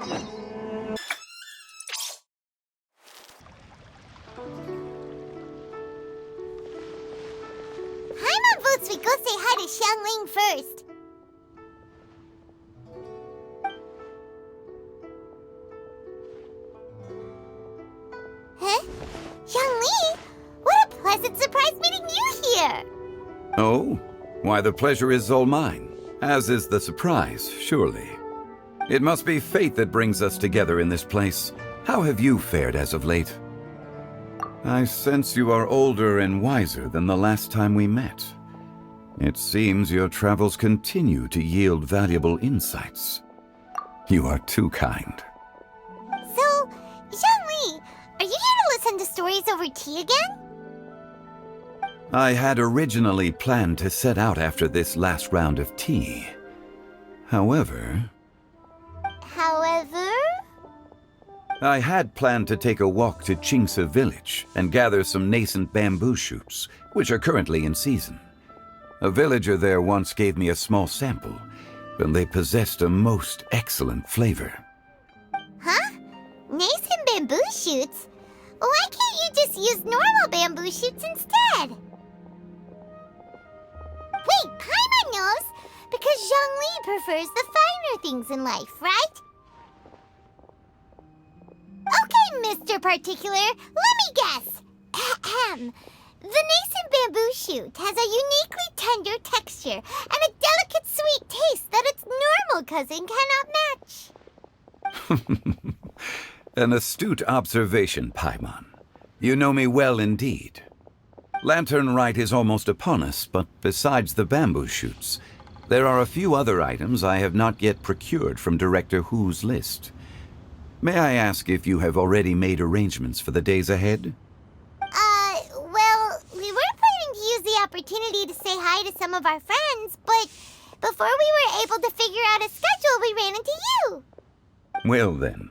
Paimon votes we go say hi to Xiangling first. Huh? Xiangling? What a pleasant surprise meeting you here! Oh? Why, the pleasure is all mine, as is the surprise, surely. It must be fate that brings us together in this place. How have you fared as of late? I sense you are older and wiser than the last time we met. It seems your travels continue to yield valuable insights. You are too kind. So, Xiangling, are you here to listen to stories over tea again? I had originally planned to set out after this last round of tea. However, I had planned to take a walk to Chimes village and gather some nascent bamboo shoots, which are currently in season. A villager there once gave me a small sample, and they possessed a most excellent flavor. Huh? Nascent bamboo shoots? Why can't you just use normal bamboo shoots instead? Wait, Paimon knows! Because Zhongli prefers the finer things in life, right? Okay, Mr. Particular, let me guess. Ahem. The nascent bamboo shoot has a uniquely tender texture and a delicate sweet taste that its normal cousin cannot match. An astute observation, Paimon. You know me well indeed. Lantern Rite is almost upon us, but besides the bamboo shoots, there are a few other items I have not yet procured from Director Hu's list. May I ask if you have already made arrangements for the days ahead? Well, we were planning to use the opportunity to say hi to some of our friends, but before we were able to figure out a schedule, we ran into you. Well then,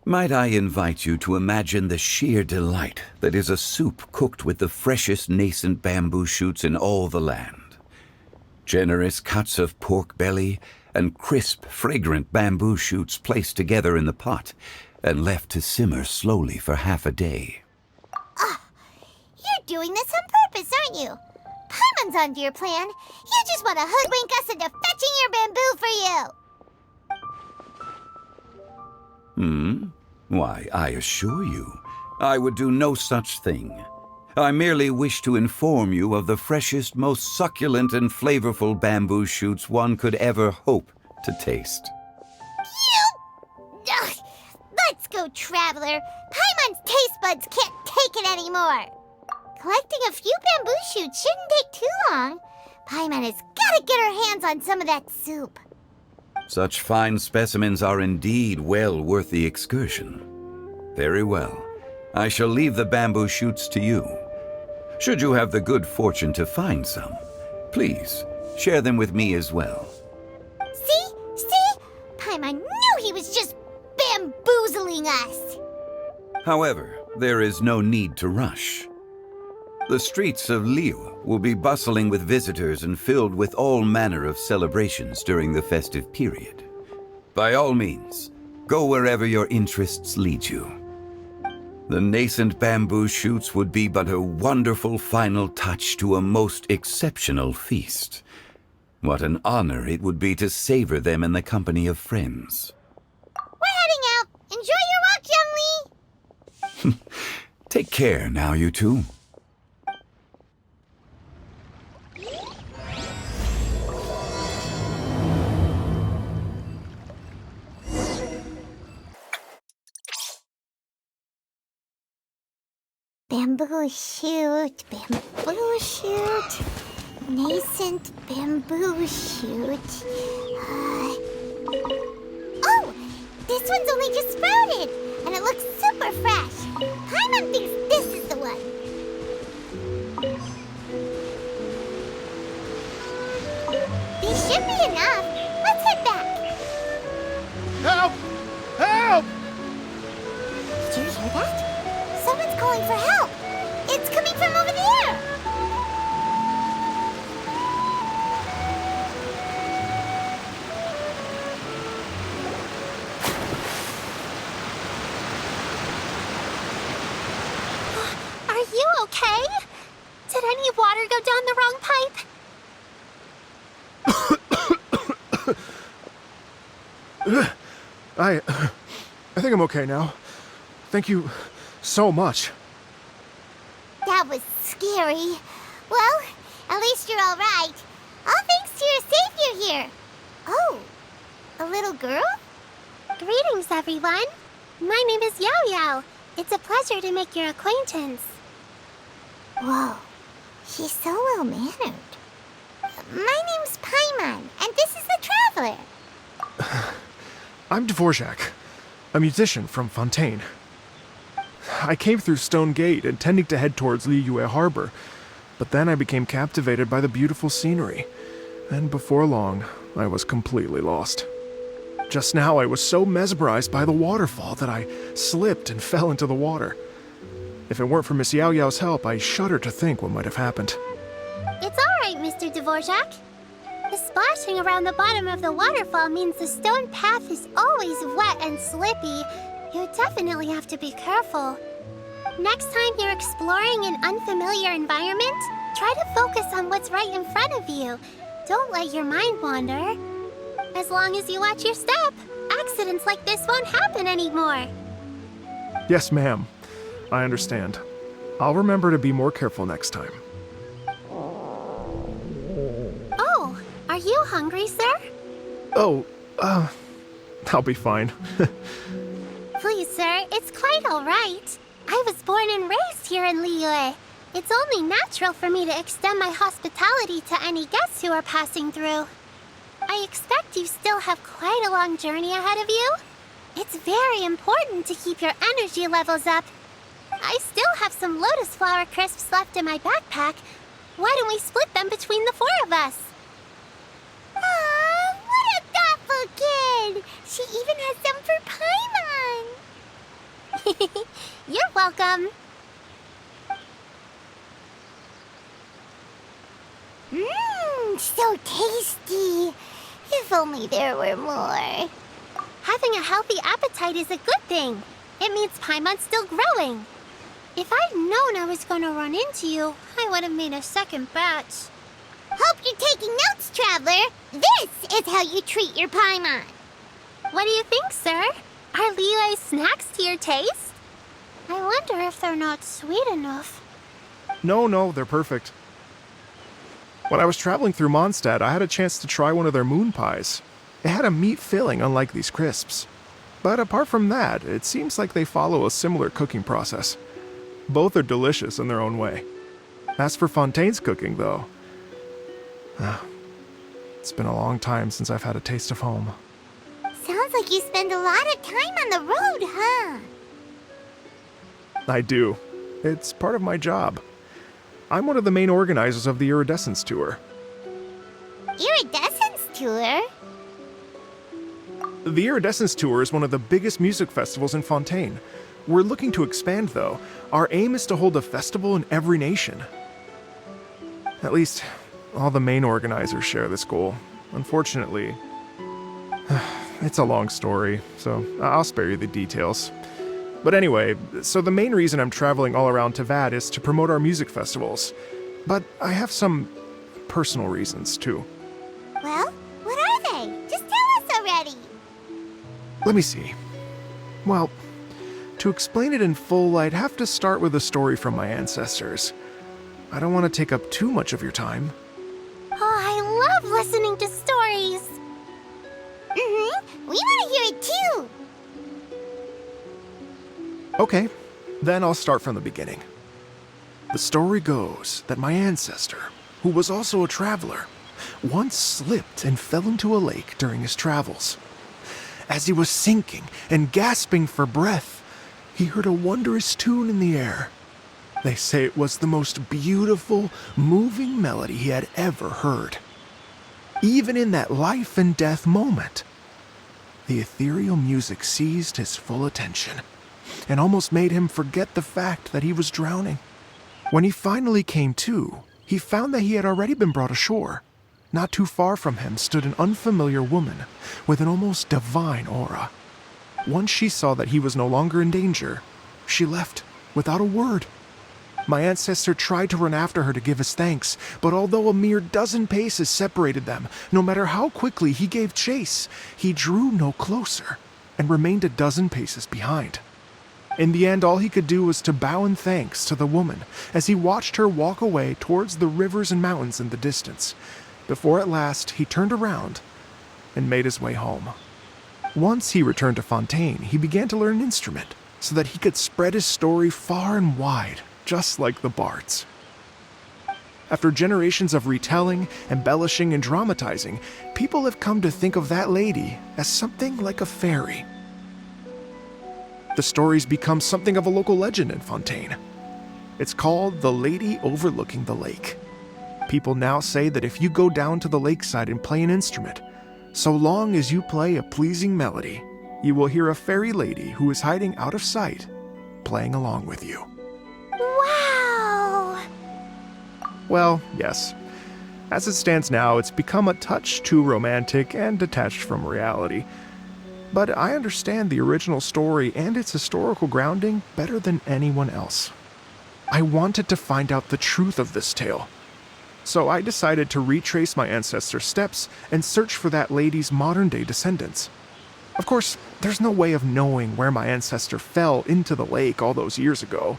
might I invite you to imagine the sheer delight that is a soup cooked with the freshest nascent bamboo shoots in all the land. Generous cuts of pork belly and crisp, fragrant bamboo shoots placed together in the pot and left to simmer slowly for half a day. You're doing this on purpose, aren't you? Paimon's onto your plan. You just want to hoodwink us into fetching your bamboo for you. Why, I assure you, I would do no such thing. I merely wish to inform you of the freshest, most succulent and flavorful bamboo shoots one could ever hope to taste. Ugh. Let's go, Traveler. Paimon's taste buds can't take it anymore. Collecting a few bamboo shoots shouldn't take too long. Paimon has got to get her hands on some of that soup. Such fine specimens are indeed well worth the excursion. Very well. I shall leave the bamboo shoots to you. Should you have the good fortune to find some, please share them with me as well. See? Paimon knew he was just bamboozling us. However, there is no need to rush. The streets of Liu will be bustling with visitors and filled with all manner of celebrations during the festive period. By all means, go wherever your interests lead you. The nascent bamboo shoots would be but a wonderful final touch to a most exceptional feast. What an honor it would be to savor them in the company of friends. We're heading out. Enjoy your walk, Youngli. Take care now, you two. Bamboo shoot, nascent bamboo shoot. Oh, this one's only just sprouted, and it looks super fresh. Paimon thinks this is the one. These should be enough. Let's head back. Help! Help! Did you hear that? Someone's calling for help. It's coming from over there. okay? Did any water go down the wrong pipe? I think I'm okay now. Thank you so much. That was scary. Well, at least you're all right. All thanks to your savior here. Oh, a little girl? Greetings, everyone. My name is Yao Yao. It's a pleasure to make your acquaintance. Whoa, she's so well-mannered. My name's Paimon, and this is the Traveler. I'm Dvorak, a musician from Fontaine. I came through Stone Gate, intending to head towards Liyue Harbor, but then I became captivated by the beautiful scenery, and before long, I was completely lost. Just now, I was so mesmerized by the waterfall that I slipped and fell into the water. If it weren't for Miss Yao Yao's help, I shudder to think what might have happened. It's all right, Mr. Dvorak. The splashing around the bottom of the waterfall means the stone path is always wet and slippy. You definitely have to be careful. Next time you're exploring an unfamiliar environment, try to focus on what's right in front of you. Don't let your mind wander. As long as you watch your step, accidents like this won't happen anymore. Yes, ma'am. I understand. I'll remember to be more careful next time. Oh, are you hungry, sir? Oh, I'll be fine. Please, sir, it's quite all right. I was born and raised here in Liyue. It's only natural for me to extend my hospitality to any guests who are passing through. I expect you still have quite a long journey ahead of you. It's very important to keep your energy levels up. I still have some lotus flower crisps left in my backpack. Why don't we split them between the four of us? Aw, what a thoughtful kid! She even has some for Paimon! You're welcome. Mmm, so tasty. If only there were more. Having a healthy appetite is a good thing. It means Paimon's still growing. If I'd known I was gonna run into you, I would have made a second batch. Hope you're taking notes, Traveler. This is how you treat your Paimon. What do you think, sir? Are Liyue's snacks to your taste? I wonder if they're not sweet enough. No, they're perfect. When I was traveling through Mondstadt, I had a chance to try one of their moon pies. It had a meat filling, unlike these crisps. But apart from that, it seems like they follow a similar cooking process. Both are delicious in their own way. As for Fontaine's cooking, though, it's been a long time since I've had a taste of home. Sounds like you spend a lot of time on the road, huh? I do. It's part of my job. I'm one of the main organizers of the Iridescence Tour. Iridescence Tour? The Iridescence Tour is one of the biggest music festivals in Fontaine. We're looking to expand, though. Our aim is to hold a festival in every nation. At least, all the main organizers share this goal. Unfortunately, it's a long story, so I'll spare you the details. But anyway, so the main reason I'm traveling all around Facades is to promote our music festivals. But I have some personal reasons, too. Well, what are they? Just tell us already. Let me see. Well, to explain it in full, I'd have to start with a story from my ancestors. I don't want to take up too much of your time. Oh, I love listening to stories. We want to hear it too. Okay, then I'll start from the beginning. The story goes that my ancestor, who was also a traveler, once slipped and fell into a lake during his travels. As he was sinking and gasping for breath, he heard a wondrous tune in the air. They say it was the most beautiful, moving melody he had ever heard. Even in that life and death moment, the ethereal music seized his full attention and almost made him forget the fact that he was drowning. When he finally came to, he found that he had already been brought ashore. Not too far from him stood an unfamiliar woman with an almost divine aura. Once she saw that he was no longer in danger, she left without a word. My ancestor tried to run after her to give his thanks, but although a mere dozen paces separated them, no matter how quickly he gave chase, he drew no closer and remained a dozen paces behind. In the end, all he could do was to bow in thanks to the woman as he watched her walk away towards the rivers and mountains in the distance, before at last he turned around and made his way home. Once he returned to Fontaine, he began to learn an instrument so that he could spread his story far and wide, just like the bards. After generations of retelling, embellishing, and dramatizing, people have come to think of that lady as something like a fairy. The story's become something of a local legend in Fontaine. It's called The Lady Overlooking the Lake. People now say that if you go down to the lakeside and play an instrument, so long as you play a pleasing melody, you will hear a fairy lady who is hiding out of sight, playing along with you. Wow! Well, yes. As it stands now, it's become a touch too romantic and detached from reality. But I understand the original story and its historical grounding better than anyone else. I wanted to find out the truth of this tale. So I decided to retrace my ancestors' steps and search for that lady's modern-day descendants. Of course, there's no way of knowing where my ancestor fell into the lake all those years ago.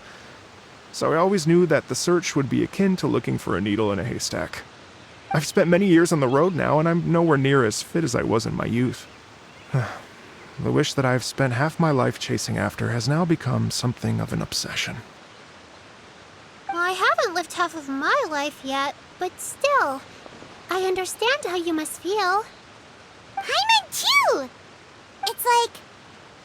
So I always knew that the search would be akin to looking for a needle in a haystack. I've spent many years on the road now, and I'm nowhere near as fit as I was in my youth. The wish that I've spent half my life chasing after has now become something of an obsession. Well, I haven't lived half of my life yet, but still, I understand how you must feel. Paimon too! It's like...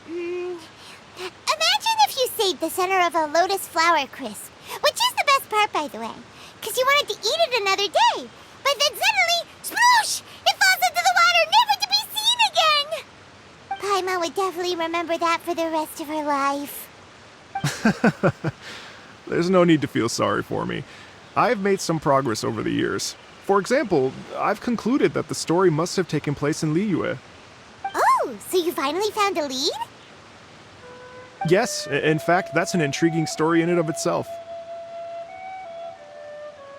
imagine if you saved the center of a lotus flower crisp, which is the best part, by the way, because you wanted to eat it another day. But then suddenly, sploosh! It falls into the water, never to be seen again! Paimon would definitely remember that for the rest of her life. There's no need to feel sorry for me. I've made some progress over the years. For example, I've concluded that the story must have taken place in Liyue. Oh, so you finally found a lead? Yes, in fact, that's an intriguing story in and of itself.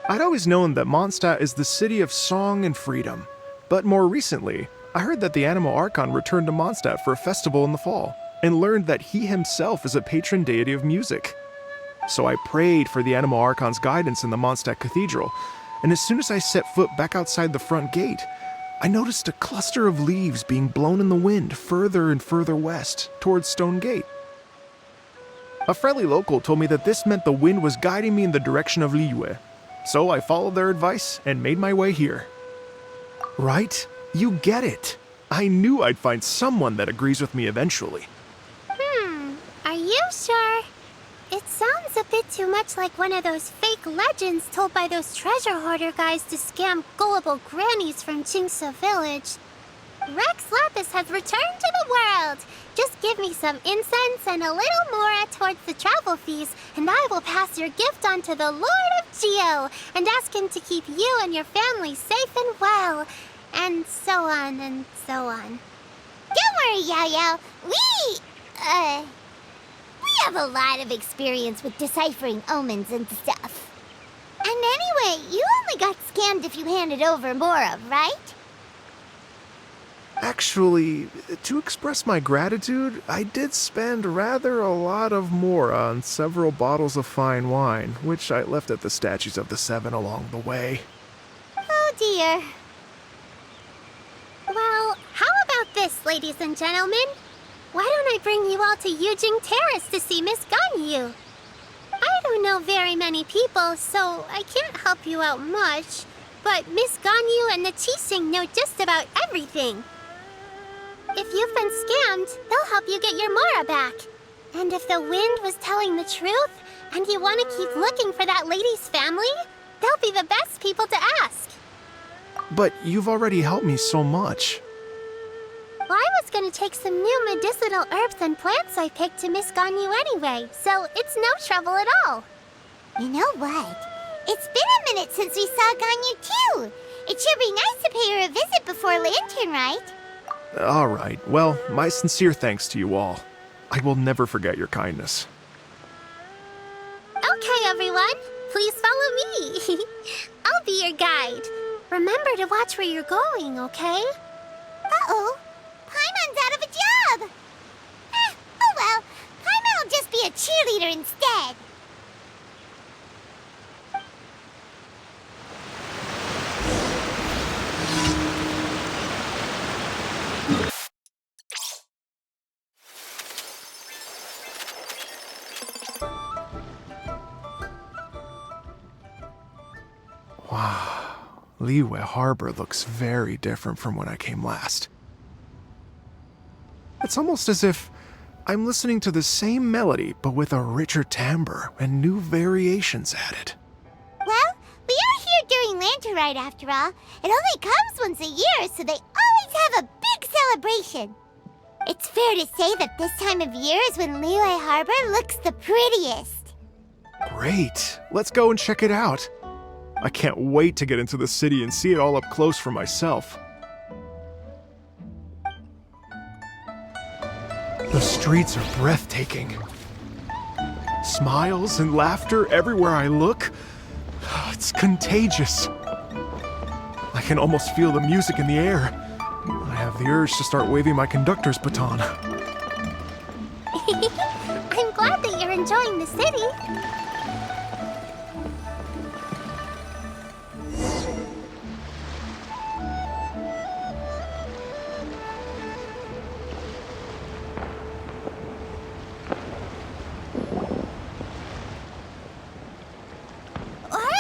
I'd always known that Mondstadt is the city of song and freedom, but more recently, I heard that the Animal Archon returned to Mondstadt for a festival in the fall, and learned that he himself is a patron deity of music. So I prayed for the Animal Archon's guidance in the Mondstadt Cathedral, and as soon as I set foot back outside the front gate, I noticed a cluster of leaves being blown in the wind further and further west, towards Stone Gate. A friendly local told me that this meant the wind was guiding me in the direction of Liyue, so I followed their advice and made my way here. Right? You get it. I knew I'd find someone that agrees with me eventually. Are you sure? It sounds a bit too much like one of those fake legends told by those treasure hoarder guys to scam gullible grannies from Jingsa Village. Rex Lapis has returned to the world! Just give me some incense and a little more towards the travel fees, and I will pass your gift on to the Lord of Geo, and ask him to keep you and your family safe and well, and so on and so on. Don't worry, Yao Yao. We have a lot of experience with deciphering omens and stuff. And anyway, you only got scammed if you handed over Mora, right? Actually, to express my gratitude, I did spend rather a lot of Mora on several bottles of fine wine, which I left at the Statues of the Seven along the way. Oh dear. Well, how about this, ladies and gentlemen? Why don't I bring you all to Yujing Terrace to see Miss Ganyu? I don't know very many people, so I can't help you out much, but Miss Ganyu and the Qixing know just about everything. If you've been scammed, they'll help you get your Mora back. And if the wind was telling the truth, and you want to keep looking for that lady's family, they'll be the best people to ask. But you've already helped me so much. Well, I was going to take some new medicinal herbs and plants I picked to Miss Ganyu anyway, so it's no trouble at all. You know what? It's been a minute since we saw Ganyu too. It should be nice to pay her a visit before Lantern, right? All right. Well, my sincere thanks to you all. I will never forget your kindness. Okay, everyone. I'll be your guide. Remember to watch where you're going, okay? Uh-oh. Paimon's out of a job. Oh well. Paimon will just be a cheerleader instead. Wow, Liyue Harbor looks very different from when I came last. It's almost as if I'm listening to the same melody, but with a richer timbre and new variations added. Well, we are here during Lantern Rite after all. It only comes once a year, so they always have a big celebration. It's fair to say that this time of year is when Liyue Harbor looks the prettiest. Great, let's go and check it out. I can't wait to get into the city and see it all up close for myself. The streets are breathtaking. Smiles and laughter everywhere I look. It's contagious. I can almost feel the music in the air. I have the urge to start waving my conductor's baton. I'm glad that you're enjoying the city.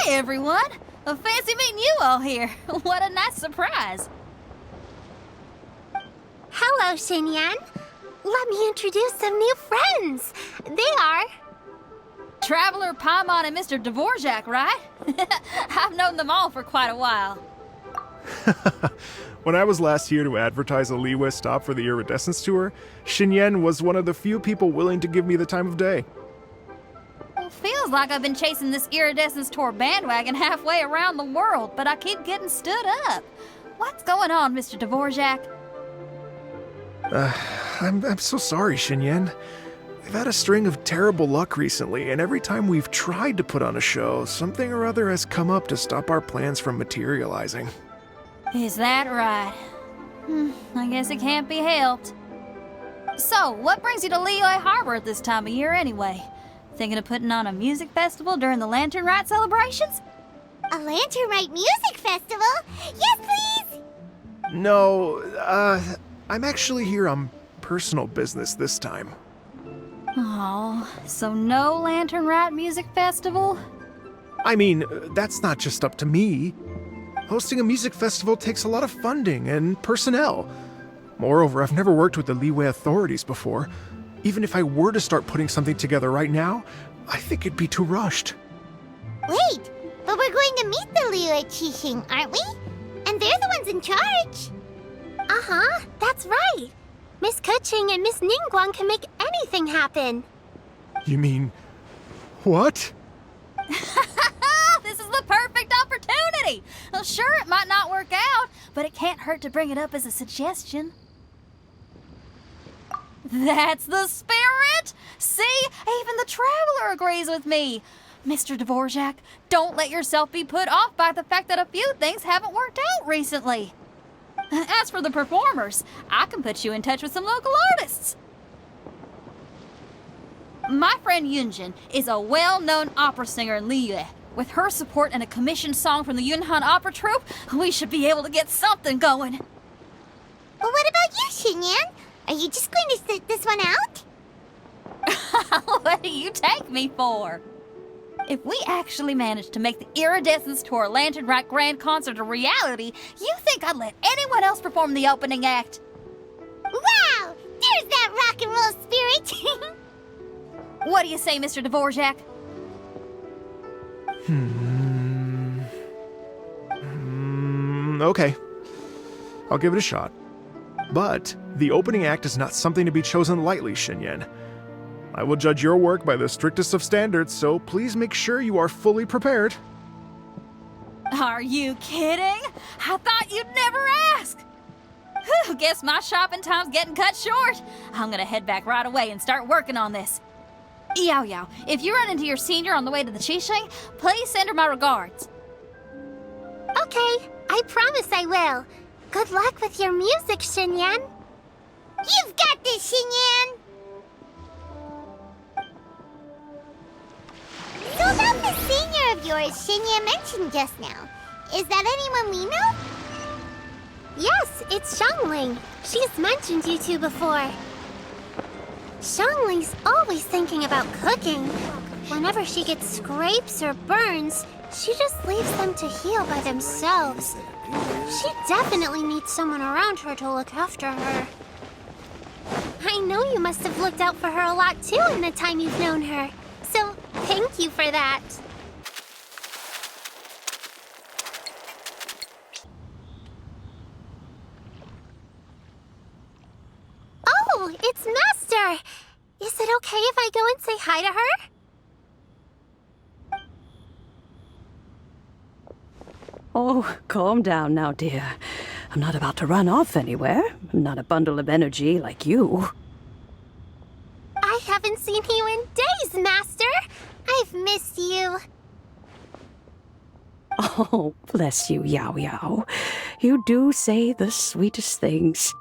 Hey everyone! Fancy meeting you all here. What a nice surprise. Hello, Xinyan. Let me introduce some new friends. They are... Traveler Paimon and Mr. Dvorak, right? I've known them all for quite a while. When I was last here to advertise a Liyue stop for the Iridescence Tour, Xinyan was one of the few people willing to give me the time of day. Well, feels like I've been chasing this Iridescence Tour bandwagon halfway around the world, but I keep getting stood up. What's going on, Mr. Dvorak? I'm so sorry, Xinyan. We've had a string of terrible luck recently, and every time we've tried to put on a show, something or other has come up to stop our plans from materializing. Is that right? I guess it can't be helped. So, what brings you to Liyue Harbor at this time of year anyway? Thinking of putting on a music festival during the Lantern Rite celebrations? A Lantern Rite music festival? Yes, please! No, I'm actually here on personal business this time. Oh, so no Lantern Rite music festival? I mean, that's not just up to me. Hosting a music festival takes a lot of funding and personnel. Moreover, I've never worked with the Liyue authorities before. Even if I were to start putting something together right now, I think it'd be too rushed. Wait, but we're going to meet the Liyue Qixing, aren't we? And they're the ones in charge. Uh-huh, that's right. Miss Keqing and Miss Ningguang can make anything happen. You mean... what? This is the perfect opportunity! Well, sure, it might not work out, but it can't hurt to bring it up as a suggestion. That's the spirit! See? Even the Traveler agrees with me. Mr. Dvorak, don't let yourself be put off by the fact that a few things haven't worked out recently. As for the performers, I can put you in touch with some local artists. My friend Yunjin is a well-known opera singer in Liyue. With her support and a commissioned song from the Yunhan Opera Troupe, we should be able to get something going. Well, what about you, Xinyan? Are you just going to sit this one out? What do you take me for? If we actually manage to make the Iridescence Tour Lantern Rite Grand Concert a reality, you think I'd let anyone else perform the opening act? Wow! There's that rock and roll spirit! What do you say, Mr. Dvorak? Okay. I'll give it a shot. But the opening act is not something to be chosen lightly, Xinyan. I will judge your work by the strictest of standards, so please make sure you are fully prepared. Are you kidding? I thought you'd never ask. Whew, guess my shopping time's getting cut short. I'm gonna head back right away and start working on this. Yao Yao, if you run into your senior on the way to the Qixing, please send her my regards. Okay, I promise I will. Good luck with your music, Xinyan. You've got this, Xinyan! So about the senior of yours Xinyan mentioned just now, is that anyone we know? Yes, it's Xiangling. She's mentioned you two before. Xiangling's always thinking about cooking. Whenever she gets scrapes or burns, she just leaves them to heal by themselves. She definitely needs someone around her to look after her. I know you must have looked out for her a lot too in the time you've known her. So, thank you for that. Oh, it's Master! Is it okay if I go and say hi to her? Oh, calm down now, dear. I'm not about to run off anywhere. I'm not a bundle of energy like you. I haven't seen you in days, Master! I've missed you. Oh, bless you, Yao Yao. You do say the sweetest things.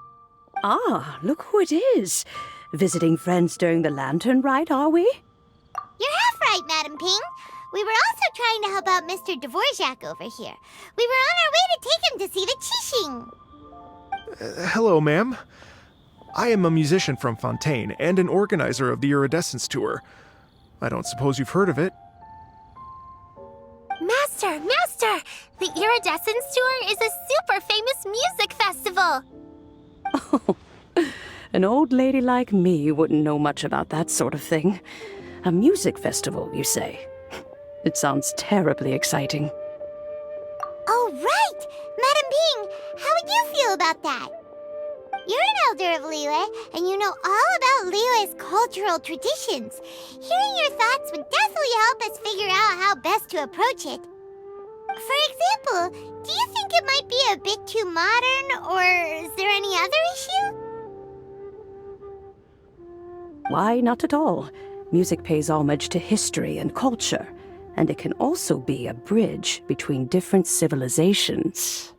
Ah, look who it is. Visiting friends during the lantern rite, are we? You're half right, Madam Ping. We were also trying to help out Mr. Dvorak over here. We were on our way to take him to see the Qixing. Hello, ma'am. I am a musician from Fontaine and an organizer of the Iridescence Tour. I don't suppose you've heard of it. Master! The Iridescence Tour is a super famous music festival! Oh, an old lady like me wouldn't know much about that sort of thing. A music festival, you say? It sounds terribly exciting. Oh, right! Madam Ping, how would you feel about that? You're an elder of Liyue, and you know all about Liyue's cultural traditions. Hearing your thoughts would definitely help us figure out how best to approach it. For example, do you think it might be a bit too modern, or is there any other issue? Why, not at all. Music pays homage to history and culture, and it can also be a bridge between different civilizations.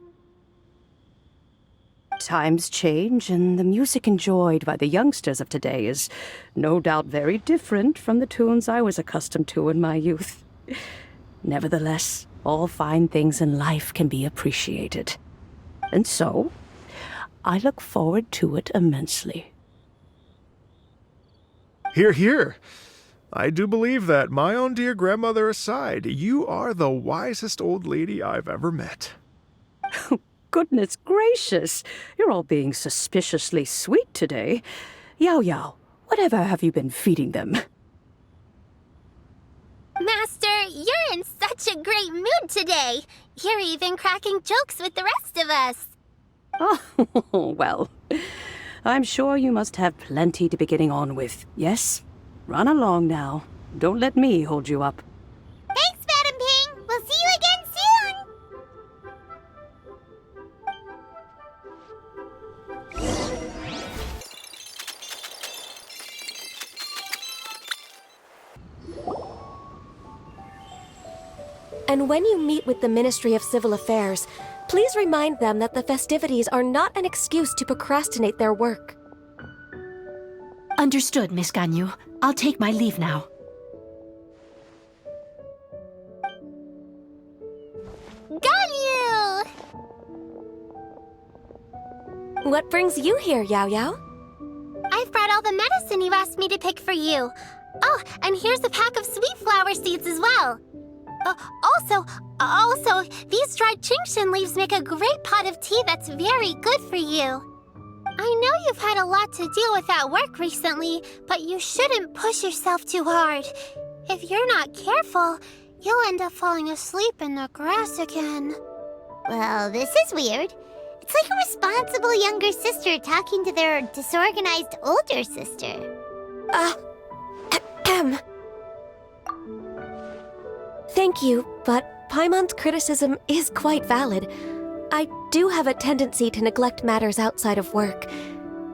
Times change, and the music enjoyed by the youngsters of today is no doubt very different from the tunes I was accustomed to in my youth. Nevertheless, all fine things in life can be appreciated. And so, I look forward to it immensely. Hear, hear. I do believe that, my own dear grandmother aside, you are the wisest old lady I've ever met. Goodness gracious! You're all being suspiciously sweet today. Yao Yao, whatever have you been feeding them? Master, you're in such a great mood today. You're even cracking jokes with the rest of us. Oh, well, I'm sure you must have plenty to be getting on with, yes? Run along now. Don't let me hold you up. Thanks, Madam Ping! We'll see you again soon! And when you meet with the Ministry of Civil Affairs, please remind them that the festivities are not an excuse to procrastinate their work. Understood, Miss Ganyu. I'll take my leave now. Ganyu! What brings you here, Yao Yao? I've brought all the medicine you asked me to pick for you. Oh, and here's a pack of sweet flower seeds as well. Also, these dried Qingshan leaves make a great pot of tea that's very good for you. I know you've had a lot to deal with at work recently, but you shouldn't push yourself too hard. If you're not careful, you'll end up falling asleep in the grass again. Well, this is weird. It's like a responsible younger sister talking to their disorganized older sister. Thank you, but Paimon's criticism is quite valid. I do have a tendency to neglect matters outside of work,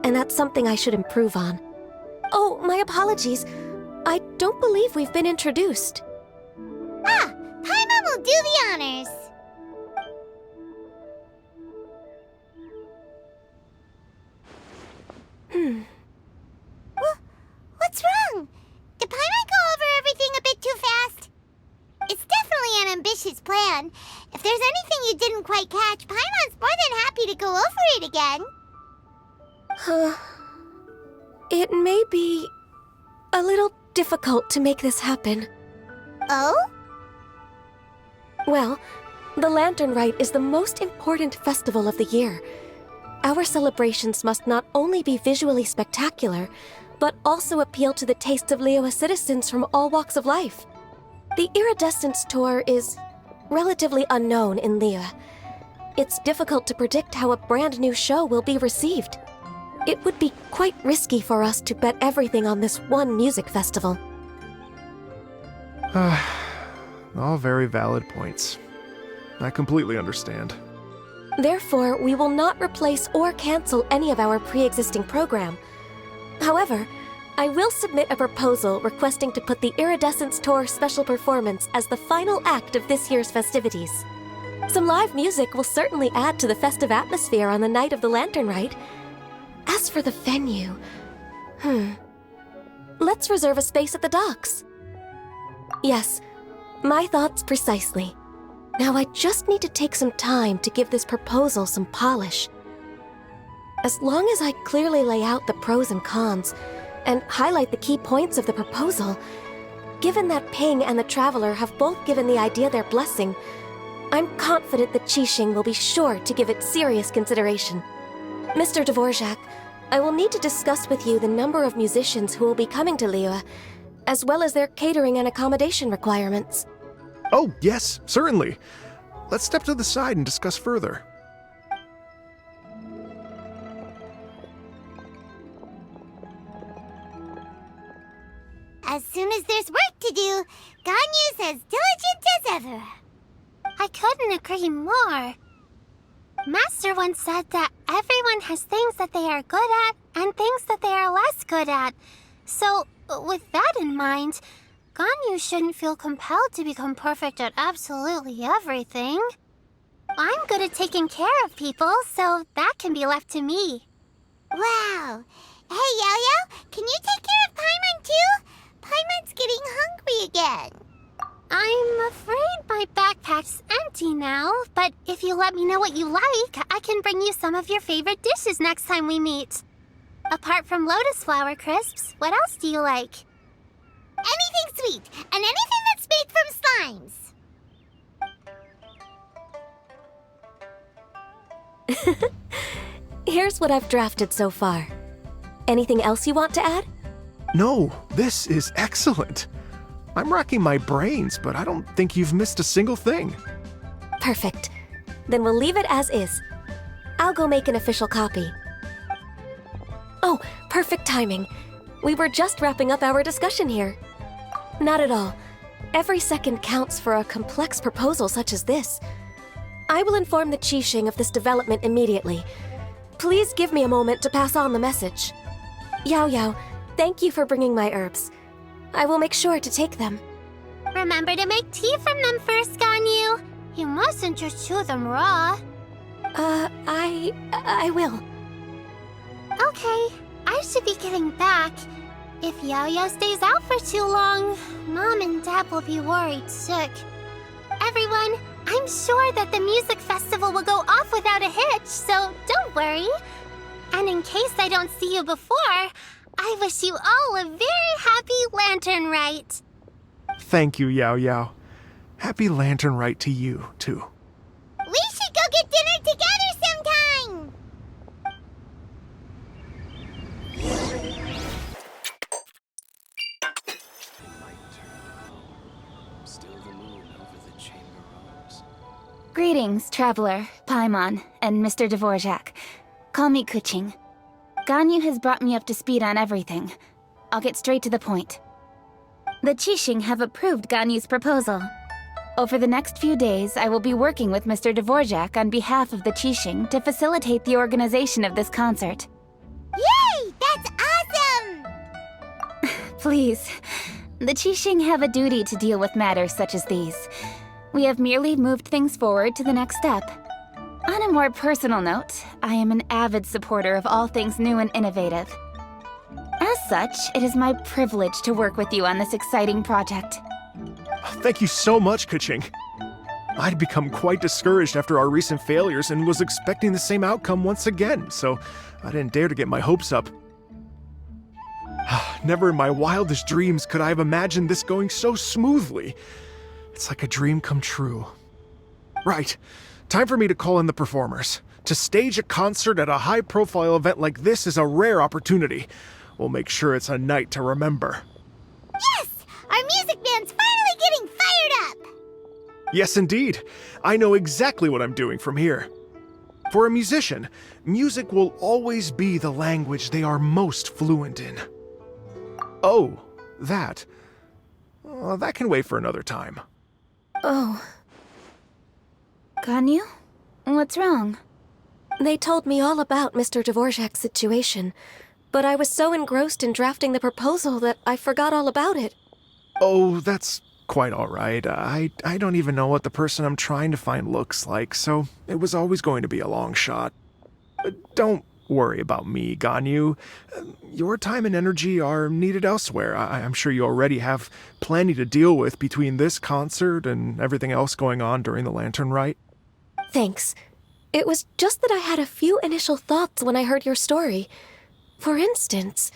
and that's something I should improve on. Oh, my apologies. I don't believe we've been introduced. Ah, Paimon will do the honors. What's wrong? Did Paimon go over everything a bit too fast? It's definitely an ambitious plan. If there's anything you didn't quite catch, Paimon's more than happy to go over it again. It may be a little difficult to make this happen. Oh? Well, the Lantern Rite is the most important festival of the year. Our celebrations must not only be visually spectacular, but also appeal to the tastes of Liyue citizens from all walks of life. The Iridescence Tour is relatively unknown in Liyue. It's difficult to predict how a brand new show will be received. It would be quite risky for us to bet everything on this one music festival. All very valid points. I completely understand. Therefore, we will not replace or cancel any of our pre-existing program. However, I will submit a proposal requesting to put the Iridescence Tour special performance as the final act of this year's festivities. Some live music will certainly add to the festive atmosphere on the night of the Lantern Rite. As for the venue, let's reserve a space at the docks. Yes, my thoughts precisely. Now I just need to take some time to give this proposal some polish. As long as I clearly lay out the pros and cons, and highlight the key points of the proposal, given that Ping and the Traveler have both given the idea their blessing, I'm confident that Qixing will be sure to give it serious consideration. Mr. Dvorak, I will need to discuss with you the number of musicians who will be coming to Liyue, as well as their catering and accommodation requirements. Oh, yes, certainly. Let's step to the side and discuss further. As soon as there's work to do, Ganyu's as diligent as ever. I couldn't agree more. Master once said that everyone has things that they are good at and things that they are less good at. So, with that in mind, Ganyu shouldn't feel compelled to become perfect at absolutely everything. I'm good at taking care of people, so that can be left to me. Wow. Hey, Yo-Yo, can you take care of Paimon too? Paimon's getting hungry again. I'm afraid my backpack's empty now, but if you let me know what you like, I can bring you some of your favorite dishes next time we meet. Apart from lotus flower crisps, what else do you like? Anything sweet, and anything that's made from slimes. Here's what I've drafted so far. Anything else you want to add? No, this is excellent. I'm racking my brains, but I don't think you've missed a single thing. Perfect. Then we'll leave it as is. I'll go make an official copy. Oh, perfect timing. We were just wrapping up our discussion here. Not at all. Every second counts for a complex proposal such as this. I will inform the Qixing of this development immediately. Please give me a moment to pass on the message. Yao Yao, thank you for bringing my herbs. I will make sure to take them. Remember to make tea from them first, Ganyu. You mustn't just chew them raw. I will. Okay, I should be getting back. If Yao-Yao stays out for too long, Mom and Dad will be worried sick. Everyone, I'm sure that the music festival will go off without a hitch, so don't worry. And in case I don't see you before, I wish you all a very happy Lantern Rite. Thank you, Yao Yao. Happy Lantern Rite to you, too. We should go get dinner together sometime! Greetings, Traveler, Paimon, and Mr. Dvorak. Call me Kuching. Ganyu has brought me up to speed on everything. I'll get straight to the point. The Qixing have approved Ganyu's proposal. Over the next few days, I will be working with Mr. Dvorak on behalf of the Qixing to facilitate the organization of this concert. Yay! That's awesome! Please, The Qixing have a duty to deal with matters such as these. We have merely moved things forward to the next step. On a more personal note, I am an avid supporter of all things new and innovative. As such, it is my privilege to work with you on this exciting project. Thank you so much, Kuching. I'd become quite discouraged after our recent failures and was expecting the same outcome once again, so I didn't dare to get my hopes up. Never in my wildest dreams could I have imagined this going so smoothly. It's like a dream come true. Right, time for me to call in the performers. To stage a concert at a high-profile event like this is a rare opportunity. We'll make sure it's a night to remember. Yes! Our music band's finally getting fired up! Yes, indeed. I know exactly what I'm doing from here. For a musician, music will always be the language they are most fluent in. Oh, that. That can wait for another time. Oh, Ganyu? What's wrong? they told me all about Mr. Dvorak's situation, but I was so engrossed in drafting the proposal that I forgot all about it. Oh, that's quite all right. I don't even know what the person I'm trying to find looks like, so it was always going to be a long shot. Don't worry about me, Ganyu. Your time and energy are needed elsewhere. I'm sure you already have plenty to deal with between this concert and everything else going on during the Lantern Rite. Thanks. It was just that I had a few initial thoughts when I heard your story. For instance,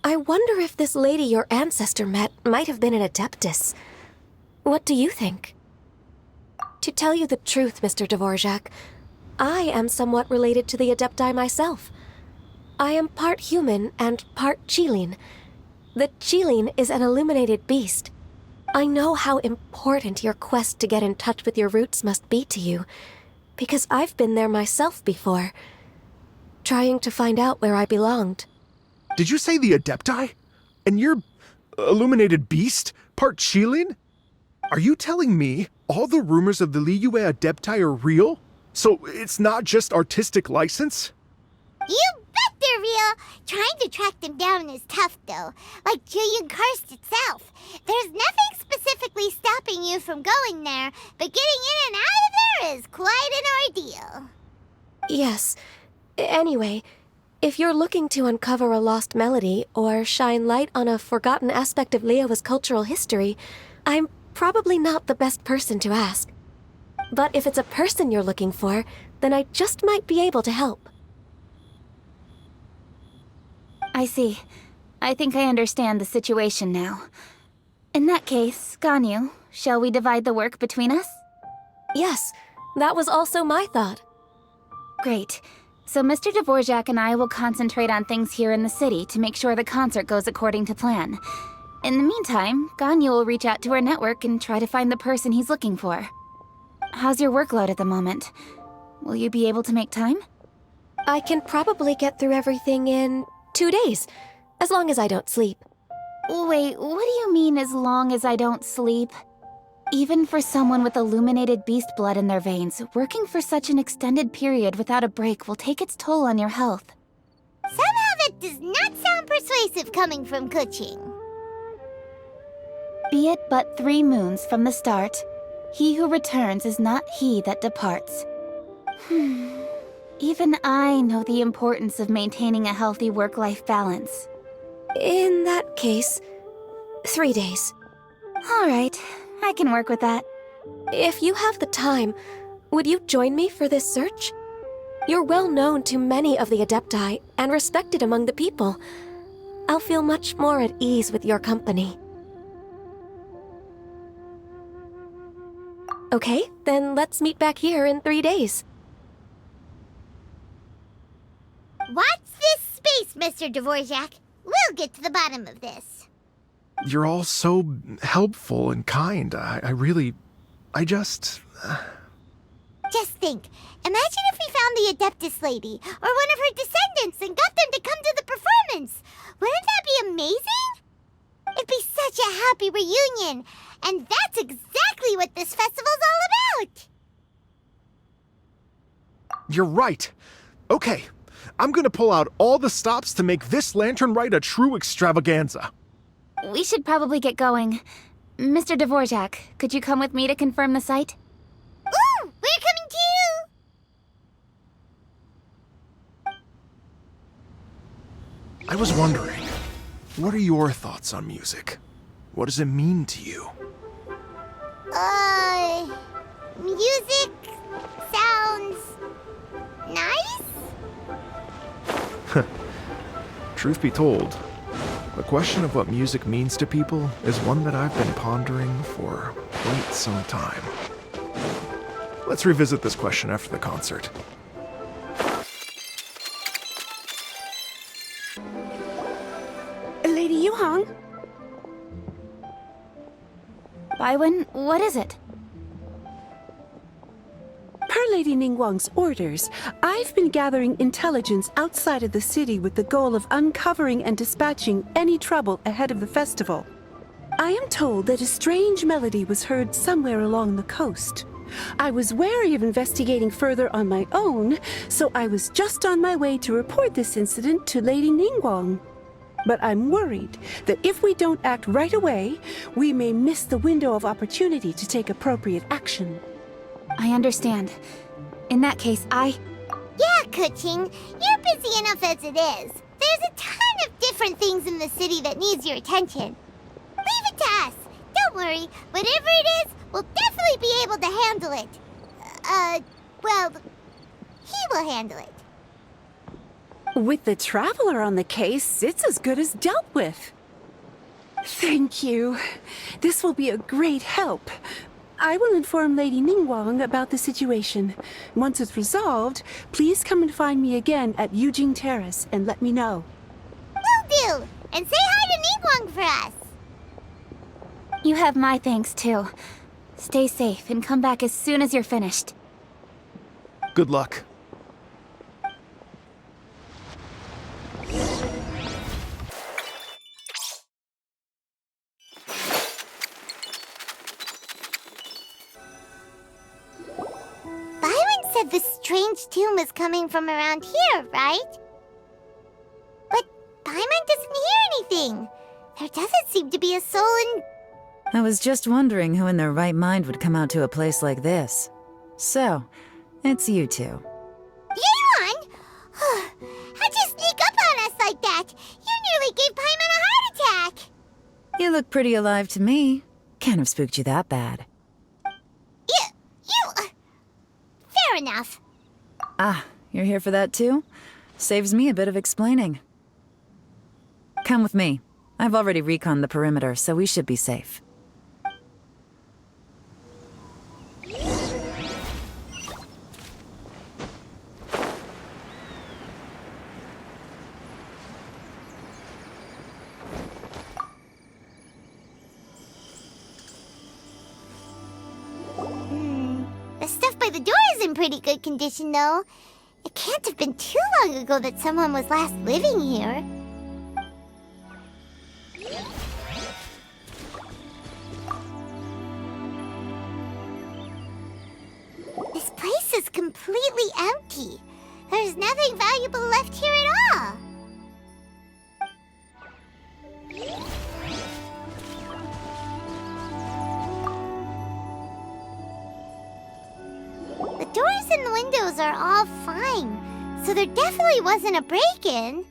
I wonder if this lady your ancestor met might have been an Adeptus. What do you think? To tell you the truth, Mr. Dvorak, I am somewhat related to the Adepti myself. I am part human and part Qilin. The Qilin is an illuminated beast. I know how important your quest to get in touch with your roots must be to you, because I've been there myself before, trying to find out where I belonged. Did you say the Adepti? And you're illuminated beast? Part Qilin? Are you telling me all the rumors of the Liyue Adepti are real? So it's not just artistic license? You bet they're real! Trying to track them down is tough, though. Like Julian Karst itself. There's nothing specifically stopping you from going there, but getting in and out of there is quite an ordeal. Yes. Anyway, if you're looking to uncover a lost melody or shine light on a forgotten aspect of Liyue's cultural history, I'm probably not the best person to ask. But if it's a person you're looking for, then I just might be able to help. I see. I think I understand the situation now. In that case, Ganyu, shall we divide the work between us? Yes, that was also my thought. Great. So Mr. Dvorak and I will concentrate on things here in the city to make sure the concert goes according to plan. In the meantime, Ganyu will reach out to our network and try to find the person he's looking for. How's your workload at the moment? Will you be able to make time? I can probably get through everything in 2 days, as long as I don't sleep. Wait, what do you mean as long as I don't sleep? Even for someone with illuminated beast blood in their veins, working for such an extended period without a break will take its toll on your health. Somehow that does not sound persuasive coming from Kuching. Be it but 3 moons from the start, he who returns is not he that departs. Even I know the importance of maintaining a healthy work-life balance. In that case, 3 days. All right, I can work with that. If you have the time, would you join me for this search? You're well known to many of the Adepti and respected among the people. I'll feel much more at ease with your company. Okay, then let's meet back here in 3 days. Watch this space, Mr. Dvorak. We'll get to the bottom of this. You're all so helpful and kind. Just think. Imagine if we found the Adeptus lady, or one of her descendants, and got them to come to the performance. Wouldn't that be amazing? It'd be such a happy reunion. And that's exactly what this festival's all about. You're right. Okay, I'm gonna pull out all the stops to make this Lantern Rite a true extravaganza. We should probably get going. Mr. Dvorak, could you come with me to confirm the site? Ooh, we're coming too! I was wondering, what are your thoughts on music? What does it mean to you? Music sounds nice? Truth be told, the question of what music means to people is one that I've been pondering for quite some time. Let's revisit this question after the concert. Lady Yuhang? Baiwen, what is it? Per Lady Ningguang's orders, I've been gathering intelligence outside of the city with the goal of uncovering and dispatching any trouble ahead of the festival. I am told that a strange melody was heard somewhere along the coast. I was wary of investigating further on my own, so I was just on my way to report this incident to Lady Ningguang. But I'm worried that if we don't act right away, we may miss the window of opportunity to take appropriate action. I understand. In that case, Yeah, Kuching, you're busy enough as it is. There's a ton of different things in the city that needs your attention. Leave it to us. Don't worry. Whatever it is, we'll definitely be able to handle it. Well, he will handle it. With the Traveler on the case, it's as good as dealt with. Thank you. This will be a great help. I will inform Lady Ningguang about the situation. Once it's resolved, please come and find me again at Yujing Terrace and let me know. Will do. And say hi to Ningguang for us. you have my thanks too. Stay safe and come back as soon as you're finished. Good luck. Byron said the strange tune was coming from around here, right? But Paimon doesn't hear anything. There doesn't seem to be a soul in... I was just wondering who in their right mind would come out to a place like this. So, it's you two. Yeon! How'd you sneak up on us like that? You nearly gave Paimon a heart attack! You look pretty alive to me. Can't have spooked you that bad. Fair enough. Ah, you're here for that too? Saves me a bit of explaining. Come with me. I've already reconned the perimeter, so we should be safe. The stuff by the door is in pretty good condition, though. It can't have been too long ago that someone was last living here. This place is completely empty. There's nothing valuable left here at all. The doors and the windows are all fine, so there definitely wasn't a break-in.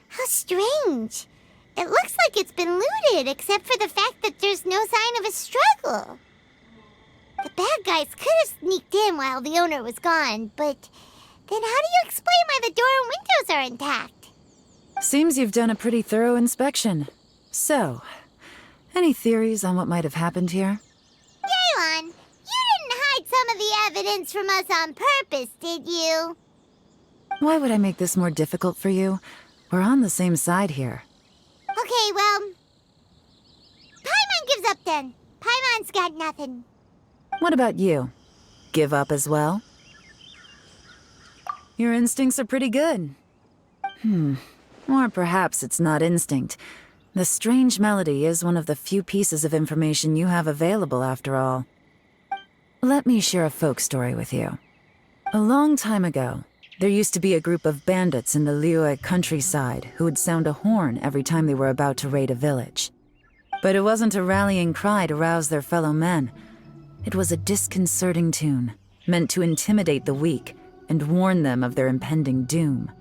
How strange. It looks like it's been looted, except for the fact that there's no sign of a struggle. The bad guys could have sneaked in while the owner was gone, but then how do you explain why the door and windows are intact? Seems you've done a pretty thorough inspection. So, any theories on what might have happened here? Yeon, you didn't hide some of the evidence from us on purpose, did you? Why would I make this more difficult for you? We're on the same side here. Okay, well... Paimon gives up then. Paimon's got nothing. What about you? Give up as well? Your instincts are pretty good. Or perhaps it's not instinct. The strange melody is one of the few pieces of information you have available, after all. Let me share a folk story with you. A long time ago, there used to be a group of bandits in the Liyue countryside who would sound a horn every time they were about to raid a village. But it wasn't a rallying cry to rouse their fellow men. It was a disconcerting tune, meant to intimidate the weak and warn them of their impending doom.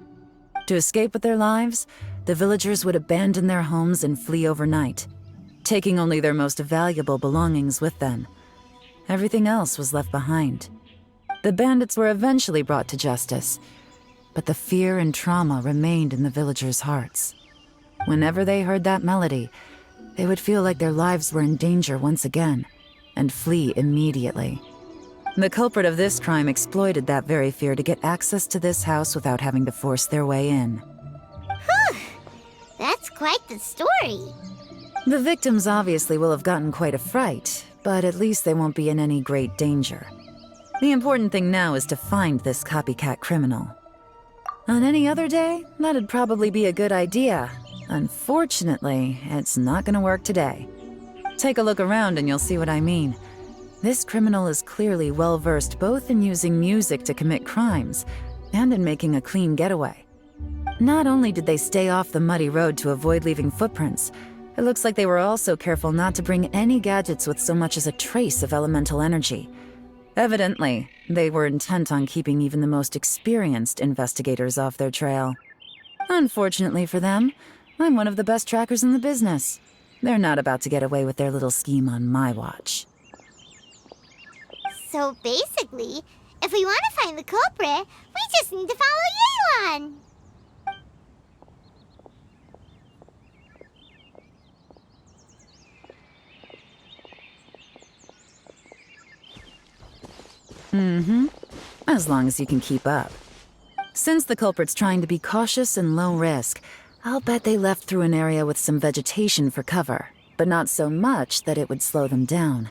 To escape with their lives, the villagers would abandon their homes and flee overnight, taking only their most valuable belongings with them. Everything else was left behind. The bandits were eventually brought to justice, but the fear and trauma remained in the villagers' hearts. Whenever they heard that melody, they would feel like their lives were in danger once again, and flee immediately. The culprit of this crime exploited that very fear to get access to this house without having to force their way in. That's quite the story. The victims obviously will have gotten quite a fright, but at least they won't be in any great danger. The important thing now is to find this copycat criminal. On any other day, that'd probably be a good idea. Unfortunately, it's not gonna work today. Take a look around and you'll see what I mean. This criminal is clearly well-versed both in using music to commit crimes and in making a clean getaway. Not only did they stay off the muddy road to avoid leaving footprints, it looks like they were also careful not to bring any gadgets with so much as a trace of elemental energy. Evidently, they were intent on keeping even the most experienced investigators off their trail. Unfortunately for them, I'm one of the best trackers in the business. They're not about to get away with their little scheme on my watch. So basically, if we want to find the culprit, we just need to follow Yelan. As long as you can keep up. Since the culprit's trying to be cautious and low risk, I'll bet they left through an area with some vegetation for cover, but not so much that it would slow them down.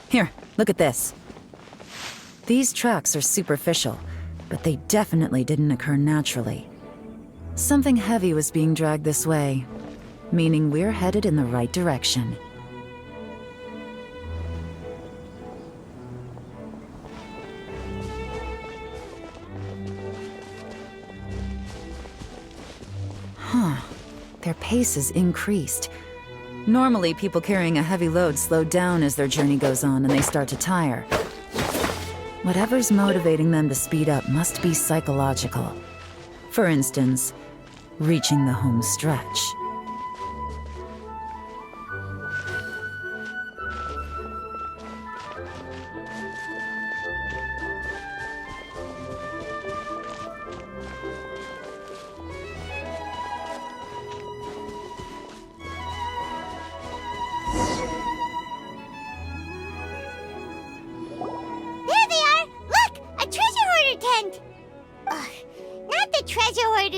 Here, look at this. These tracks are superficial, but they definitely didn't occur naturally. Something heavy was being dragged this way, meaning we're headed in the right direction. Their pace is increased. Normally, people carrying a heavy load slow down as their journey goes on and they start to tire. Whatever's motivating them to speed up must be psychological. For instance, reaching the home stretch.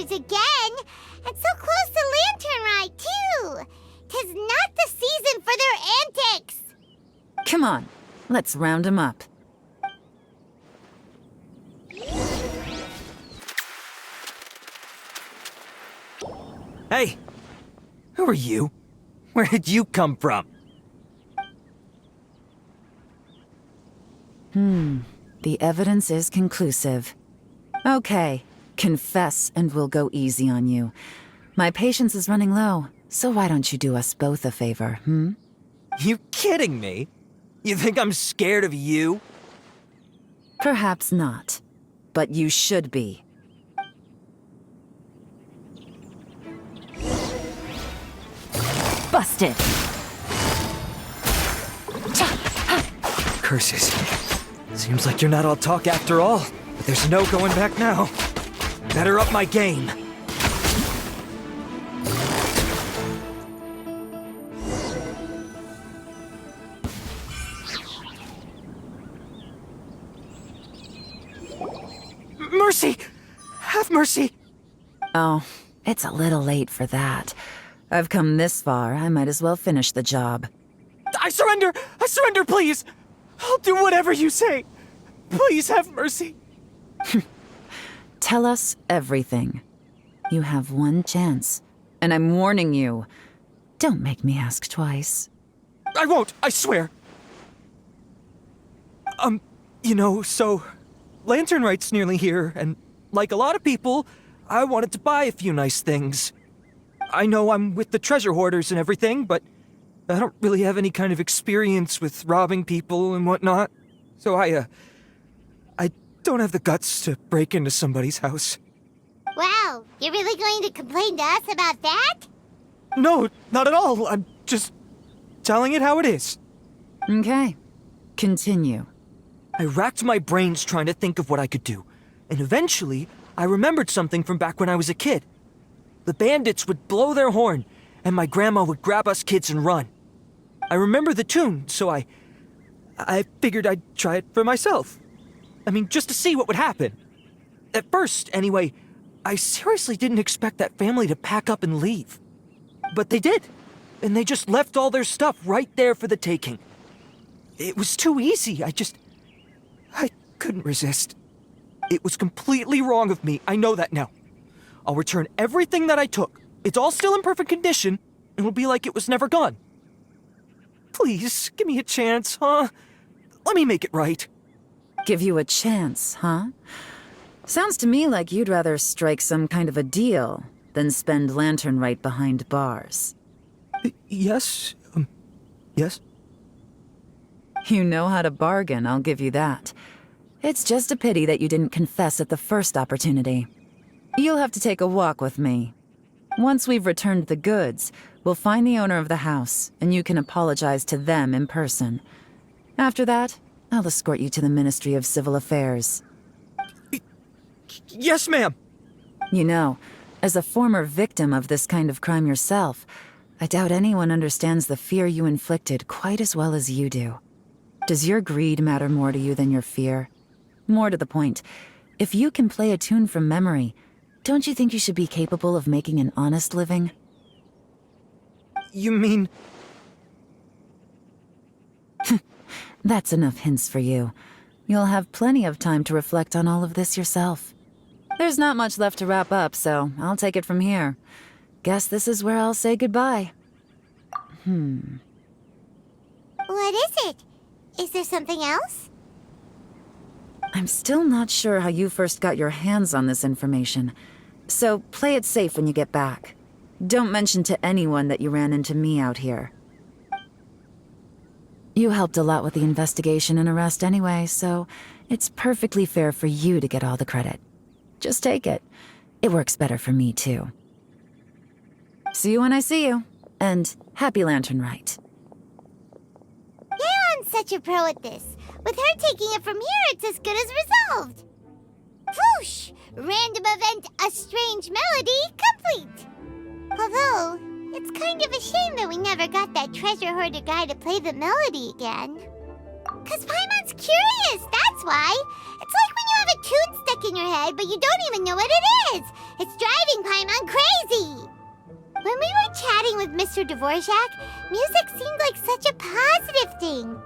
Again, and so close to Lantern Ride, too. 'Tis not the season for their antics. Come on, let's round them up. Hey! Who are you? Where did you come from? The evidence is conclusive. Okay. Confess, and we'll go easy on you. My patience is running low, so why don't you do us both a favor, You kidding me? You think I'm scared of you? Perhaps not, but you should be. Busted! Curses. Seems like you're not all talk after all, but there's no going back now. Better up my game. Mercy! Have mercy! Oh, it's a little late for that. I've come this far, I might as well finish the job. I surrender! I surrender, please! I'll do whatever you say. Please have mercy. Tell us everything. You have one chance, and I'm warning you. Don't make me ask twice. I won't, I swear. So Lantern Right's nearly here, and like a lot of people, I wanted to buy a few nice things. I know I'm with the treasure hoarders and everything, but I don't really have any kind of experience with robbing people and whatnot. So I don't have the guts to break into somebody's house. Wow, you're really going to complain to us about that? No, not at all. I'm just telling it how it is. Okay. Continue. I racked my brains trying to think of what I could do, and eventually, I remembered something from back when I was a kid. The bandits would blow their horn, and my grandma would grab us kids and run. I remember the tune, so I figured I'd try it for myself. I mean, just to see what would happen. At first, anyway, I seriously didn't expect that family to pack up and leave. But they did, and they just left all their stuff right there for the taking. It was too easy, I couldn't resist. It was completely wrong of me, I know that now. I'll return everything that I took. It's all still in perfect condition, and it'll be like it was never gone. Please, give me a chance, huh? Let me make it right. Give you a chance, huh? Sounds to me like you'd rather strike some kind of a deal than spend Lantern Right behind bars. Yes? Yes? You know how to bargain, I'll give you that. It's just a pity that you didn't confess at the first opportunity. You'll have to take a walk with me. Once we've returned the goods, we'll find the owner of the house, and you can apologize to them in person. After that, I'll escort you to the Ministry of Civil Affairs. Yes, ma'am! You know, as a former victim of this kind of crime yourself, I doubt anyone understands the fear you inflicted quite as well as you do. Does your greed matter more to you than your fear? More to the point, if you can play a tune from memory, don't you think you should be capable of making an honest living? You mean... That's enough hints for you. You'll have plenty of time to reflect on all of this yourself. There's not much left to wrap up, so I'll take it from here. Guess this is where I'll say goodbye. What is it? Is there something else? I'm still not sure how you first got your hands on this information, so play it safe when you get back. Don't mention to anyone that you ran into me out here. You helped a lot with the investigation and arrest anyway, so it's perfectly fair for you to get all the credit. Just take it. It works better for me, too. See you when I see you, and happy Lantern Right. Yeon's such a pro at this. With her taking it from here, it's as good as resolved. Whoosh! Random event, a strange melody, complete! Although, it's kind of a shame that we never got that treasure hoarder guy to play the melody again. 'Cause Paimon's curious, that's why! It's like when you have a tune stuck in your head, but you don't even know what it is! It's driving Paimon crazy! When we were chatting with Mr. Dvorak, music seemed like such a positive thing.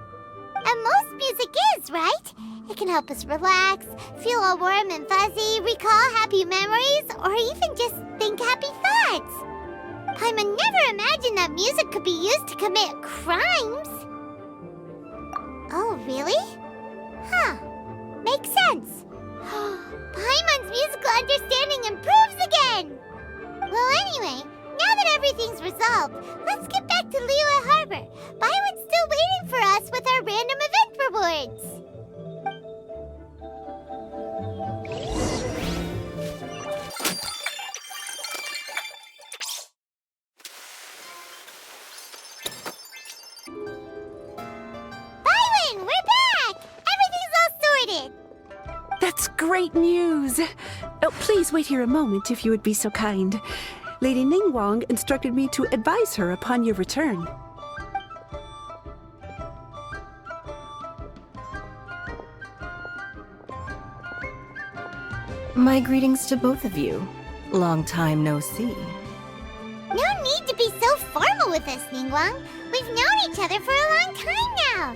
And most music is, right? It can help us relax, feel all warm and fuzzy, recall happy memories, or even just think happy thoughts. Paimon never imagined that music could be used to commit crimes. Oh, really? Huh. Makes sense. Paimon's musical understanding improves again! Well, anyway, now that everything's resolved, let's get back to Liyue Harbor. Byron's still waiting for us with our random event rewards. Byron, we're back! Everything's all sorted. That's great news! Oh, please wait here a moment if you would be so kind. Lady Ningguang instructed me to advise her upon your return. My greetings to both of you. Long time no see. No need to be so formal with us, Ningguang. We've known each other for a long time now.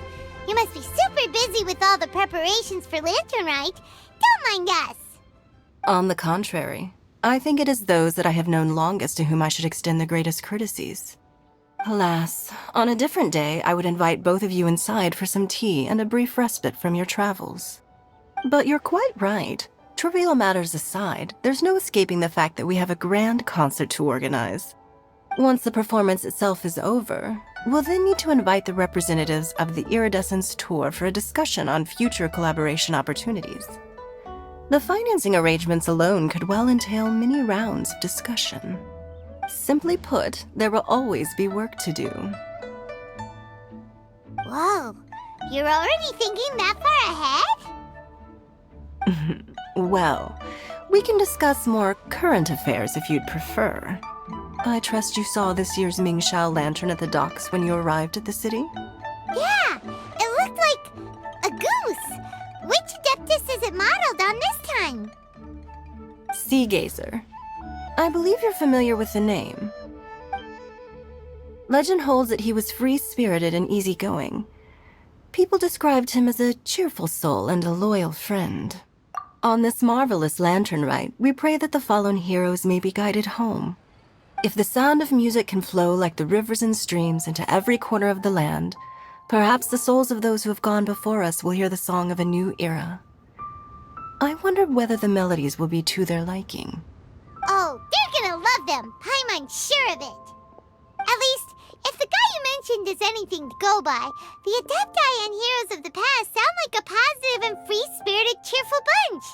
You must be super busy with all the preparations for Lantern Rite. Don't mind us. On the contrary, I think it is those that I have known longest to whom I should extend the greatest courtesies. Alas, on a different day, I would invite both of you inside for some tea and a brief respite from your travels. But you're quite right. Trivial matters aside, there's no escaping the fact that we have a grand concert to organize. Once the performance itself is over, we'll then need to invite the representatives of the Iridescence Tour for a discussion on future collaboration opportunities. The financing arrangements alone could well entail many rounds of discussion. Simply put, there will always be work to do. Whoa, you're already thinking that far ahead? Well, we can discuss more current affairs if you'd prefer. I trust you saw this year's Mingxiao lantern at the docks when you arrived at the city? Yeah, it looked like a goose. Which Adeptus is it modeled on this time? Sea Gazer. I believe you're familiar with the name. Legend holds that he was free-spirited and easygoing. People described him as a cheerful soul and a loyal friend. On this marvelous lantern rite, we pray that the fallen heroes may be guided home. If the sound of music can flow like the rivers and streams into every corner of the land, perhaps the souls of those who have gone before us will hear the song of a new era. I wonder whether the melodies will be to their liking. Oh, they're gonna love them. Paimon's sure of it. At least, if the guy you mentioned is anything to go by, the Adepti and heroes of the past sound like a positive and free-spirited, cheerful bunch.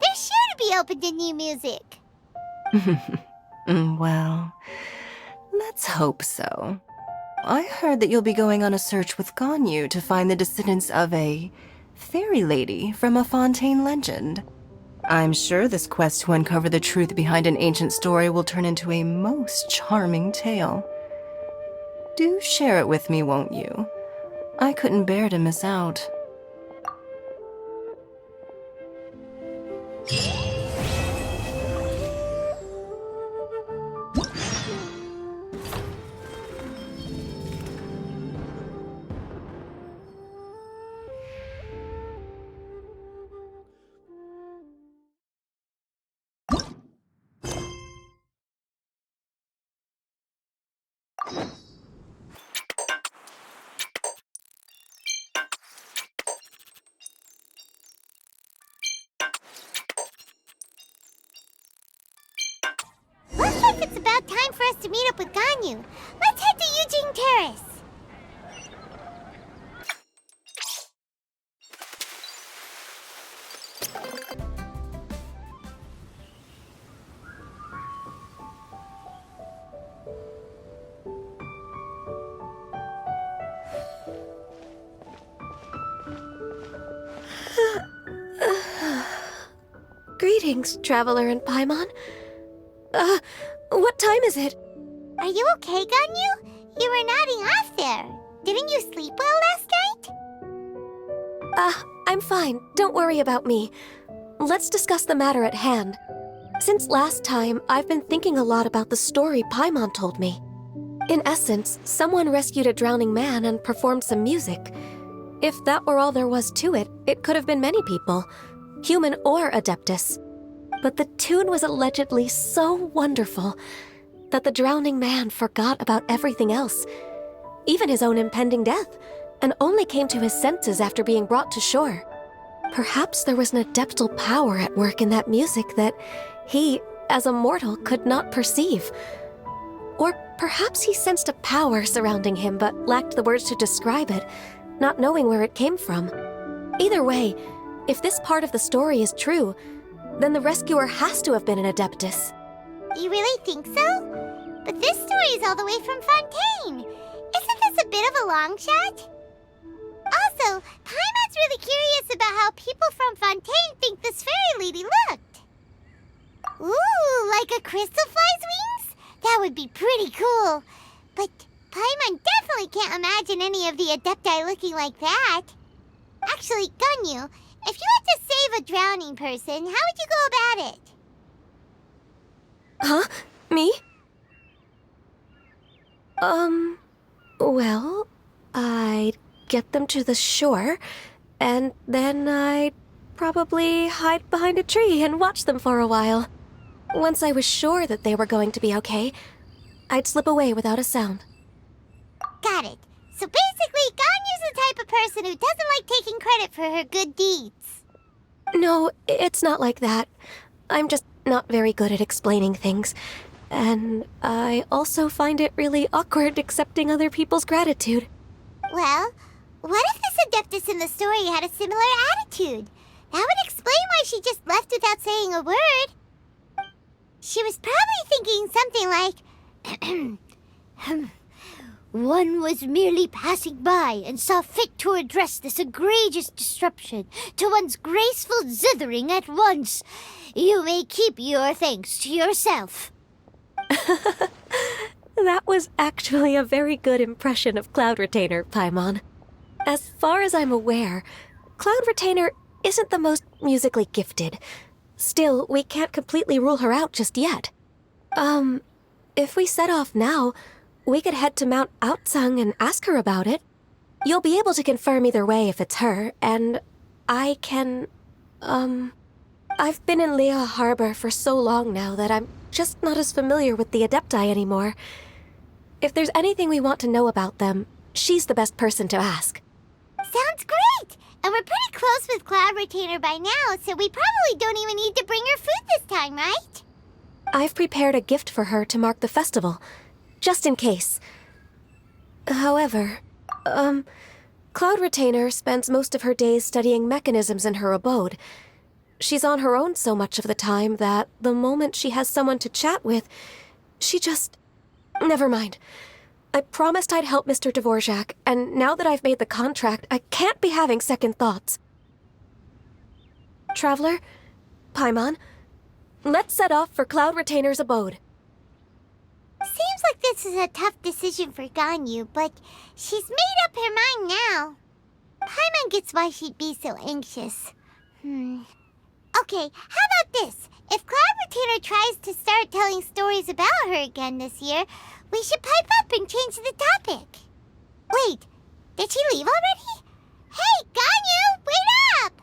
They're sure to be open to new music. Well, let's hope so. I heard that you'll be going on a search with Ganyu to find the descendants of a fairy lady from a Fontaine legend. I'm sure this quest to uncover the truth behind an ancient story will turn into a most charming tale. Do share it with me, won't you? I couldn't bear to miss out. Looks like it's about time for us to meet up with Ganyu. Let's head to Eugene Terrace. Greetings, Traveler and Paimon. What time is it? Are you okay, Ganyu? You were nodding off there. Didn't you sleep well last night? I'm fine. Don't worry about me. Let's discuss the matter at hand. Since last time, I've been thinking a lot about the story Paimon told me. In essence, someone rescued a drowning man and performed some music. If that were all there was to it, it could have been many people, human or Adeptus. But the tune was allegedly so wonderful that the drowning man forgot about everything else, even his own impending death, and only came to his senses after being brought to shore. Perhaps there was an adeptal power at work in that music that he, as a mortal, could not perceive. Or perhaps he sensed a power surrounding him but lacked the words to describe it, not knowing where it came from. Either way, if this part of the story is true, then the rescuer has to have been an Adeptus. You really think so? But this story is all the way from Fontaine. Isn't this a bit of a long shot? Also, Paimon's really curious about how people from Fontaine think this fairy lady looked. Ooh, like a crystal fly's wings? That would be pretty cool. But Paimon definitely can't imagine any of the Adepti looking like that. Actually, Ganyu, if you had to save a drowning person, how would you go about it? Huh? Me? Well, I'd get them to the shore, and then I'd probably hide behind a tree and watch them for a while. Once I was sure that they were going to be okay, I'd slip away without a sound. Got it. So basically, Ganyu's the type of person who doesn't like taking credit for her good deeds. No, it's not like that. I'm just not very good at explaining things. And I also find it really awkward accepting other people's gratitude. Well, what if this Adeptus in the story had a similar attitude? That would explain why she just left without saying a word. She was probably thinking something like, One was merely passing by and saw fit to address this egregious disruption to one's graceful zithering at once. You may keep your thanks to yourself. That was actually a very good impression of Cloud Retainer, Paimon. As far as I'm aware, Cloud Retainer isn't the most musically gifted. Still, we can't completely rule her out just yet. If we set off now, we could head to Mount Outsung and ask her about it. You'll be able to confirm either way if it's her, and I can, I've been in Lea Harbor for so long now that I'm just not as familiar with the Adepti anymore. If there's anything we want to know about them, she's the best person to ask. Sounds great! And we're pretty close with Cloud Retainer by now, so we probably don't even need to bring her food this time, right? I've prepared a gift for her to mark the festival, just in case. However, Cloud Retainer spends most of her days studying mechanisms in her abode. She's on her own so much of the time that the moment she has someone to chat with, she just... Never mind. I promised I'd help Mr. Dvorak, and now that I've made the contract, I can't be having second thoughts. Traveler, Paimon, let's set off for Cloud Retainer's abode. Seems like this is a tough decision for Ganyu, but she's made up her mind now. Paimon gets why she'd be so anxious. Okay, how about this? If Cloud Retainer tries to start telling stories about her again this year, we should pipe up and change the topic. Wait, did she leave already? Hey, Ganyu, wait up!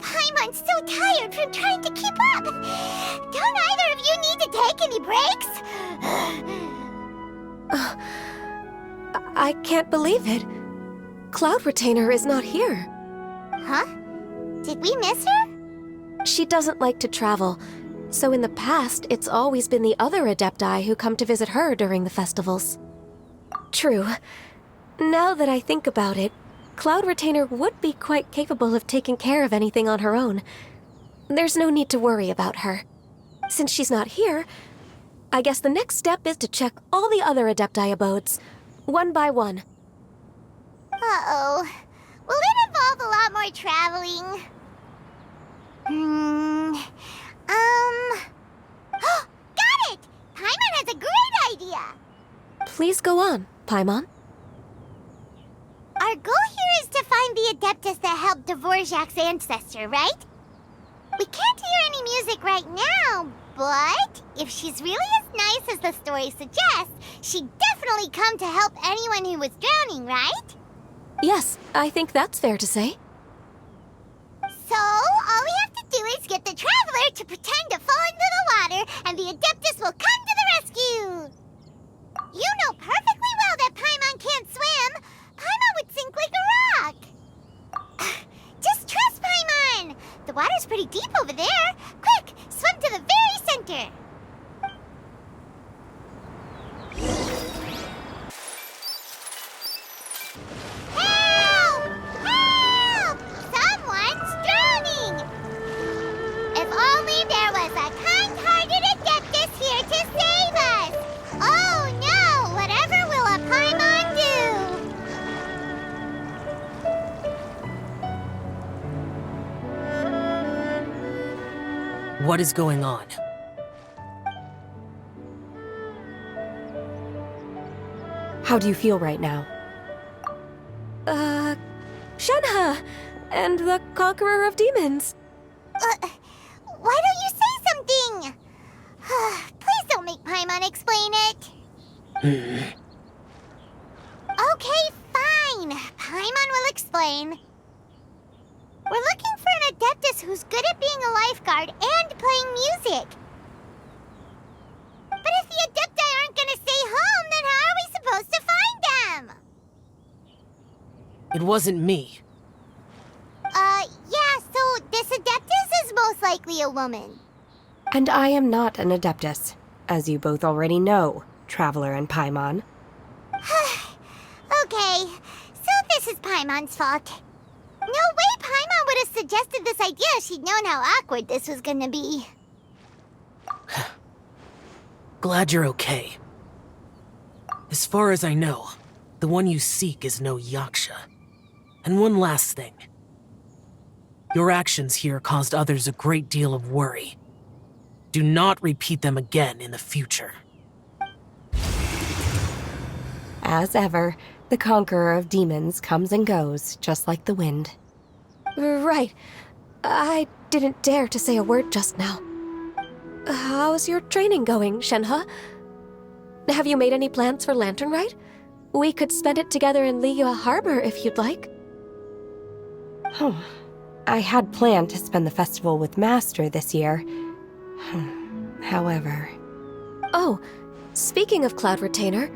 Paimon's so tired from trying to keep up. Don't either of you need to take any breaks? I can't believe it. Cloud Retainer is not here. Huh? Did we miss her? She doesn't like to travel, so in the past, it's always been the other Adepti who come to visit her during the festivals. True. Now that I think about it, Cloud Retainer would be quite capable of taking care of anything on her own. There's no need to worry about her. Since she's not here, I guess the next step is to check all the other Adepti abodes, one by one. Uh-oh. Will it involve a lot more traveling? Got it! Paimon has a great idea! Please go on, Paimon. Our goal here is to find the Adeptus that helped Dvorak's ancestor, right? We can't hear any music right now, but if she's really as nice as the story suggests, she'd definitely come to help anyone who was drowning, right? Yes, I think that's fair to say. So, all we have to do is get the Traveler to pretend to fall into the water, and the Adeptus will come to the rescue! You know perfectly well that Paimon can't swim! Paimon would sink like a rock! Just trust Paimon! The water's pretty deep over there! Quick, swim to the very center! Help! Help! Someone's drowning! If only there was a kind-hearted Adeptus here to save us! Oh no! Whatever will a Paimon do? What is going on? How do you feel right now? Shenhe! And the Conqueror of Demons. Why don't you say something? Please don't make Paimon explain it. Okay, fine. Paimon will explain. We're looking for an Adeptus who's good at being a lifeguard and playing music. But if the Adepti aren't gonna stay home, then how are we supposed to find them? It wasn't me. Yeah, so this Adeptus is most likely a woman. And I am not an Adeptus, as you both already know, Traveler and Paimon. Okay, so this is Paimon's fault. No way Paimon would have suggested this idea if she'd known how awkward this was gonna be. Glad you're okay. As far as I know, the one you seek is no Yaksha. And one last thing. Your actions here caused others a great deal of worry. Do not repeat them again in the future. As ever, the Conqueror of Demons comes and goes, just like the wind. Right. I didn't dare to say a word just now. How's your training going, Shenhe? Have you made any plans for Lantern Rite? We could spend it together in Liyue Harbor if you'd like. I had planned to spend the festival with Master this year. However... Oh, speaking of Cloud Retainer,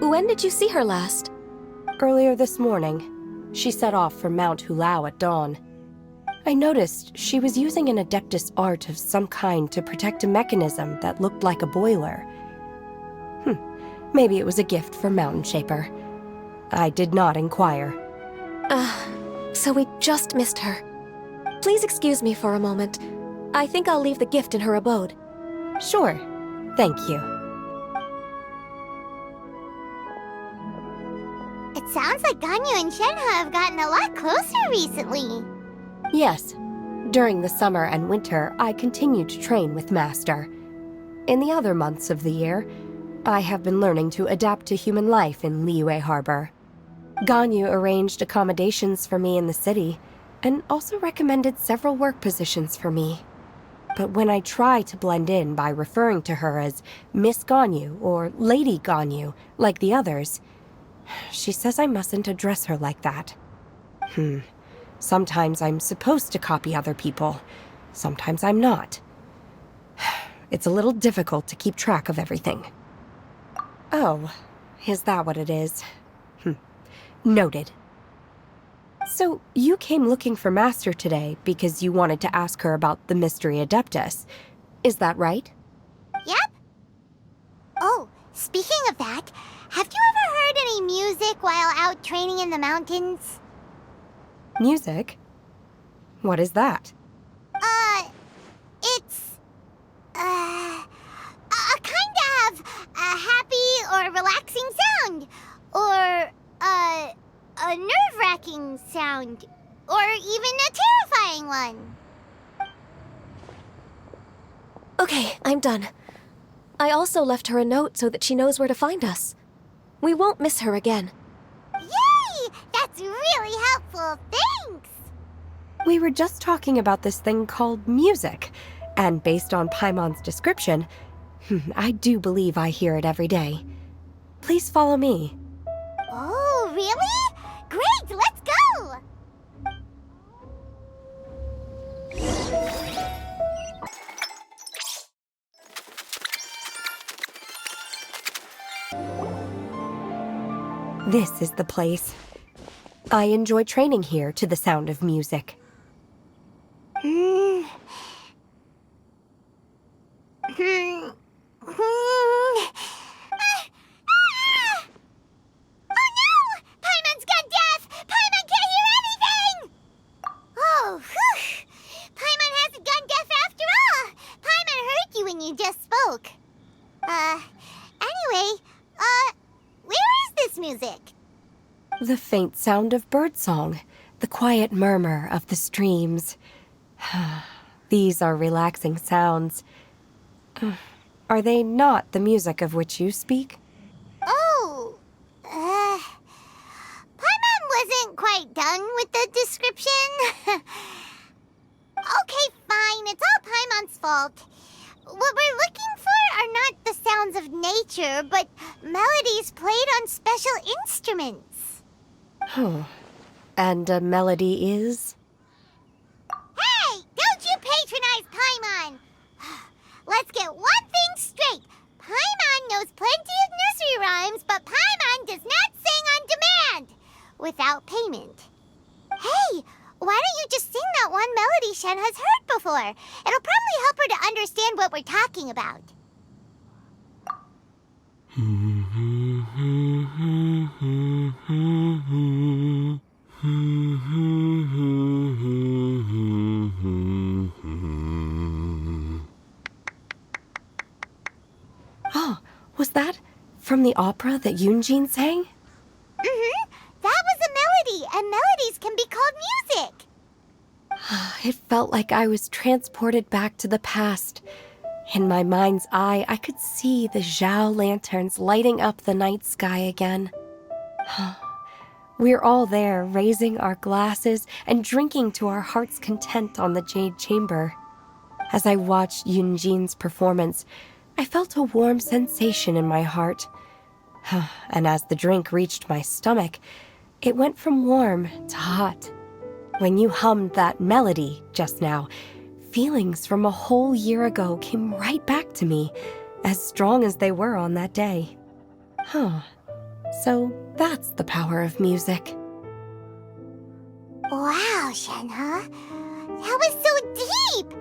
when did you see her last? Earlier this morning. She set off for Mount Hulao at dawn. I noticed she was using an Adeptus art of some kind to protect a mechanism that looked like a boiler. Maybe it was a gift from Mountain Shaper. I did not inquire. So we just missed her. Please excuse me for a moment. I think I'll leave the gift in her abode. Sure. Thank you. It sounds like Ganyu and Shenhe have gotten a lot closer recently. Yes. During the summer and winter, I continued to train with Master. In the other months of the year, I have been learning to adapt to human life in Liyue Harbor. Ganyu arranged accommodations for me in the city, and also recommended several work positions for me. But when I try to blend in by referring to her as Miss Ganyu or Lady Ganyu, like the others, she says I mustn't address her like that. Sometimes I'm supposed to copy other people. Sometimes I'm not. It's a little difficult to keep track of everything. Oh, is that what it is? Noted. So, you came looking for Master today because you wanted to ask her about the Mystery Adeptus. Is that right? Yep. Oh, speaking of that, have you ever heard any music while out training in the mountains? Music? What is that? It's... a kind of a happy or relaxing sound. Or, a nerve-wracking sound. Or even a terrifying one. Okay, I'm done. I also left her a note so that she knows where to find us. We won't miss her again. Yay! That's really helpful, thanks! We were just talking about this thing called music, and based on Paimon's description, I do believe I hear it every day. Please follow me. Oh, really? Great, let's go! This is the place. I enjoy training here to the sound of music. Oh no! Paimon's gone deaf! Paimon can't hear anything! Oh, whew! Paimon hasn't gone deaf after all! Paimon heard you when you just spoke. Anyway, where is this music? The faint sound of birdsong, the quiet murmur of the streams. These are relaxing sounds. Are they not the music of which you speak? Oh, done with the description? Okay, fine. It's all Paimon's fault. What we're looking for are not the sounds of nature, but melodies played on special instruments. And a melody is? Hey! Don't you patronize Paimon! Let's get one thing straight. Paimon knows plenty of nursery rhymes, but Paimon does not sing on demand without payment. Hey, why don't you just sing that one melody Shen has heard before? It'll probably help her to understand what we're talking about. Oh, was that from the opera that Yunjin sang? Mm-hmm. That was a melody, and melodies can be called music. It felt like I was transported back to the past. In my mind's eye, I could see the Zhao lanterns lighting up the night sky again. We're all there, raising our glasses and drinking to our heart's content on the Jade Chamber. As I watched Yunjin's performance, I felt a warm sensation in my heart. And as the drink reached my stomach, it went from warm to hot. When you hummed that melody just now, feelings from a whole year ago came right back to me, as strong as they were on that day. So that's the power of music. Wow, Shenhe. That was so deep!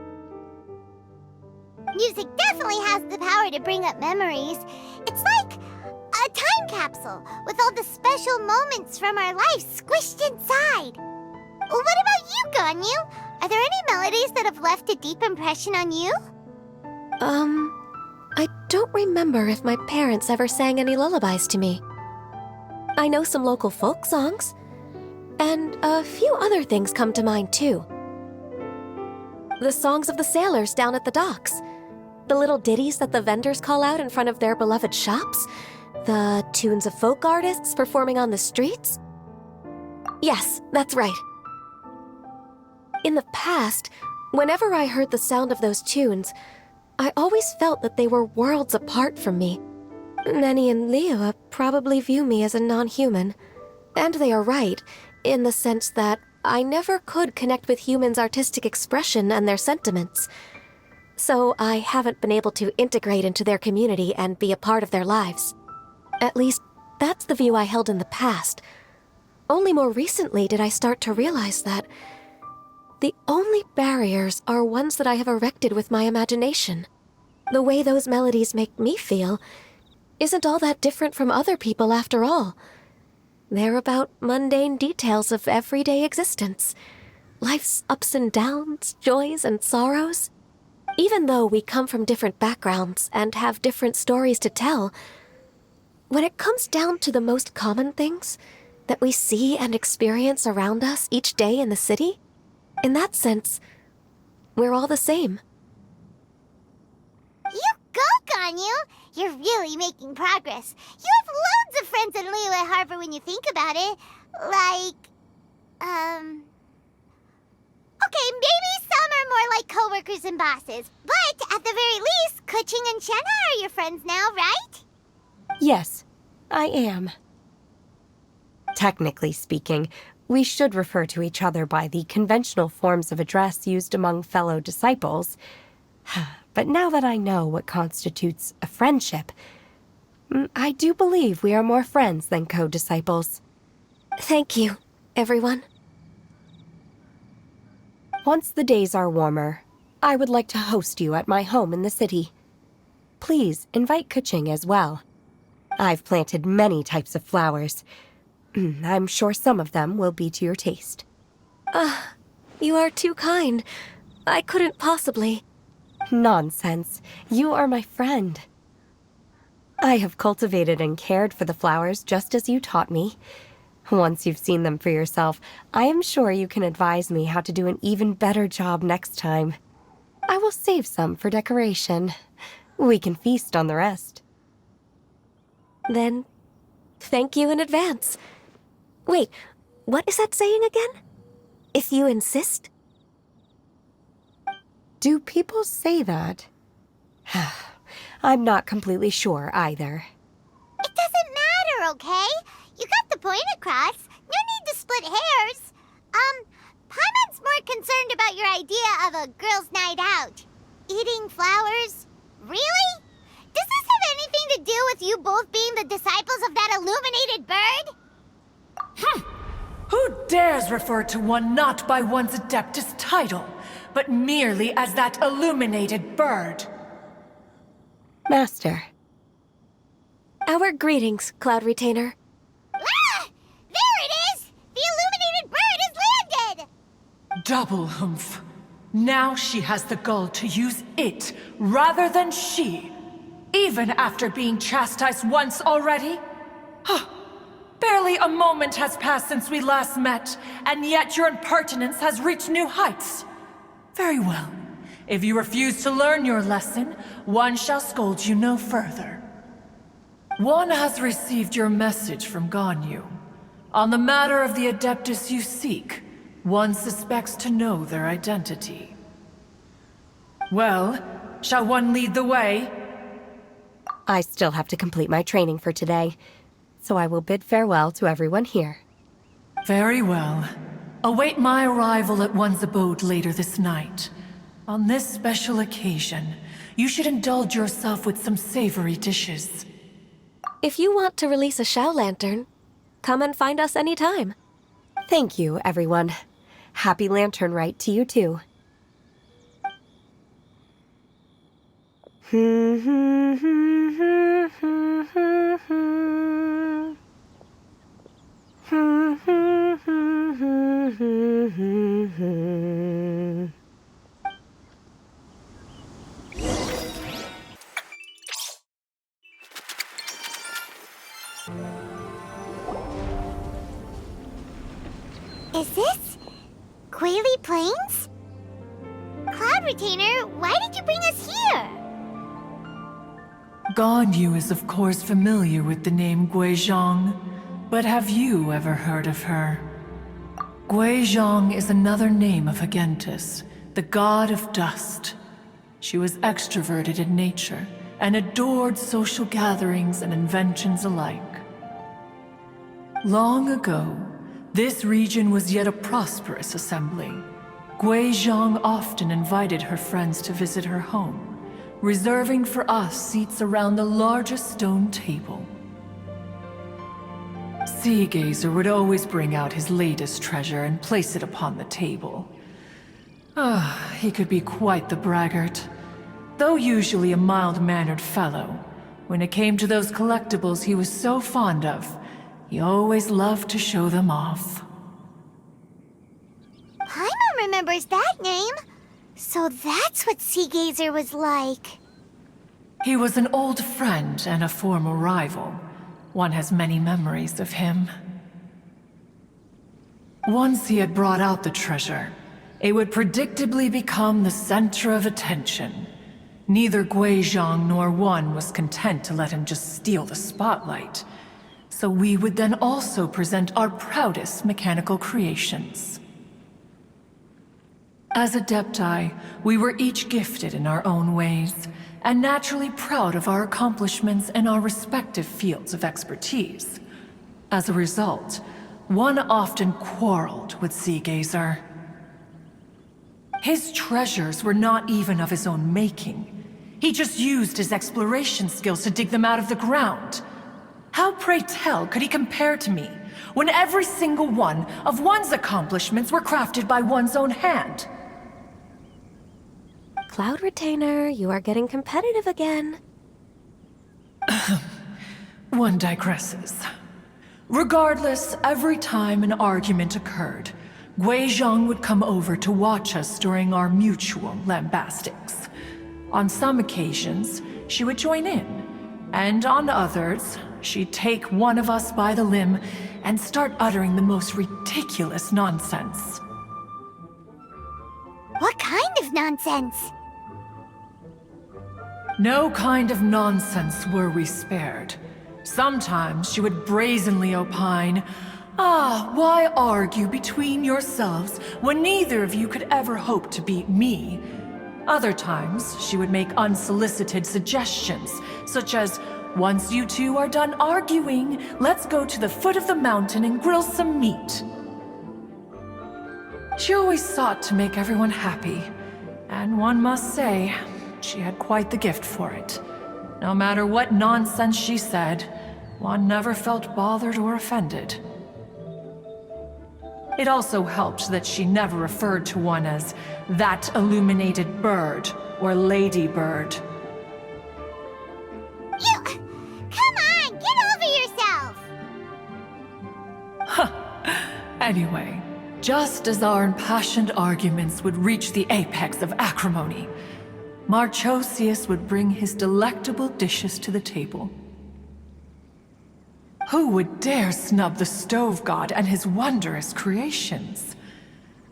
Music definitely has the power to bring up memories. It's like a time capsule with all the special moments from our life squished inside. What about you, Ganyu? Are there any melodies that have left a deep impression on you? I don't remember if my parents ever sang any lullabies to me. I know some local folk songs, and a few other things come to mind too. The songs of the sailors down at the docks, the little ditties that the vendors call out in front of their beloved shops, the tunes of folk artists performing on the streets. Yes, that's right. In the past, whenever I heard the sound of those tunes, I always felt that they were worlds apart from me. Nenny and Leah probably view me as a non-human. And they are right, in the sense that I never could connect with humans' artistic expression and their sentiments. So I haven't been able to integrate into their community and be a part of their lives. At least, that's the view I held in the past. Only more recently did I start to realize that the only barriers are ones that I have erected with my imagination. The way those melodies make me feel isn't all that different from other people after all. They're about mundane details of everyday existence. Life's ups and downs, joys and sorrows. Even though we come from different backgrounds and have different stories to tell, when it comes down to the most common things that we see and experience around us each day in the city, in that sense, we're all the same. You go, Ganyu! You're really making progress. You have loads of friends in Liyue Harbor when you think about it. Okay, maybe some are more like coworkers and bosses. But at the very least, Kuching and Shenhe are your friends now, right? Yes, I am. Technically speaking, we should refer to each other by the conventional forms of address used among fellow disciples. But now that I know what constitutes a friendship, I do believe we are more friends than co-disciples. Thank you, everyone. Once the days are warmer, I would like to host you at my home in the city. Please invite Kuching as well. I've planted many types of flowers. I'm sure some of them will be to your taste. You are too kind. I couldn't possibly. Nonsense. You are my friend. I have cultivated and cared for the flowers just as you taught me. Once you've seen them for yourself, I am sure you can advise me how to do an even better job next time. I will save some for decoration. We can feast on the rest. Then, thank you in advance. Wait, What is that saying again? If you insist? Do people say that? I'm not completely sure either. It doesn't matter, okay? You got the point across. No need to split hairs. Paimon's more concerned about your idea of a girls' night out. Eating flowers? Really? Does this have anything to do with you both being the disciples of that illuminated bird? Who dares refer to one not by one's Adeptus title, but merely as that illuminated bird? Master. Our greetings, Cloud Retainer. Ah! There it is! The illuminated bird has landed! Double humph. Now she has the gall to use it rather than she. Even after being chastised once already? Barely a moment has passed since we last met, and yet your impertinence has reached new heights. Very well. If you refuse to learn your lesson, one shall scold you no further. One has received your message from Ganyu. On the matter of the Adeptus you seek, one suspects to know their identity. Well, shall one lead the way? I still have to complete my training for today, so I will bid farewell to everyone here. Very well. Await my arrival at one's abode later this night. On this special occasion, you should indulge yourself with some savory dishes. If you want to release a Shao Lantern, come and find us anytime. Thank you, everyone. Happy Lantern Rite to you too. Is this Quaily Plains? Cloud Retainer, why did you bring us here? Ganyu is of course familiar with the name Guizhong, but have you ever heard of her? Guizhong is another name of Agentis, the god of dust. She was extroverted in nature and adored social gatherings and inventions alike. Long ago, this region was yet a prosperous assembly. Guizhong often invited her friends to visit her home, reserving for us seats around the largest stone table. Sea Gazer would always bring out his latest treasure and place it upon the table. He could be quite the braggart. Though usually a mild-mannered fellow, when it came to those collectibles he was so fond of, he always loved to show them off. Paimon remembers that name. So that's what Sea Gazer was like. He was an old friend and a former rival. One has many memories of him. Once he had brought out the treasure, it would predictably become the center of attention. Neither Guizhong nor one was content to let him just steal the spotlight. So we would then also present our proudest mechanical creations. As Adepti, we were each gifted in our own ways, and naturally proud of our accomplishments in our respective fields of expertise. As a result, one often quarreled with Sea Gazer. His treasures were not even of his own making. He just used his exploration skills to dig them out of the ground. How, pray tell, could he compare to me, when every single one of one's accomplishments were crafted by one's own hand? Cloud Retainer, you are getting competitive again. One digresses. Regardless, every time an argument occurred, Guizhong would come over to watch us during our mutual lambastics. On some occasions, she would join in, and on others, she'd take one of us by the limb and start uttering the most ridiculous nonsense. What kind of nonsense? No kind of nonsense were we spared. Sometimes she would brazenly opine, Ah, why argue between yourselves when neither of you could ever hope to beat me? Other times, she would make unsolicited suggestions, such as, once you two are done arguing, let's go to the foot of the mountain and grill some meat. She always sought to make everyone happy, and one must say, she had quite the gift for it. No matter what nonsense she said, one never felt bothered or offended. It also helped that she never referred to one as that illuminated bird or lady bird. Come on, get over yourself! Anyway, just as our impassioned arguments would reach the apex of acrimony, Marchosius would bring his delectable dishes to the table. Who would dare snub the stove god and his wondrous creations?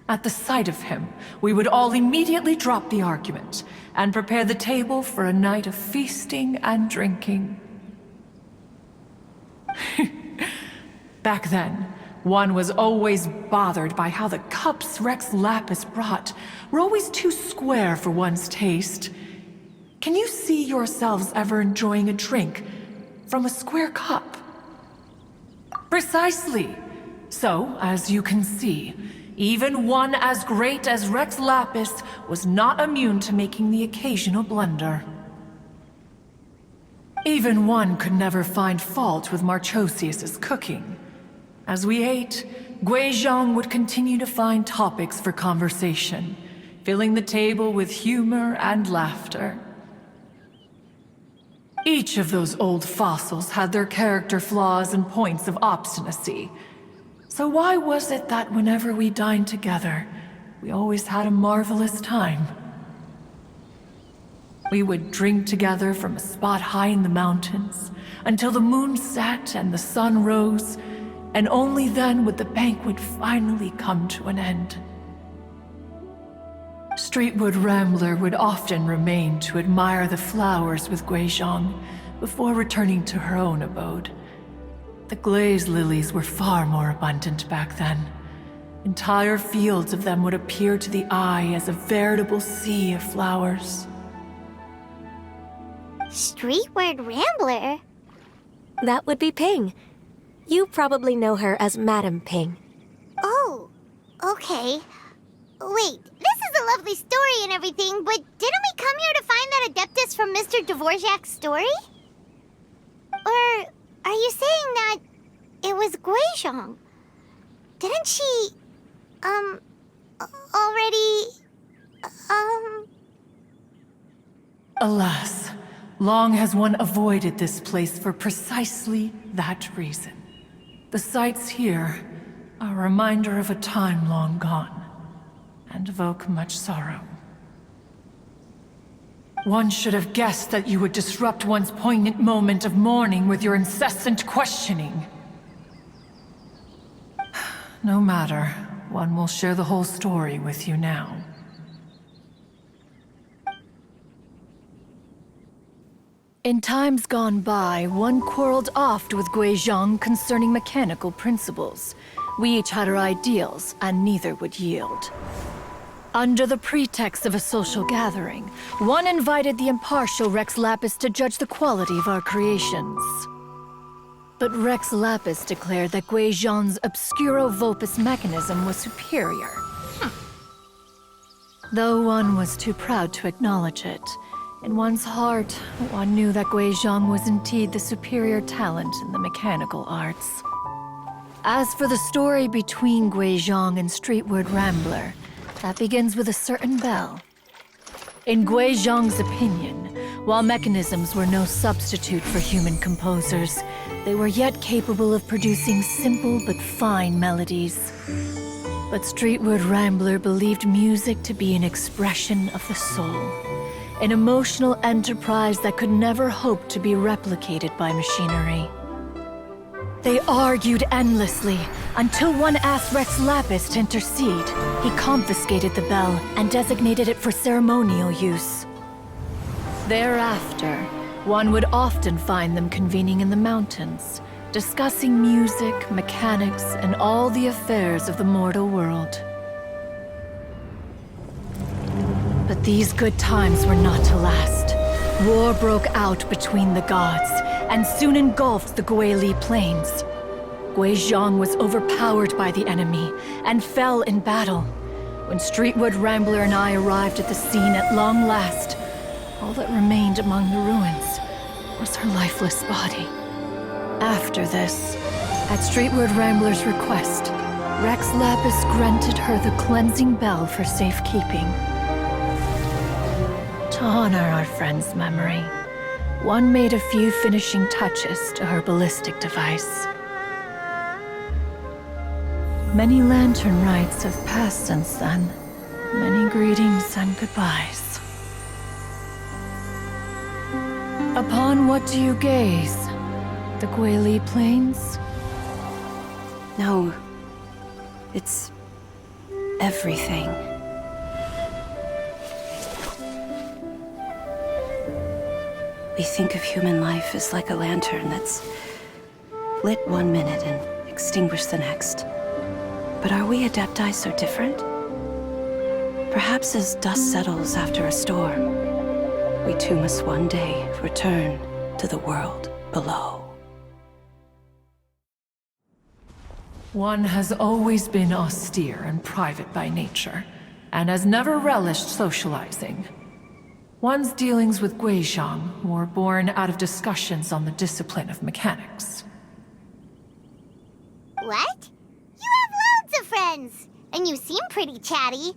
At the sight of him, we would all immediately drop the argument and prepare the table for a night of feasting and drinking. Back then, one was always bothered by how the cups Rex Lapis brought were always too square for one's taste. Can you see yourselves ever enjoying a drink from a square cup? Precisely. So, as you can see, even one as great as Rex Lapis was not immune to making the occasional blunder. Even one could never find fault with Marchosius's cooking. As we ate, Guizhong would continue to find topics for conversation, filling the table with humor and laughter. Each of those old fossils had their character flaws and points of obstinacy. So why was it that whenever we dined together, we always had a marvelous time? We would drink together from a spot high in the mountains, until the moon set and the sun rose, and only then would the banquet finally come to an end. Streetwood Rambler would often remain to admire the flowers with Guizhong before returning to her own abode. The glaze lilies were far more abundant back then. Entire fields of them would appear to the eye as a veritable sea of flowers. Streetward Rambler? That would be Ping. You probably know her as Madam Ping. Oh, okay. Wait, this is a lovely story and everything, but didn't we come here to find that Adeptus from Mr. Dvorak's story? Or are you saying that it was Guizhong? Didn't she, already, Alas, long has one avoided this place for precisely that reason. The sights here are a reminder of a time long gone, and evoke much sorrow. One should have guessed that you would disrupt one's poignant moment of mourning with your incessant questioning. No matter, one will share the whole story with you now. In times gone by, one quarreled oft with Guizhong concerning mechanical principles. We each had our ideals, and neither would yield. Under the pretext of a social gathering, one invited the impartial Rex Lapis to judge the quality of our creations. But Rex Lapis declared that Guizhong's Obscuro Vulpus mechanism was superior. Though one was too proud to acknowledge it, in one's heart, one knew that Guizhong was indeed the superior talent in the mechanical arts. As for the story between Guizhong and Streetward Rambler, that begins with a certain bell. In Guizhong's opinion, while mechanisms were no substitute for human composers, they were yet capable of producing simple but fine melodies. But Streetward Rambler believed music to be an expression of the soul, an emotional enterprise that could never hope to be replicated by machinery. They argued endlessly, until one asked Rex Lapis to intercede. He confiscated the bell and designated it for ceremonial use. Thereafter, one would often find them convening in the mountains, discussing music, mechanics, and all the affairs of the mortal world. But these good times were not to last. War broke out between the gods, and soon engulfed the Guili Plains. Guizhong was overpowered by the enemy, and fell in battle. When Streetwood Rambler and I arrived at the scene at long last, all that remained among the ruins was her lifeless body. After this, at Streetwood Rambler's request, Rex Lapis granted her the cleansing bell for safekeeping. To honor our friend's memory, one made a few finishing touches to her ballistic device. Many lantern rites have passed since then. Many greetings and goodbyes. Upon what do you gaze? The Guili Plains? No. It's everything. We think of human life as like a lantern that's lit one minute and extinguished the next. But are we Adepti so different? Perhaps as dust settles after a storm, we too must one day return to the world below. One has always been austere and private by nature, and has never relished socializing. One's dealings with Guizhong were born out of discussions on the discipline of mechanics. What? You have loads of friends, and you seem pretty chatty.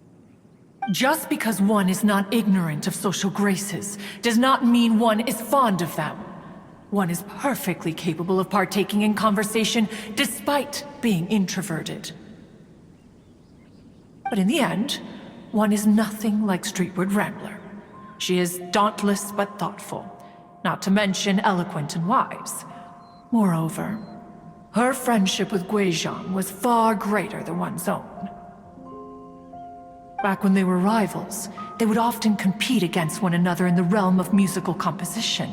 Just because one is not ignorant of social graces does not mean one is fond of them. One is perfectly capable of partaking in conversation despite being introverted. But in the end, one is nothing like Streetwood Rambler. She is dauntless but thoughtful, not to mention eloquent and wise. Moreover, her friendship with Guizhong was far greater than one's own. Back when they were rivals, they would often compete against one another in the realm of musical composition.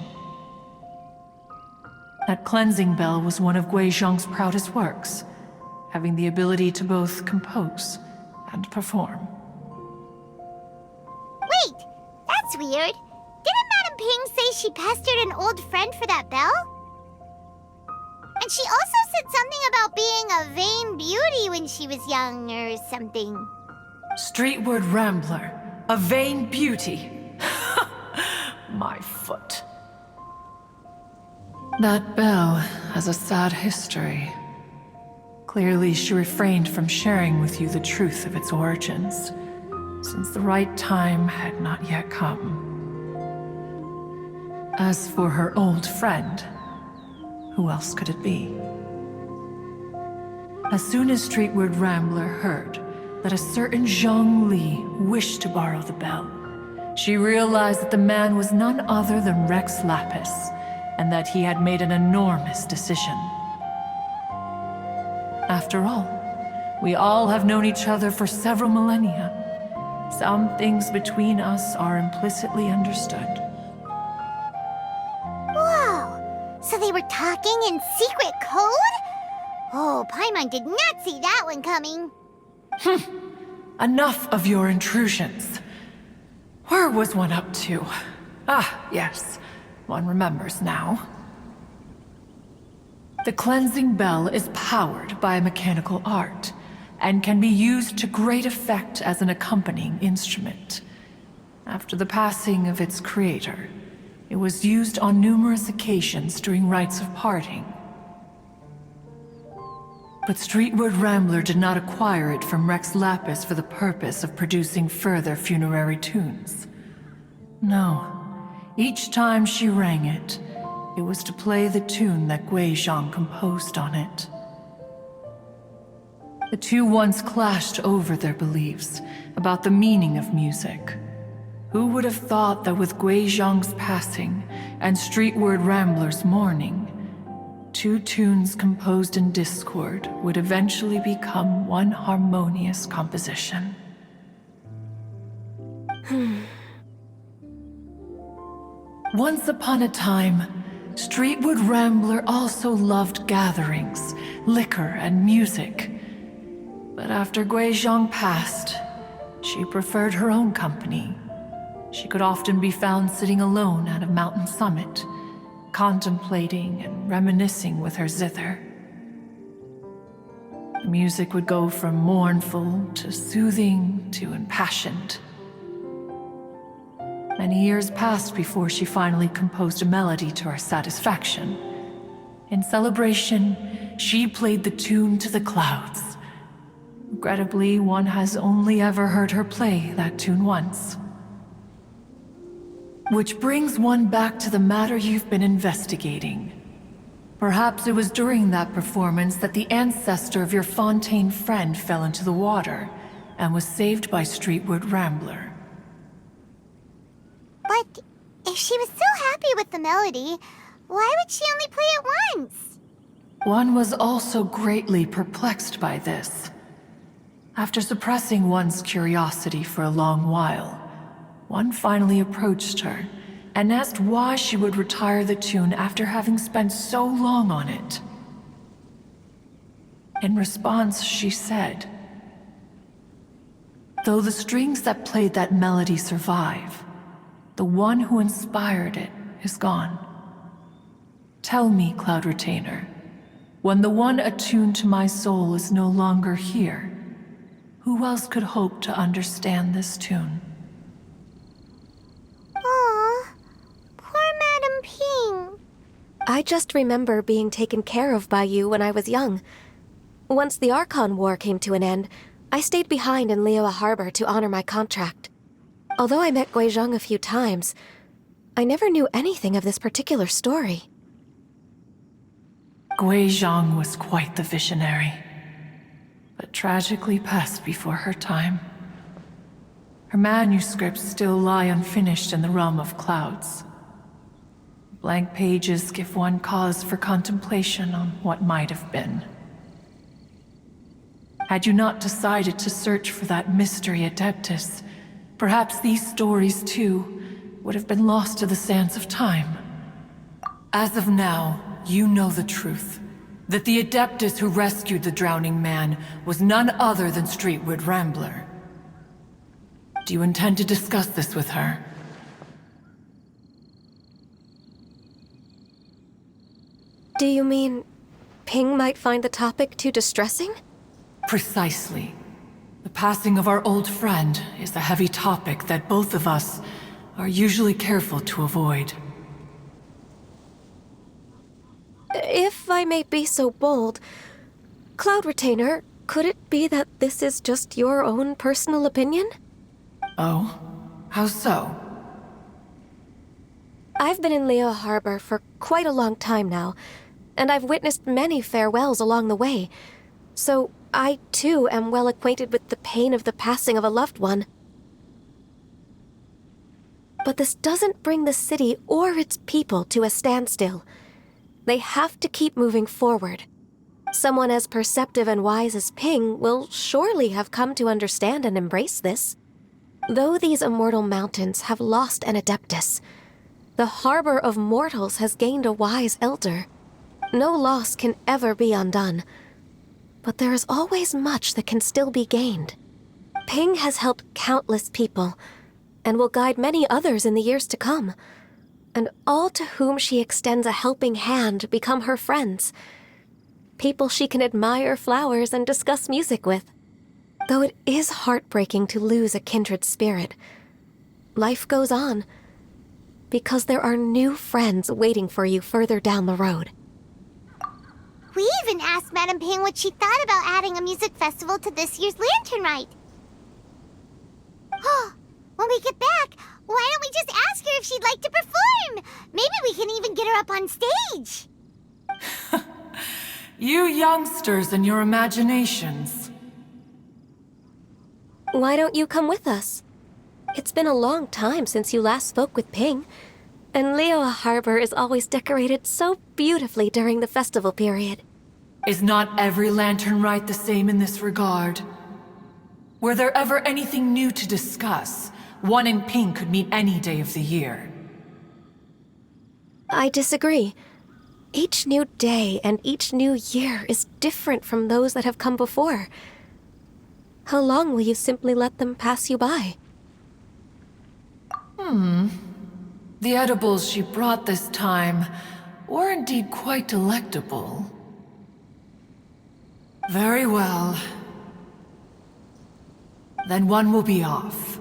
That cleansing bell was one of Guizhong's proudest works, having the ability to both compose and perform. Wait, that's weird. Didn't Madame Ping say she pestered an old friend for that bell? And she also said something about being a vain beauty when she was young or something. Streetwood Rambler, a vain beauty. My foot. That bell has a sad history. Clearly, she refrained from sharing with you the truth of its origins, since the right time had not yet come. As for her old friend, who else could it be? As soon as Streetwood Rambler heard that a certain Zhang Li wished to borrow the bell, she realized that the man was none other than Rex Lapis, and that he had made an enormous decision. After all, we all have known each other for several millennia. Some things between us are implicitly understood. Whoa! So they were talking in secret code? Oh, Paimon did not see that one coming. Enough of your intrusions. Where was one up to? Ah, yes. One remembers now. The cleansing bell is powered by a mechanical art, and can be used to great effect as an accompanying instrument. After the passing of its creator, it was used on numerous occasions during rites of parting. But Streetwood Rambler did not acquire it from Rex Lapis for the purpose of producing further funerary tunes. No. Each time she rang it, it was to play the tune that Guizhong composed on it. The two once clashed over their beliefs about the meaning of music. Who would have thought that with Guizhong's passing and Streetwood Rambler's mourning, two tunes composed in discord would eventually become one harmonious composition? Once upon a time, Streetwood Rambler also loved gatherings, liquor, and music. But after Guizhong passed, she preferred her own company. She could often be found sitting alone at a mountain summit, contemplating and reminiscing with her zither. The music would go from mournful to soothing to impassioned. Many years passed before she finally composed a melody to her satisfaction. In celebration, she played the tune to the clouds. Regrettably, one has only ever heard her play that tune once. Which brings one back to the matter you've been investigating. Perhaps it was during that performance that the ancestor of your Fontaine friend fell into the water and was saved by Streetwood Rambler. But if she was so happy with the melody, why would she only play it once? One was also greatly perplexed by this. After suppressing one's curiosity for a long while, one finally approached her and asked why she would retire the tune after having spent so long on it. In response, she said, "Though the strings that played that melody survive, the one who inspired it is gone. Tell me, Cloud Retainer, when the one attuned to my soul is no longer here, who else could hope to understand this tune?" Aw, poor Madame Ping. I just remember being taken care of by you when I was young. Once the Archon War came to an end, I stayed behind in Liyue Harbor to honor my contract. Although I met Guizhong a few times, I never knew anything of this particular story. Guizhong was quite the visionary, but tragically passed before her time. Her manuscripts still lie unfinished in the realm of clouds. Blank pages give one cause for contemplation on what might have been. Had you not decided to search for that mystery Adeptus, perhaps these stories, too, would have been lost to the sands of time. As of now, you know the truth. That the Adeptus who rescued the drowning man was none other than Streetwood Rambler. Do you intend to discuss this with her? Do you mean Ping might find the topic too distressing? Precisely. The passing of our old friend is a heavy topic that both of us are usually careful to avoid. If I may be so bold, Cloud Retainer, could it be that this is just your own personal opinion? Oh? How so? I've been in Liyue Harbor for quite a long time now, and I've witnessed many farewells along the way, so I too am well acquainted with the pain of the passing of a loved one. But this doesn't bring the city or its people to a standstill. They have to keep moving forward. Someone as perceptive and wise as Ping will surely have come to understand and embrace this. Though these immortal mountains have lost an Adeptus, the harbor of mortals has gained a wise elder. No loss can ever be undone, but there is always much that can still be gained. Ping has helped countless people, and will guide many others in the years to come. And all to whom she extends a helping hand become her friends. People she can admire flowers and discuss music with. Though it is heartbreaking to lose a kindred spirit, life goes on, because there are new friends waiting for you further down the road. We even asked Madame Ping what she thought about adding a music festival to this year's Lantern Rite. When we get back, why don't we just ask her if she'd like to perform? Maybe we can even get her up on stage. You youngsters and your imaginations. Why don't you come with us? It's been a long time since you last spoke with Ping, and Liyue Harbor is always decorated so beautifully during the festival period. Is not every Lantern Rite the same in this regard? Were there ever anything new to discuss, one and Ping could meet any day of the year. I disagree. Each new day and each new year is different from those that have come before. How long will you simply let them pass you by? The edibles she brought this time were indeed quite delectable. Very well. Then one will be off.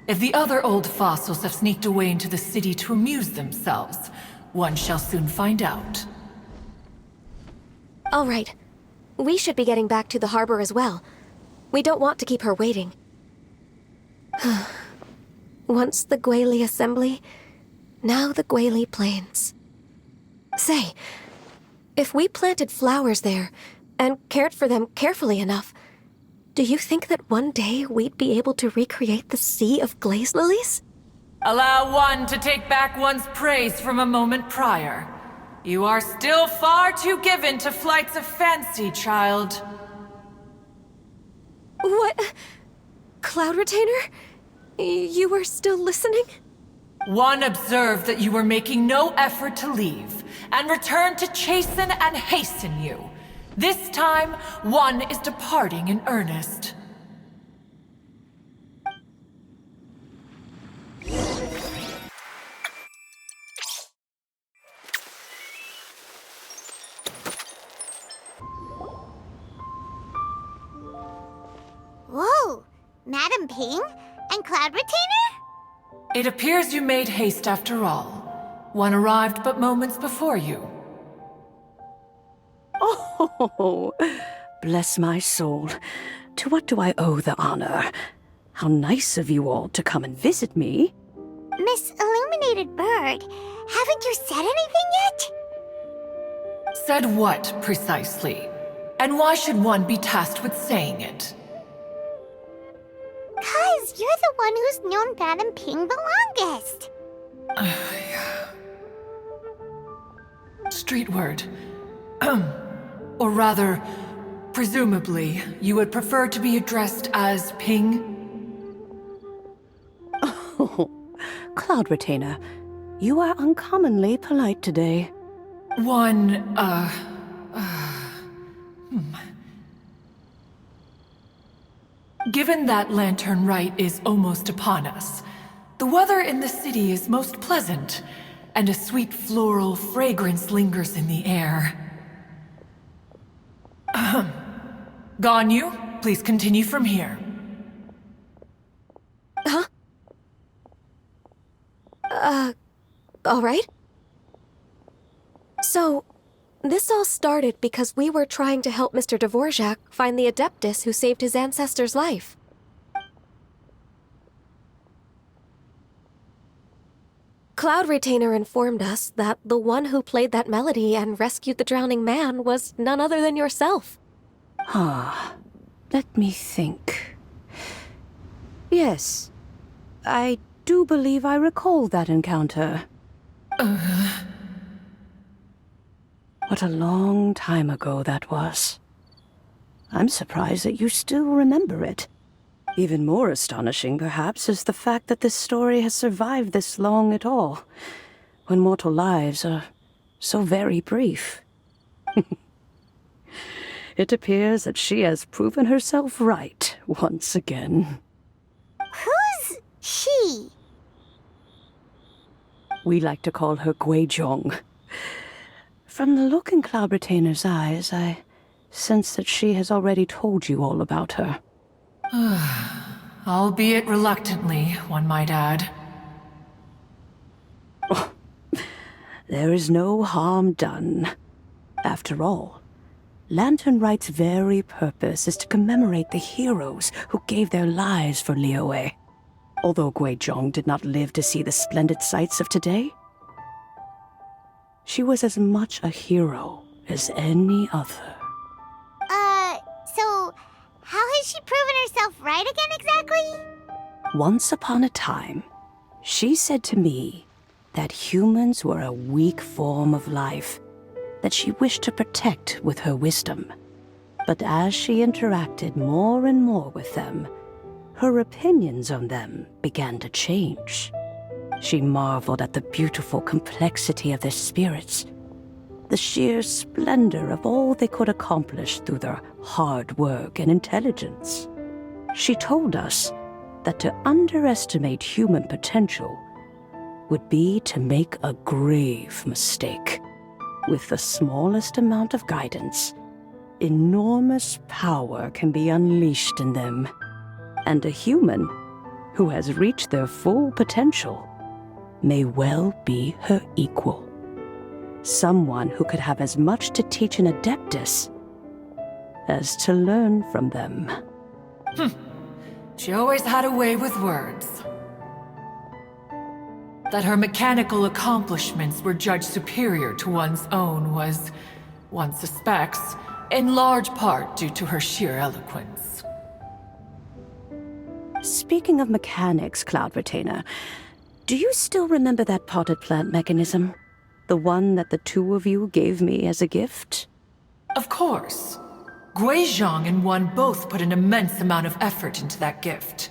If the other old fossils have sneaked away into the city to amuse themselves, one shall soon find out. All right. We should be getting back to the harbor as well. We don't want to keep her waiting. Once the Guili Assembly, now the Guili Plains. Say, if we planted flowers there and cared for them carefully enough, do you think that one day we'd be able to recreate the Sea of Glaze Lilies? Allow one to take back one's praise from a moment prior. You are still far too given to flights of fancy, child. What? Cloud Retainer? You were still listening? One observed that you were making no effort to leave, and returned to chasten and hasten you. This time, one is departing in earnest. Whoa! Madam Ping? And Cloud Retainer? It appears you made haste after all. One arrived but moments before you. Oh, bless my soul. To what do I owe the honor? How nice of you all to come and visit me. Miss Illuminated Bird, haven't you said anything yet? Said what, precisely? And why should one be tasked with saying it? 'Cause you're the one who's known Madam Ping the longest. Street word. Or rather, presumably, you would prefer to be addressed as Ping? Oh, Cloud Retainer, you are uncommonly polite today. Given that Lantern Rite is almost upon us, the weather in the city is most pleasant, and a sweet floral fragrance lingers in the air. Ganyu, please continue from here. Huh? All right. So, this all started because we were trying to help Mr. Dvorak find the Adeptus who saved his ancestor's life. Cloud Retainer informed us that the one who played that melody and rescued the drowning man was none other than yourself. Let me think. Yes, I do believe I recall that encounter. What a long time ago that was. I'm surprised that you still remember it. Even more astonishing, perhaps, is the fact that this story has survived this long at all, when mortal lives are so very brief. It appears that she has proven herself right once again. Who's she? We like to call her Guizhong. From the look in Cloud Retainer's eyes, I sense that she has already told you all about her. Albeit reluctantly, one might add. Oh, there is no harm done. After all, Lantern Rite's very purpose is to commemorate the heroes who gave their lives for Liyue. Although Guizhong did not live to see the splendid sights of today, she was as much a hero as any other. So how has she proven herself right again exactly? Once upon a time, she said to me that humans were a weak form of life that she wished to protect with her wisdom. But as she interacted more and more with them, her opinions on them began to change. She marveled at the beautiful complexity of their spirits, the sheer splendor of all they could accomplish through their hard work and intelligence. She told us that to underestimate human potential would be to make a grave mistake. With the smallest amount of guidance, enormous power can be unleashed in them, and a human who has reached their full potential may well be her equal. Someone who could have as much to teach an adeptus as to learn from them. She always had a way with words. That her mechanical accomplishments were judged superior to one's own was, one suspects, in large part due to her sheer eloquence. Speaking of mechanics, Cloud Retainer, do you still remember that potted plant mechanism? The one that the two of you gave me as a gift? Of course. Guizhong and one both put an immense amount of effort into that gift.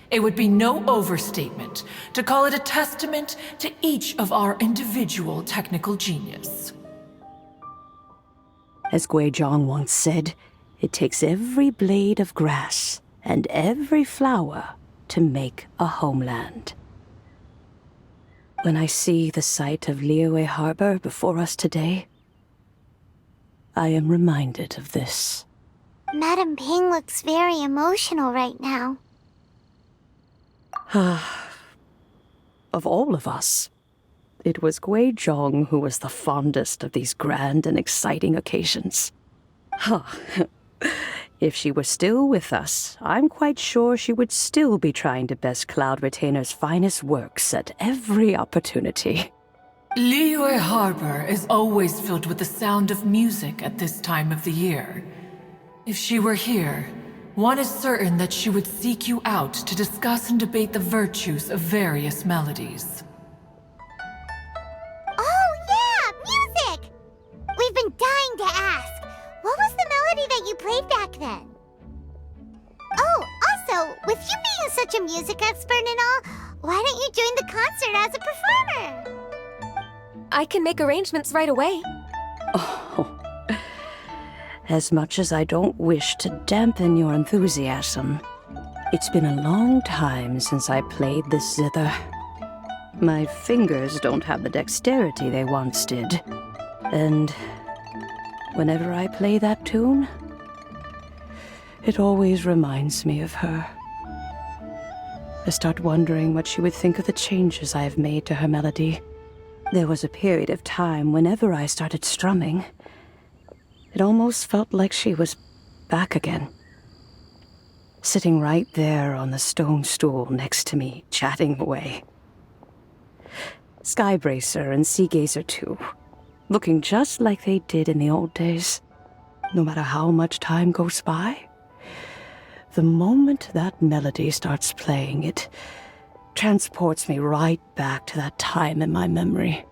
It would be no overstatement to call it a testament to each of our individual technical genius. As Guizhong once said, it takes every blade of grass and every flower to make a homeland. When I see the sight of Liyue Harbor before us today, I am reminded of this. Madame Ping looks very emotional right now. Of all of us, it was Guizhong who was the fondest of these grand and exciting occasions. If she were still with us, I'm quite sure she would still be trying to best Cloud Retainer's finest works at every opportunity. Liyue Harbor is always filled with the sound of music at this time of the year. If she were here, one is certain that she would seek you out to discuss and debate the virtues of various melodies. Oh yeah, music! We've been dying to ask. What was the melody that you played back then? Oh, also, with you being such a music expert and all, why don't you join the concert as a performer? I can make arrangements right away. Oh. As much as I don't wish to dampen your enthusiasm, it's been a long time since I played this zither. My fingers don't have the dexterity they once did, and whenever I play that tune, it always reminds me of her. I start wondering what she would think of the changes I have made to her melody. There was a period of time whenever I started strumming, it almost felt like she was back again. Sitting right there on the stone stool next to me, chatting away. Skybracer and Seagazer too, looking just like they did in the old days. No matter how much time goes by, the moment that melody starts playing, it transports me right back to that time in my memory.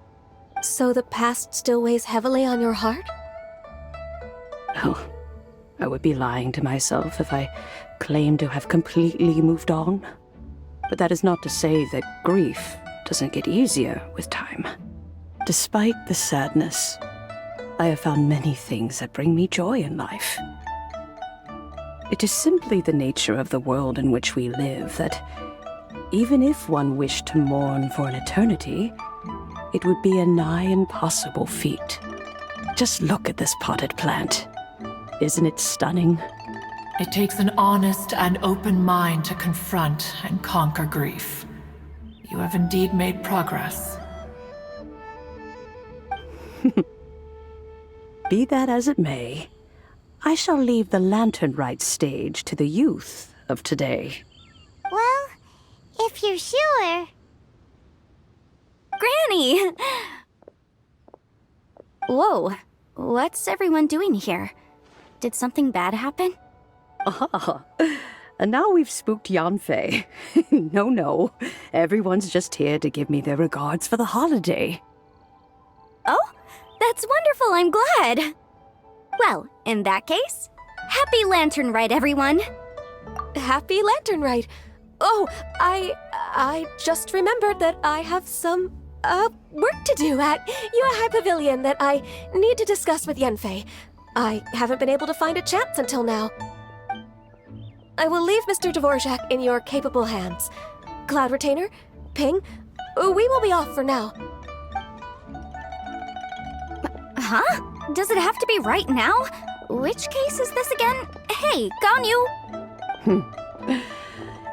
So the past still weighs heavily on your heart? Oh, I would be lying to myself if I claimed to have completely moved on. But that is not to say that grief doesn't get easier with time. Despite the sadness, I have found many things that bring me joy in life. It is simply the nature of the world in which we live that even if one wished to mourn for an eternity, it would be a nigh impossible feat. Just look at this potted plant. Isn't it stunning? It takes an honest and open mind to confront and conquer grief. You have indeed made progress. Be that as it may, I shall leave the lantern rite stage to the youth of today. Well, if you're sure. Granny! Whoa, what's everyone doing here? Did something bad happen? Ah, and now we've spooked Yanfei. No, everyone's just here to give me their regards for the holiday. Oh, that's wonderful, I'm glad! Well, in that case, happy Lantern Rite, everyone! Happy Lantern Rite! Oh, I just remembered that I have some, work to do at Yuehai Pavilion that I need to discuss with Yanfei. I haven't been able to find a chance until now. I will leave Mr. Dvorak in your capable hands. Cloud Retainer, Ping, we will be off for now. Huh? Does it have to be right now? Which case is this again? Hey, Ganyu!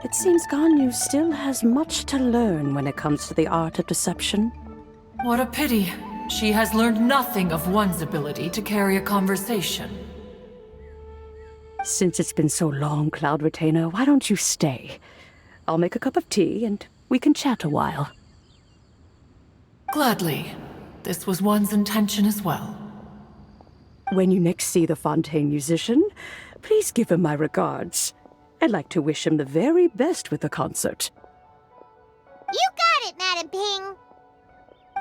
It seems Ganyu still has much to learn when it comes to the art of deception. What a pity. She has learned nothing of one's ability to carry a conversation. Since it's been so long, Cloud Retainer, why don't you stay? I'll make a cup of tea and we can chat a while. Gladly. This was one's intention as well. When you next see the Fontaine musician, please give him my regards. I'd like to wish him the very best with the concert. You got it, Madam Ping!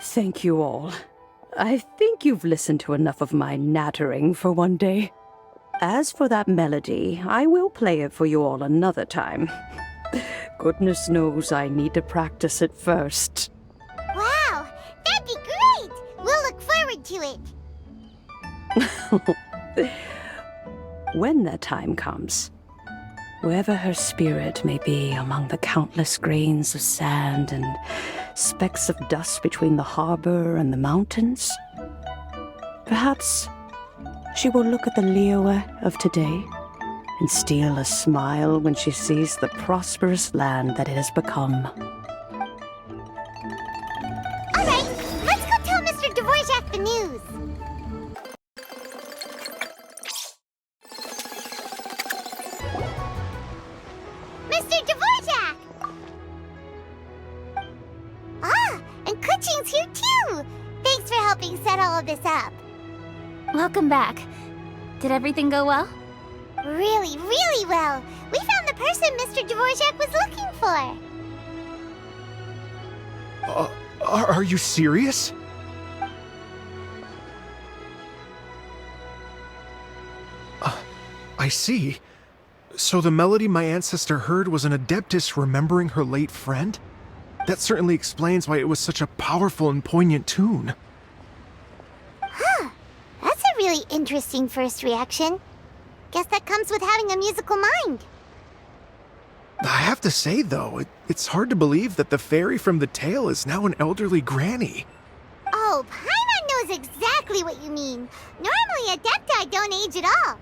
Thank you all. I think you've listened to enough of my nattering for one day. As for that melody, I will play it for you all another time. Goodness knows I need to practice it first. Wow, that'd be great! We'll look forward to it. When that time comes, wherever her spirit may be among the countless grains of sand and specks of dust between the harbor and the mountains, perhaps she will look at the Liyue of today and steal a smile when she sees the prosperous land that it has become. All right, let's go tell Mr. Dvorak the news. Mr. Dvorak! Ah, and Kuching's here too! Thanks for helping set all of this up. Welcome back. Did everything go well? Really, really well. We found the person Mr. Dvorak was looking for. Are you serious? I see. So the melody my ancestor heard was an adeptus remembering her late friend? That certainly explains why it was such a powerful and poignant tune. Huh. That's a really interesting first reaction. Guess that comes with having a musical mind. I have to say, though, it's hard to believe that the fairy from the tale is now an elderly granny. Oh, Paimon knows exactly what you mean. Normally, Adepti don't age at all.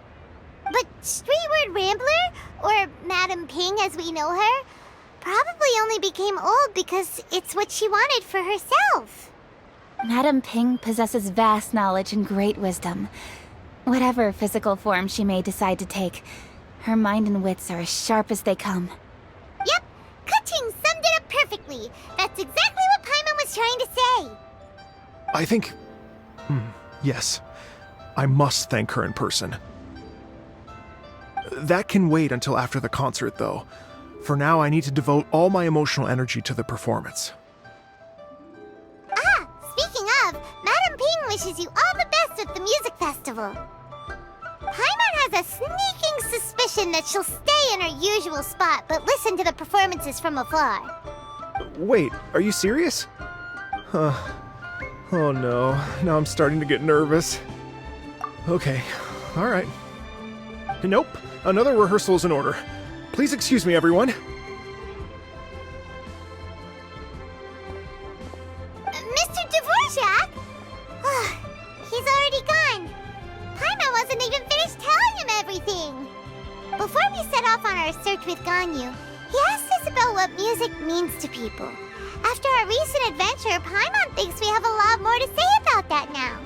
But Streetward Rambler, or Madam Ping as we know her, probably only became old because it's what she wanted for herself. Madam Ping possesses vast knowledge and great wisdom. Whatever physical form she may decide to take, her mind and wits are as sharp as they come. Yep, Kuching summed it up perfectly. That's exactly what Paimon was trying to say. I think... yes. I must thank her in person. That can wait until after the concert, though. For now, I need to devote all my emotional energy to the performance. Ah, speaking of, Madam Ping wishes you all the best at the music festival. Paimon has a sneaking suspicion that she'll stay in her usual spot, but listen to the performances from afar. Wait, are you serious? Oh no, now I'm starting to get nervous. Okay, alright. Nope, another rehearsal is in order. Please excuse me, everyone. Mr. Dvorak? He's already gone. Paimon wasn't even finished telling him everything. Before we set off on our search with Ganyu, he asked us about what music means to people. After our recent adventure, Paimon thinks we have a lot more to say about that now.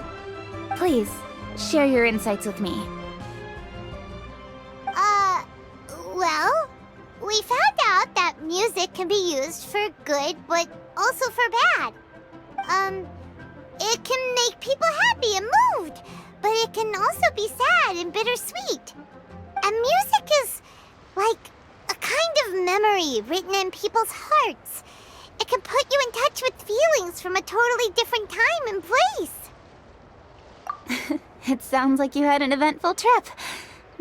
Please, share your insights with me. Well, we found out that music can be used for good, but also for bad. It can make people happy and moved, but it can also be sad and bittersweet. And music is like a kind of memory written in people's hearts. It can put you in touch with feelings from a totally different time and place. It sounds like you had an eventful trip.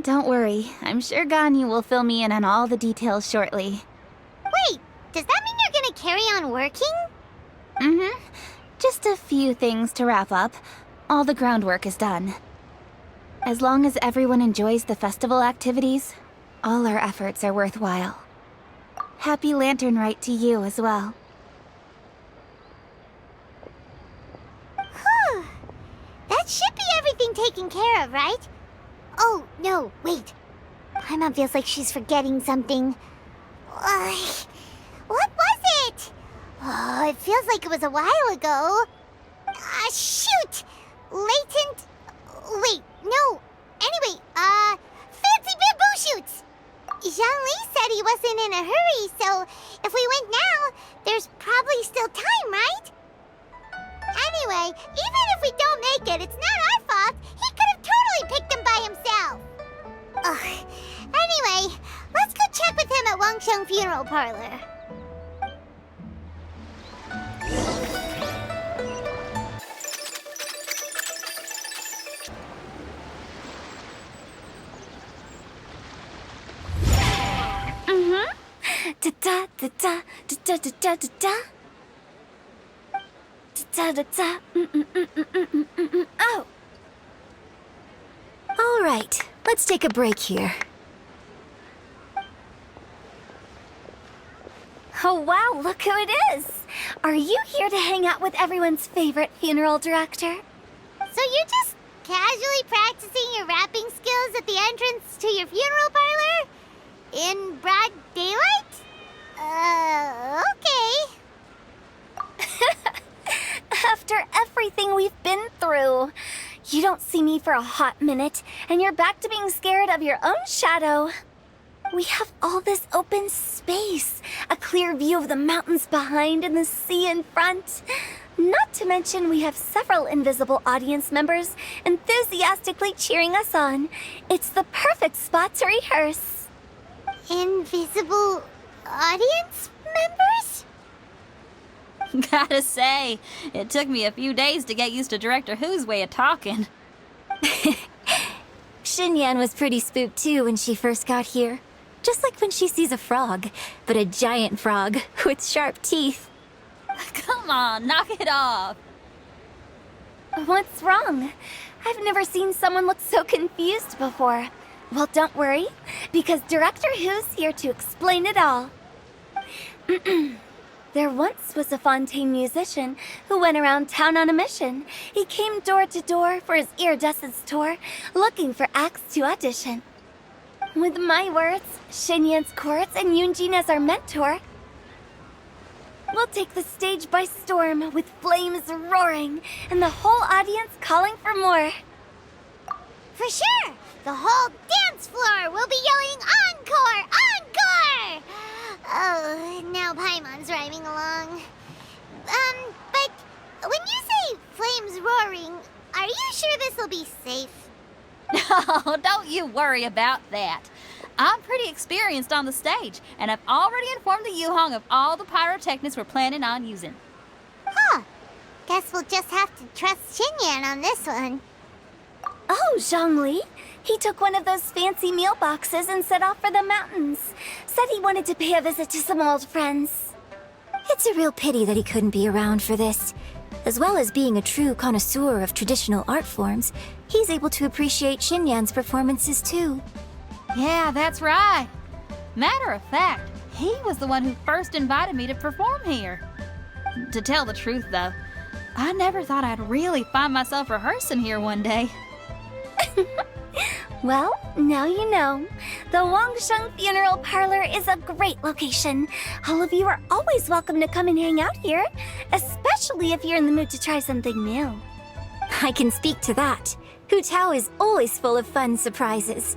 Don't worry, I'm sure Ganyu will fill me in on all the details shortly. Wait, does that mean you're began working? Mm-hmm. Just a few things to wrap up. All the groundwork is done. As long as everyone enjoys the festival activities, all our efforts are worthwhile. Happy Lantern Rite to you as well. Whew. That should be everything taken care of, right? Oh, no, wait. Paimon feels like she's forgetting something. What was it? Oh, it feels like it was a while ago. Shoot! Latent... Wait, no. Anyway, fancy bamboo shoots! Zhongli said he wasn't in a hurry, so if we went now, there's probably still time, right? Anyway, even if we don't make it, it's not our fault. He could have totally picked them by himself. Ugh. Anyway, let's go check with him at Wangsheng Funeral Parlor. Da da da da da da da da da da da. Oh. All right, let's take a break here. Oh wow, look who it is! Are you here to hang out with everyone's favorite funeral director? So you're just casually practicing your rapping skills at the entrance to your funeral parlor? In broad daylight? Okay. After everything we've been through, you don't see me for a hot minute, and you're back to being scared of your own shadow. We have all this open space, a clear view of the mountains behind and the sea in front. Not to mention we have several invisible audience members enthusiastically cheering us on. It's the perfect spot to rehearse. Invisible audience members? Gotta say, it took me a few days to get used to Director Who's way of talking. Xinyan was pretty spooked too when she first got here. Just like when she sees a frog, but a giant frog with sharp teeth. Come on, knock it off. What's wrong? I've never seen someone look so confused before. Well, don't worry, because Director Who's here to explain it all. There once was a Fontaine musician who went around town on a mission. He came door to door for his iridescence tour, looking for acts to audition. With my words, Xinyan's chords, and Yunjin as our mentor, we'll take the stage by storm with flames roaring and the whole audience calling for more. For sure! The whole dance floor will be yelling encore! Encore! Oh, now Paimon's rhyming along. But when you say flames roaring, are you sure this will be safe? No, don't you worry about that. I'm pretty experienced on the stage, and I've already informed the Yuhong of all the pyrotechnics we're planning on using. Huh. Guess we'll just have to trust Xinyan on this one. Oh, Zhongli. He took one of those fancy meal boxes and set off for the mountains. Said he wanted to pay a visit to some old friends. It's a real pity that he couldn't be around for this. As well as being a true connoisseur of traditional art forms, he's able to appreciate Xinyan's performances too. Yeah, that's right. Matter of fact, he was the one who first invited me to perform here. To tell the truth, though, I never thought I'd really find myself rehearsing here one day. Well, now you know. The Wangsheng Funeral Parlor is a great location. All of you are always welcome to come and hang out here, especially if you're in the mood to try something new. I can speak to that. Hu Tao is always full of fun surprises.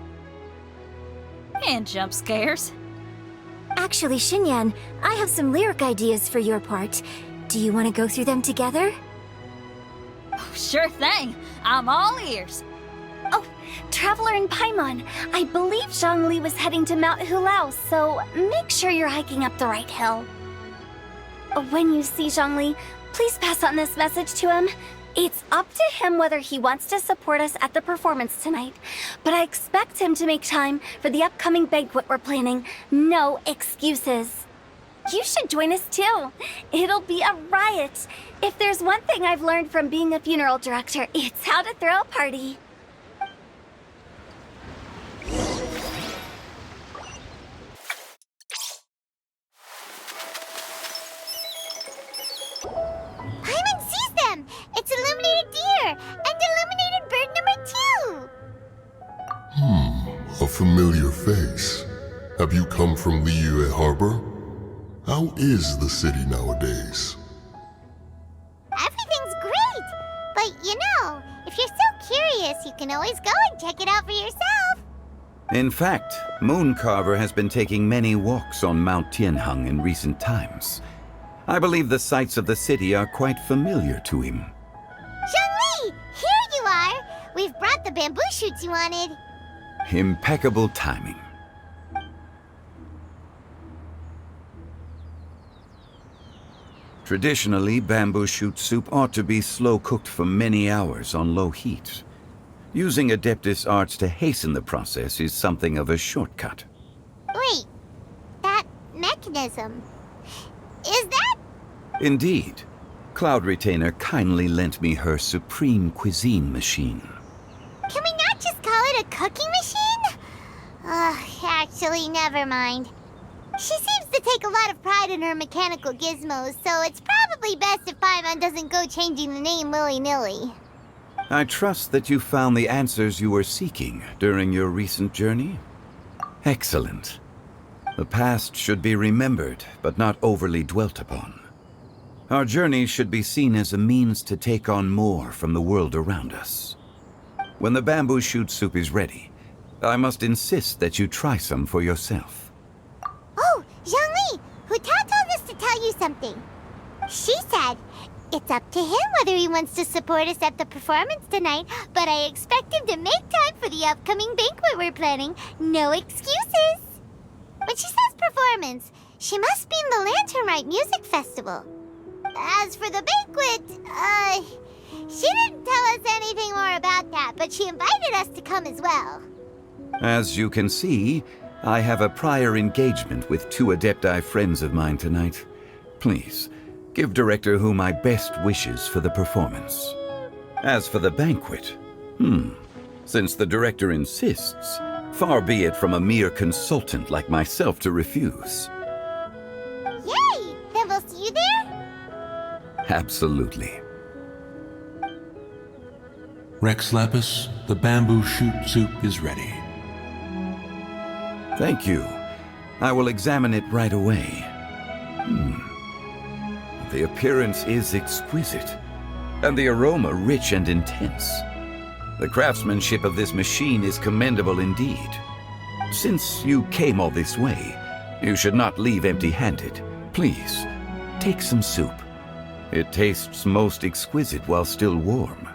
And jump scares. Actually, Xinyan, I have some lyric ideas for your part. Do you want to go through them together? Oh, sure thing. I'm all ears. Oh, Traveler and Paimon, I believe Zhongli was heading to Mount Hulao, so make sure you're hiking up the right hill. When you see Zhongli, please pass on this message to him. It's up to him whether he wants to support us at the performance tonight, but I expect him to make time for the upcoming banquet we're planning. No excuses. You should join us too. It'll be a riot. If there's one thing I've learned from being a funeral director, it's how to throw a party. Paimon sees them! It's illuminated deer and illuminated bird number 2! A familiar face. Have you come from Liyue Harbor? How is the city nowadays? Everything's great! But if you're so curious, you can always go and check it out for yourself. In fact, Mooncarver has been taking many walks on Mount Tianheng in recent times. I believe the sights of the city are quite familiar to him. Zhongli! Here you are! We've brought the bamboo shoots you wanted. Impeccable timing. Traditionally, bamboo shoot soup ought to be slow-cooked for many hours on low heat. Using Adeptus arts to hasten the process is something of a shortcut. Wait, that mechanism... is that... Indeed. Cloud Retainer kindly lent me her supreme cuisine machine. Can we not just call it a cooking machine? Actually, never mind. She seems to take a lot of pride in her mechanical gizmos, so it's probably best if Paimon doesn't go changing the name willy-nilly. I trust that you found the answers you were seeking during your recent journey? Excellent. The past should be remembered, but not overly dwelt upon. Our journey should be seen as a means to take on more from the world around us. When the bamboo shoot soup is ready, I must insist that you try some for yourself. Oh, Zhongli! Huta told us to tell you something. She said, it's up to him whether he wants to support us at the performance tonight, but I expect him to make time for the upcoming banquet we're planning. No excuses! When she says performance, she must mean the Lantern Rite Music Festival. As for the banquet, she didn't tell us anything more about that, but she invited us to come as well. As you can see, I have a prior engagement with 2 Adepti friends of mine tonight. Please, give Director Hu my best wishes for the performance. As for the banquet, since the Director insists, far be it from a mere consultant like myself to refuse. Yay! Then we'll see you there? Absolutely. Rex Lapis, the bamboo shoot soup is ready. Thank you. I will examine it right away. The appearance is exquisite, and the aroma rich and intense. The craftsmanship of this machine is commendable indeed. Since you came all this way, you should not leave empty-handed. Please, take some soup. It tastes most exquisite while still warm.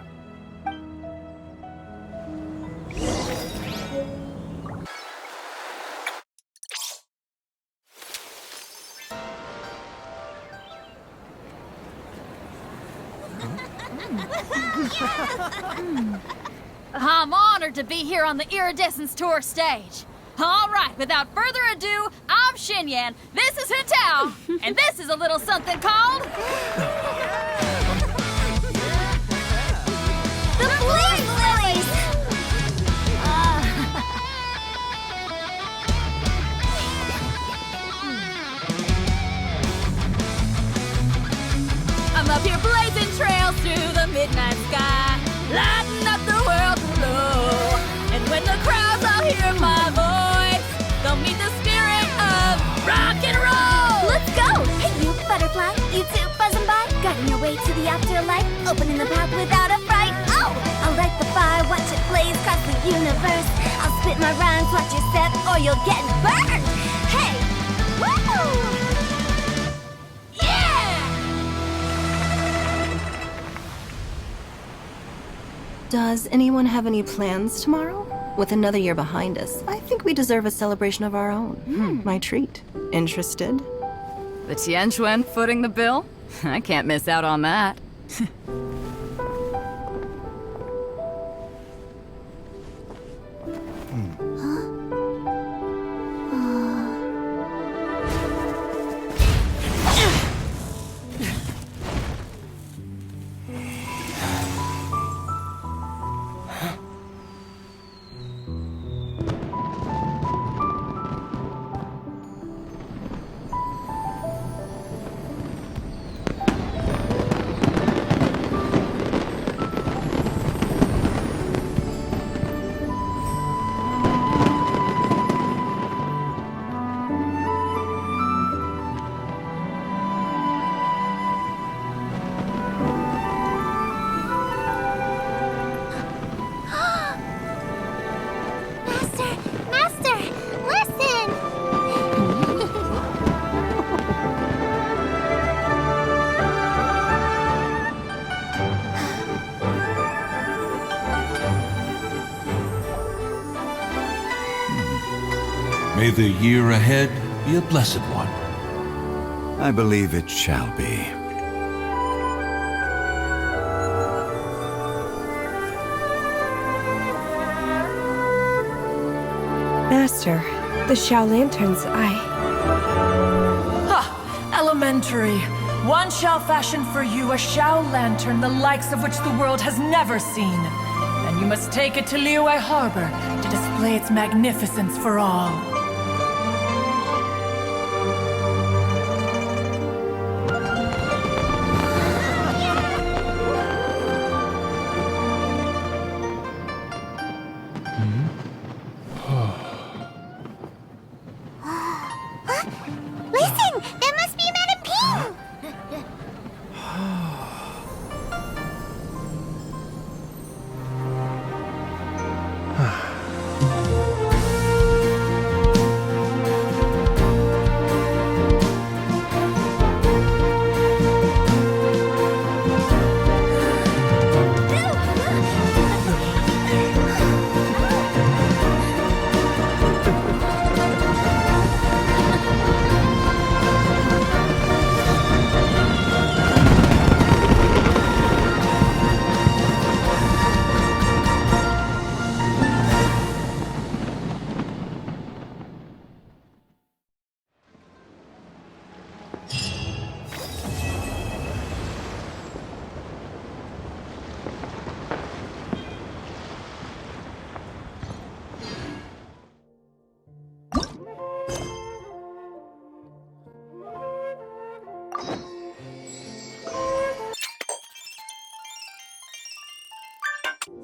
I'm honored to be here on the Iridescence Tour stage. All right, without further ado, I'm Xinyan, this is Hutao, and this is a little something called... The Blaze Lilies! I'm up here blazing trails through the midnight sky, lighting up the world below. And when the crowds all hear my voice, they'll meet the spirit of rock and roll. Let's go! Hey, you butterfly, you too buzzing by, guiding your way to the afterlife, opening the path without a fright. Oh! I'll light the fire, watch it blaze across the universe. I'll spit my rhymes, watch your step, or you'll get burned. Hey! Woo! Does anyone have any plans tomorrow? With another year behind us, I think we deserve a celebration of our own. My treat. Interested? The Tianquan footing the bill? I can't miss out on that. May the year ahead be a blessed one. I believe it shall be. Master, the Xiao Lanterns, Ha! Elementary! One shall fashion for you a Xiao Lantern the likes of which the world has never seen. And you must take it to Liyue Harbor to display its magnificence for all. Listen! That must be Madame Ping!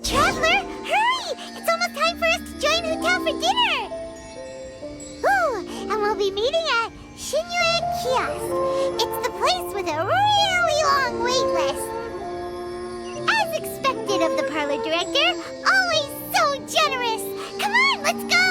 Traveler, hurry! It's almost time for us to join Hotel for dinner! Ooh, and we'll be meeting at Shinue Kiosk. It's the place with a really long wait list. As expected of the parlor director, always so generous! Come on, let's go!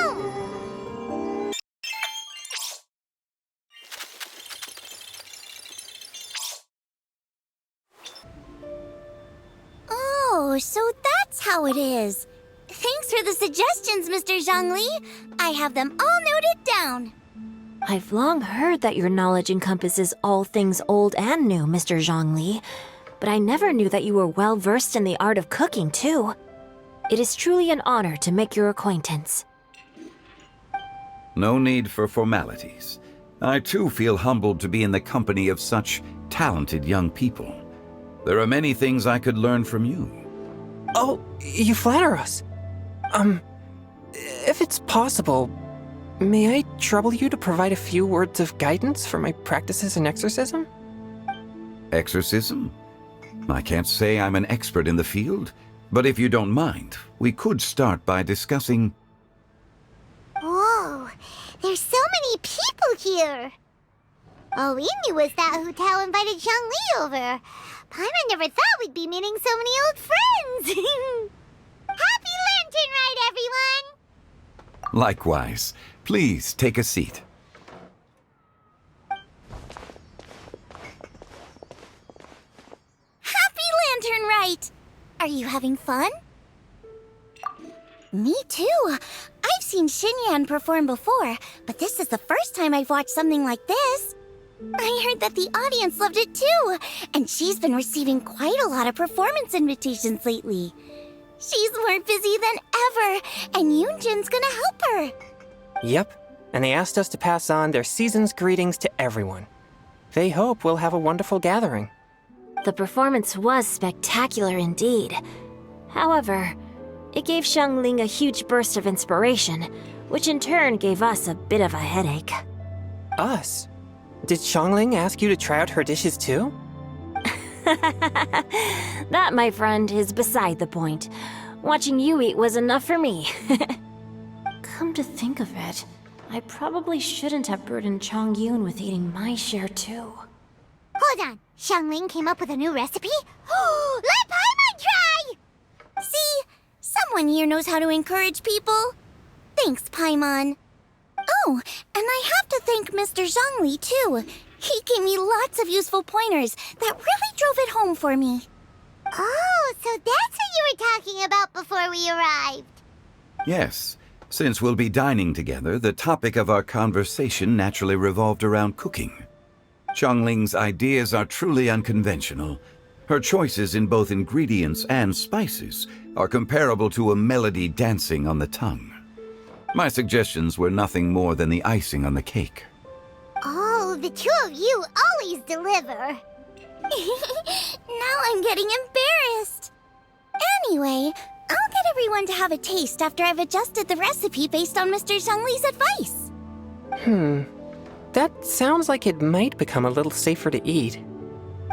Oh, so that's how it is. Thanks for the suggestions, Mr. Zhongli. I have them all noted down. I've long heard that your knowledge encompasses all things old and new, Mr. Zhongli, but I never knew that you were well versed in the art of cooking, too. It is truly an honor to make your acquaintance. No need for formalities. I too feel humbled to be in the company of such talented young people. There are many things I could learn from you. Oh, you flatter us. If it's possible, may I trouble you to provide a few words of guidance for my practices in exorcism? Exorcism? I can't say I'm an expert in the field, but if you don't mind, we could start by discussing... Whoa, there's so many people here! All we knew was that Hotel invited Zhongli over. Paimon never thought we'd be meeting so many old friends! Happy Lantern Ride, everyone! Likewise. Please take a seat. Happy Lantern Ride! Are you having fun? Me too. I've seen Xinyan perform before, but this is the first time I've watched something like this. I heard that the audience loved it too, and she's been receiving quite a lot of performance invitations lately. She's more busy than ever, and Yoonjin's gonna help her. Yep, and they asked us to pass on their season's greetings to everyone. They hope we'll have a wonderful gathering. The performance was spectacular indeed. However, it gave Xiangling a huge burst of inspiration, which in turn gave us a bit of a headache. Us? Did Xiangling ask you to try out her dishes too? That, my friend, is beside the point. Watching you eat was enough for me. Come to think of it, I probably shouldn't have burdened Chongyun with eating my share too. Hold on, Xiangling came up with a new recipe? Let Paimon try! See, someone here knows how to encourage people. Thanks, Paimon. Oh, and I have to thank Mr. Zhongli too. He gave me lots of useful pointers that really drove it home for me. Oh, so that's what you were talking about before we arrived. Yes, Since we'll be dining together, the topic of our conversation naturally revolved around cooking. Qiangling's ideas are truly unconventional. Her choices in both ingredients and spices are comparable to a melody dancing on the tongue. My suggestions were nothing more than the icing on the cake. Oh, the two of you always deliver. Now I'm getting embarrassed. Anyway, I'll get everyone to have a taste after I've adjusted the recipe based on Mr. Zhongli's advice. That sounds like it might become a little safer to eat.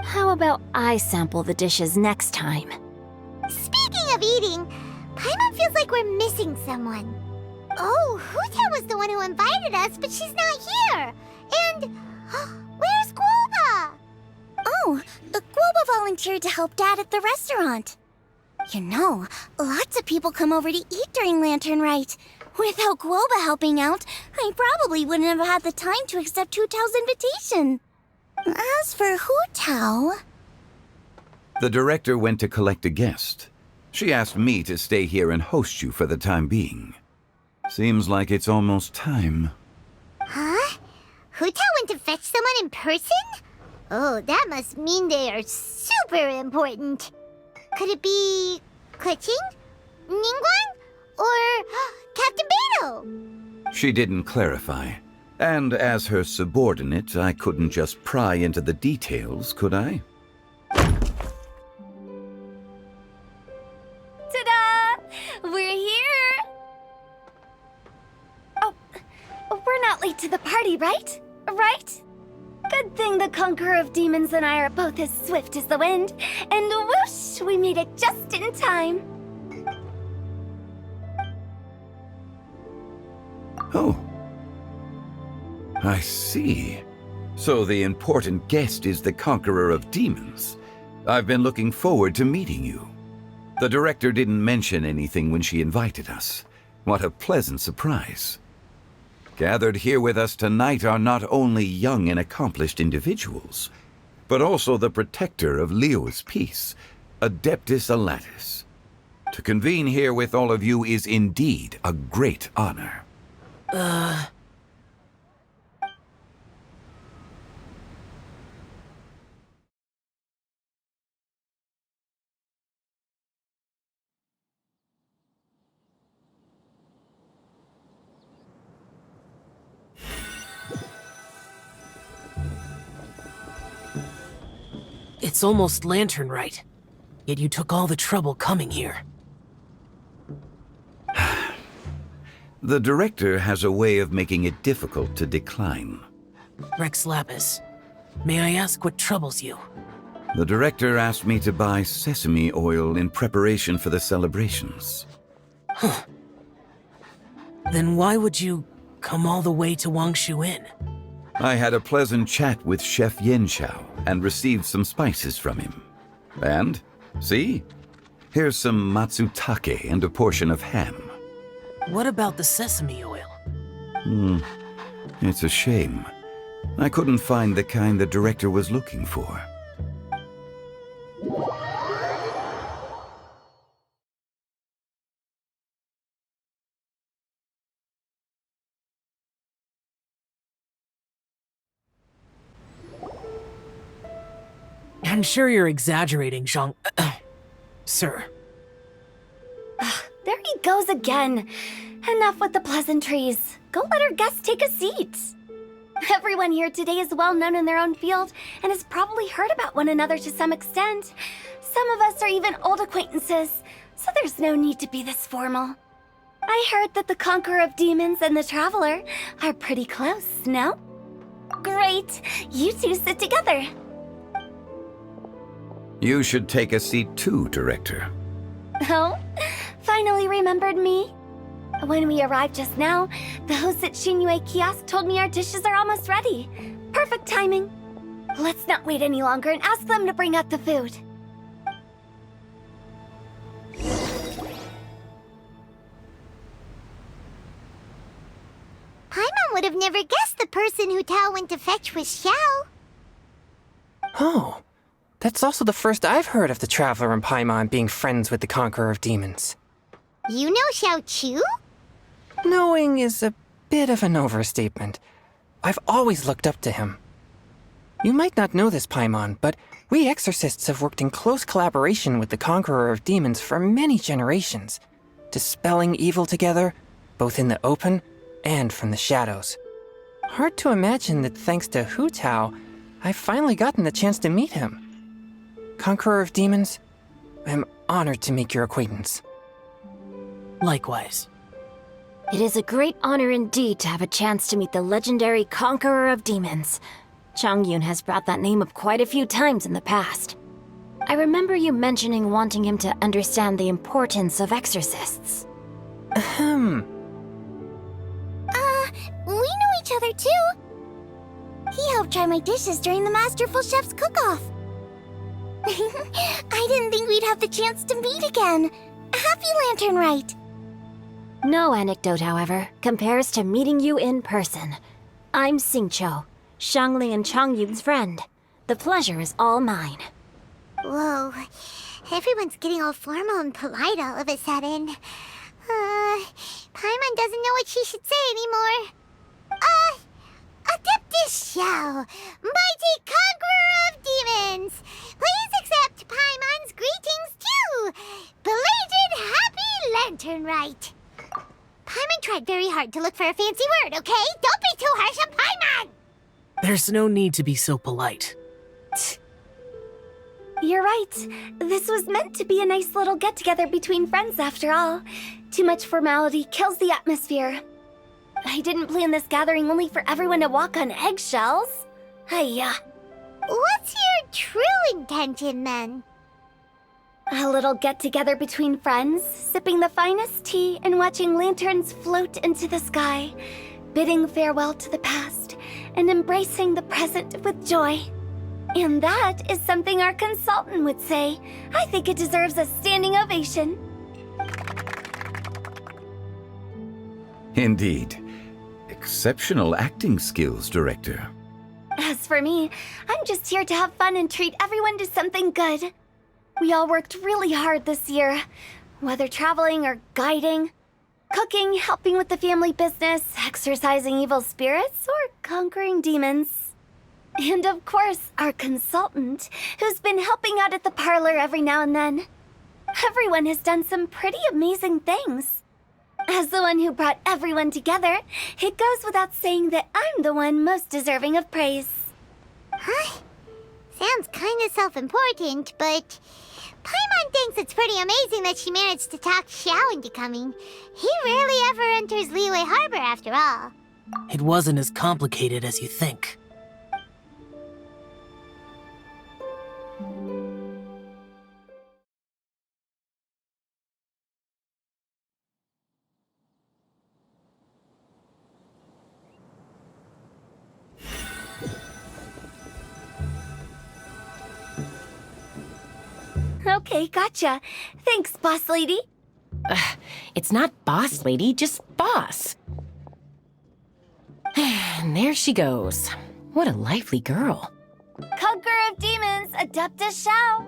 How about I sample the dishes next time? Speaking of eating, Paimon feels like we're missing someone. Oh, Huta was the one who invited us, but she's not here. And where's Guoba? Oh, Guoba volunteered to help Dad at the restaurant. You know, lots of people come over to eat during Lantern Rite. Without Guoba helping out, I probably wouldn't have had the time to accept Hu Tao's invitation. As for Hu Tao... The director went to collect a guest. She asked me to stay here and host you for the time being. Seems like it's almost time. Huh? Hu Tao went to fetch someone in person? Oh, that must mean they are super important. Could it be... Kuching? Ningguang? Or Captain Beidou? She didn't clarify. And as her subordinate, I couldn't just pry into the details, could I? Ta-da! We're here! Oh, we're not late to the party, right? Right? Good thing the Conqueror of Demons and I are both as swift as the wind. And whoosh, we made it just in time. Oh. I see. So the important guest is the Conqueror of Demons. I've been looking forward to meeting you. The director didn't mention anything when she invited us. What a pleasant surprise. Gathered here with us tonight are not only young and accomplished individuals, but also the protector of Liyue's peace, Adeptus Alatus. To convene here with all of you is indeed a great honor. It's almost Lantern Rite, yet you took all the trouble coming here. The director has a way of making it difficult to decline. Rex Lapis, may I ask what troubles you? The director asked me to buy sesame oil in preparation for the celebrations. Huh. Then why would you come all the way to Wangshu Inn? I had a pleasant chat with Chef Yanxiao and received some spices from him. And, see? Here's some matsutake and a portion of ham. What about the sesame oil? It's a shame. I couldn't find the kind the director was looking for. I'm sure you're exaggerating, Zhang... Sir. There he goes again. Enough with the pleasantries. Go let our guests take a seat. Everyone here today is well known in their own field and has probably heard about one another to some extent. Some of us are even old acquaintances, so there's no need to be this formal. I heard that the Conqueror of Demons and the Traveler are pretty close, no? Great. You two sit together. You should take a seat too, Director. Oh? Finally remembered me? When we arrived just now, the host at Xinyue Kiosk told me our dishes are almost ready. Perfect timing. Let's not wait any longer and ask them to bring out the food. Paimon would have never guessed the person who Tao went to fetch was Xiao. Oh, that's also the first I've heard of the Traveler and Paimon being friends with the Conqueror of Demons. You know Xiao Chu? Knowing is a bit of an overstatement. I've always looked up to him. You might not know this, Paimon, but we exorcists have worked in close collaboration with the Conqueror of Demons for many generations, dispelling evil together, both in the open and from the shadows. Hard to imagine that thanks to Hu Tao, I've finally gotten the chance to meet him. Conqueror of Demons, I'm honored to make your acquaintance. Likewise. It is a great honor indeed to have a chance to meet the legendary Conqueror of Demons. Changyun has brought that name up quite a few times in the past. I remember you mentioning wanting him to understand the importance of exorcists. We know each other too. He helped try my dishes during the Masterful Chef's cook-off. I didn't think we'd have the chance to meet again. Happy Lantern Rite. No anecdote, however, compares to meeting you in person. I'm Xingqiu, Shangli and Changyun's friend. The pleasure is all mine. Whoa, everyone's getting all formal and polite all of a sudden. Paimon doesn't know what she should say anymore. Adeptus Xiao, mighty conqueror of demons, please accept Paimon's greetings too. Belated Happy Lantern Rite. Paimon tried very hard to look for a fancy word, okay? Don't be too harsh on Paimon! There's no need to be so polite. You're right. This was meant to be a nice little get-together between friends after all. Too much formality kills the atmosphere. I didn't plan this gathering only for everyone to walk on eggshells. Hiya. What's your true intention, then? A little get-together between friends, sipping the finest tea and watching lanterns float into the sky, bidding farewell to the past and embracing the present with joy. And that is something our consultant would say. I think it deserves a standing ovation. Indeed. Exceptional acting skills, Director. As for me, I'm just here to have fun and treat everyone to something good. We all worked really hard this year, whether traveling or guiding, cooking, helping with the family business, exorcising evil spirits, or conquering demons. And of course, our consultant, who's been helping out at the parlor every now and then. Everyone has done some pretty amazing things. As the one who brought everyone together, it goes without saying that I'm the one most deserving of praise. Huh? Sounds kinda self-important, but Paimon thinks it's pretty amazing that she managed to talk Xiao into coming. He rarely ever enters Liyue Harbor after all. It wasn't as complicated as you think. Okay, gotcha. Thanks, boss lady. It's not boss lady, just boss. And there she goes. What a lively girl. Conqueror of Demons, Adeptus Xiao.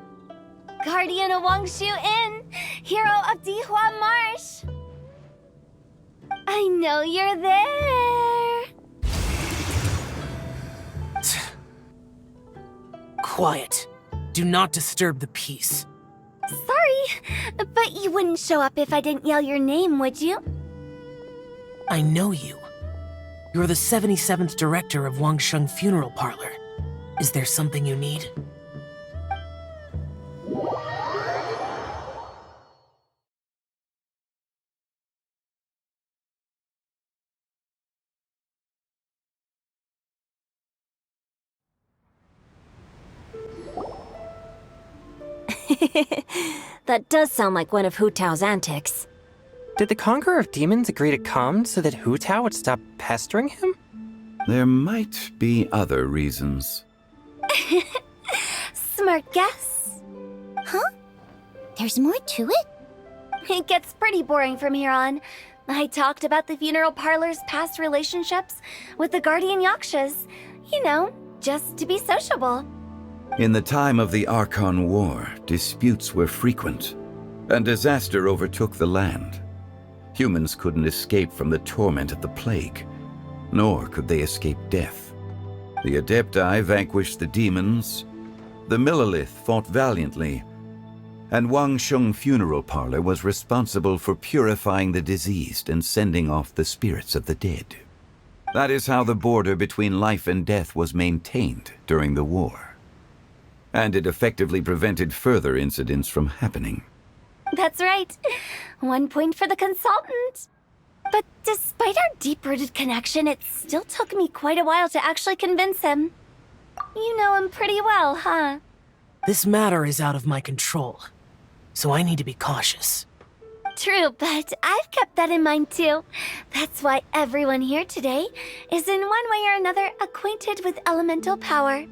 Guardian of Wangshu Inn, hero of Dihua Marsh. I know you're there. Quiet. Do not disturb the peace. Sorry, but you wouldn't show up if I didn't yell your name, would you? I know you. You're the 77th director of Wangsheng Funeral Parlor. Is there something you need? That does sound like one of Hu Tao's antics. Did the Conqueror of Demons agree to come so that Hu Tao would stop pestering him? There might be other reasons. Smart guess. Huh? There's more to it? It gets pretty boring from here on. I talked about the funeral parlor's past relationships with the guardian yakshas. You know, just to be sociable. In the time of the Archon War, disputes were frequent, and disaster overtook the land. Humans couldn't escape from the torment of the plague, nor could they escape death. The Adepti vanquished the demons, the Millelith fought valiantly, and Wang Sheng Funeral Parlor was responsible for purifying the diseased and sending off the spirits of the dead. That is how the border between life and death was maintained during the war. And it effectively prevented further incidents from happening. That's right. 1 point for the consultant. But despite our deep-rooted connection, it still took me quite a while to actually convince him. You know him pretty well, huh? This matter is out of my control, so I need to be cautious. True, but I've kept that in mind too. That's why everyone here today is in one way or another acquainted with elemental power.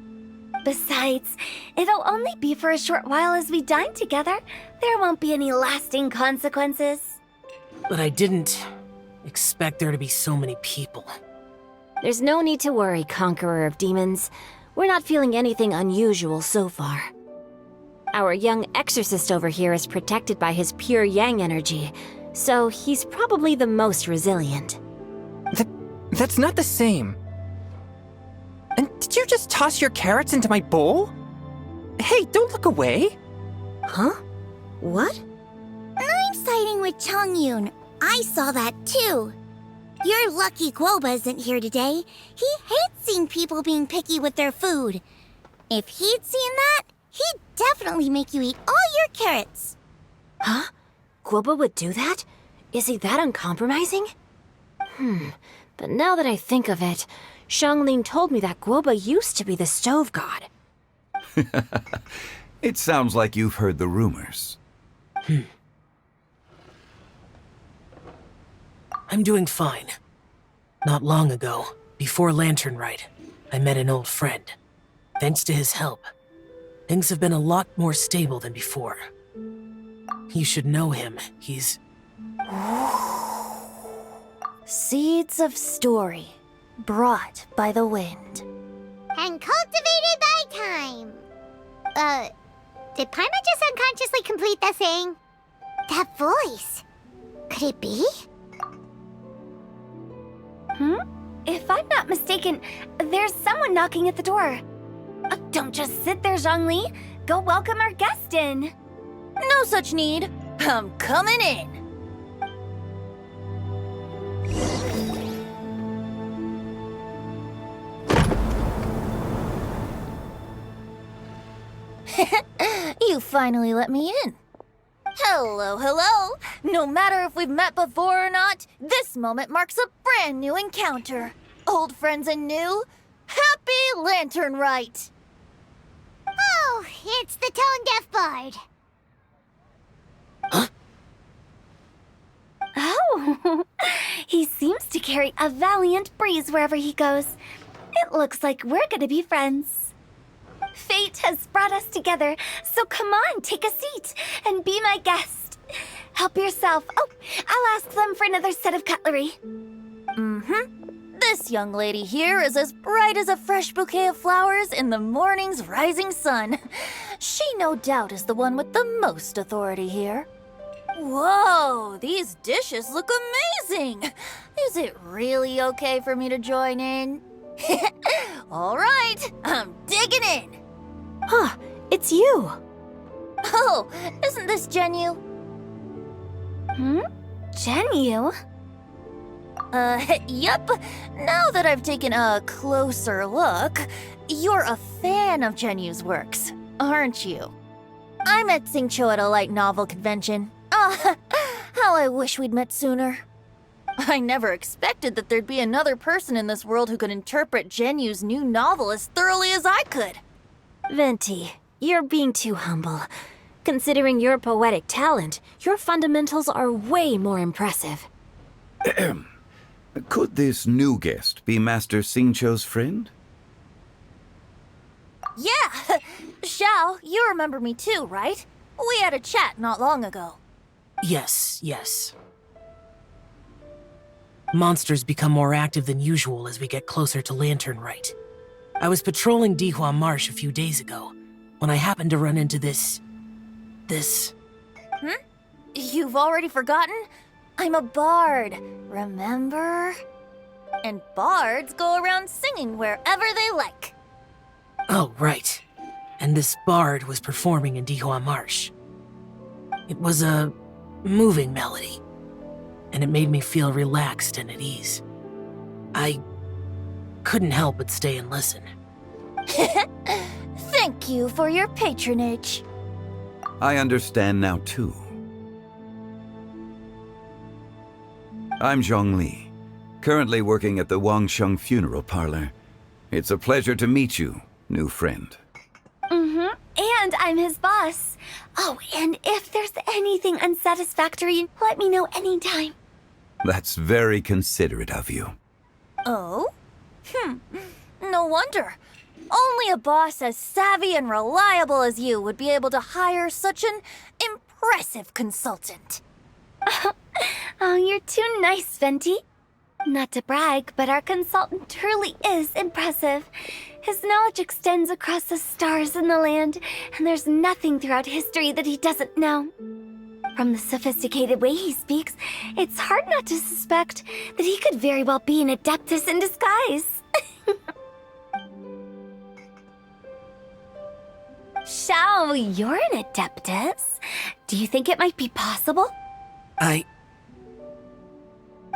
Besides, it'll only be for a short while as we dine together. There won't be any lasting consequences. But I didn't expect there to be so many people. There's no need to worry, Conqueror of Demons. We're not feeling anything unusual so far. Our young exorcist over here is protected by his pure yang energy, so he's probably the most resilient. That's not the same. And did you just toss your carrots into my bowl? Hey, don't look away! Huh? What? I'm siding with Chongyun. I saw that too. You're lucky Guoba isn't here today. He hates seeing people being picky with their food. If he'd seen that, he'd definitely make you eat all your carrots. Huh? Guoba would do that? Is he that uncompromising? But now that I think of it, Xiangling told me that Guoba used to be the stove god. It sounds like you've heard the rumors. I'm doing fine. Not long ago, before Lantern Rite, I met an old friend. Thanks to his help, things have been a lot more stable than before. You should know him. He's... Seeds of story, brought by the wind. And cultivated by time. Did Paima just unconsciously complete that saying? That voice. Could it be? If I'm not mistaken, there's someone knocking at the door. Don't just sit there, Zhongli. Go welcome our guest in. No such need. I'm coming in. You finally let me in. Hello, hello. No matter if we've met before or not, this moment marks a brand new encounter. Old friends and new. Happy Lantern Rite. Oh, it's the tone-deaf bard. Oh, he seems to carry a valiant breeze wherever he goes. It looks like we're gonna be friends. Fate has brought us together, so come on, take a seat and be my guest. Help yourself. Oh, I'll ask them for another set of cutlery. This young lady here is as bright as a fresh bouquet of flowers in the morning's rising sun. She no doubt is the one with the most authority here. Whoa, these dishes look amazing! Is it really okay for me to join in? All right, I'm digging in. Huh, it's you. Oh, isn't this Genyu? Genyu? Yep. Now that I've taken a closer look, you're a fan of Genyu's works, aren't you? I met Xingqiu at a light novel convention. How I wish we'd met sooner. I never expected that there'd be another person in this world who could interpret Genyu's new novel as thoroughly as I could. Venti, you're being too humble. Considering your poetic talent, your fundamentals are way more impressive. Could this new guest be Master Xingqiu's friend? Yeah! Xiao, you remember me too, right? We had a chat not long ago. Yes. Monsters become more active than usual as we get closer to Lantern Rite. I was patrolling Dihua Marsh a few days ago, when I happened to run into this... You've already forgotten? I'm a bard, remember? And bards go around singing wherever they like. Oh, right. And this bard was performing in Dihua Marsh. It was a moving melody, and it made me feel relaxed and at ease. I couldn't help but stay and listen. Thank you for your patronage. I understand now, too. I'm Zhongli, currently working at the Wangsheng Funeral Parlor. It's a pleasure to meet you, new friend. And I'm his boss. Oh, and if there's anything unsatisfactory, let me know anytime. That's very considerate of you. Oh? No wonder. Only a boss as savvy and reliable as you would be able to hire such an impressive consultant. Oh, you're too nice, Venti. Not to brag, but our consultant truly is impressive. His knowledge extends across the stars and the land, and there's nothing throughout history that he doesn't know. From the sophisticated way he speaks, it's hard not to suspect that he could very well be an adeptus in disguise. Shao, you're an adeptus. Do you think it might be possible?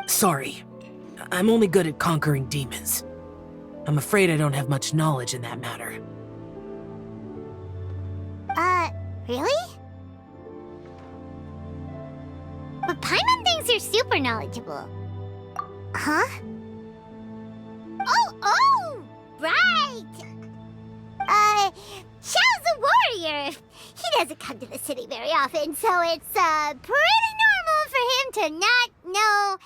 Sorry. I'm only good at conquering demons. I'm afraid I don't have much knowledge in that matter. Really? But Paimon thinks you're super knowledgeable. Huh? Oh, right! Xiao's a warrior. He doesn't come to the city very often, so it's, pretty normal for him to not know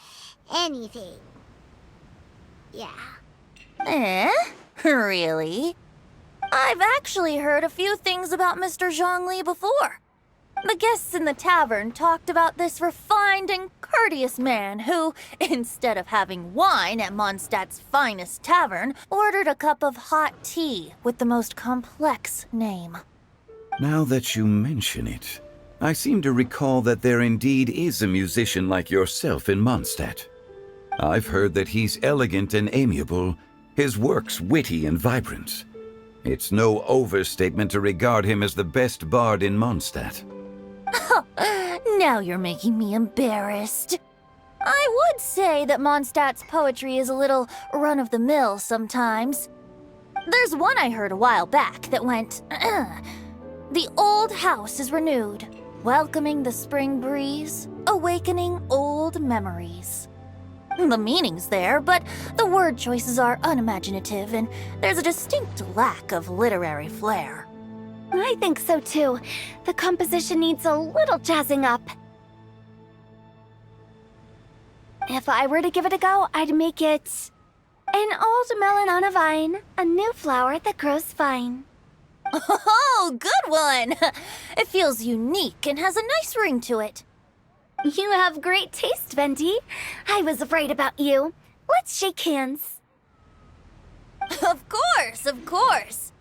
anything. Yeah. Really? I've actually heard a few things about Mr. Zhongli before. The guests in the tavern talked about this refined and courteous man who, instead of having wine at Mondstadt's finest tavern, ordered a cup of hot tea with the most complex name. Now that you mention it, I seem to recall that there indeed is a musician like yourself in Mondstadt. I've heard that he's elegant and amiable, his works witty and vibrant. It's no overstatement to regard him as the best bard in Mondstadt. Now you're making me embarrassed. I would say that Mondstadt's poetry is a little run-of-the-mill sometimes. There's one I heard a while back that went, The old house is renewed, welcoming the spring breeze, awakening old memories. The meaning's there, but the word choices are unimaginative, and there's a distinct lack of literary flair. I think so too. The composition needs a little jazzing up. If I were to give it a go, I'd make it an old melon on a vine, a new flower that grows fine. Oh, good one! It feels unique and has a nice ring to it. You have great taste, Venti. I was afraid about you. Let's shake hands. Of course, of course.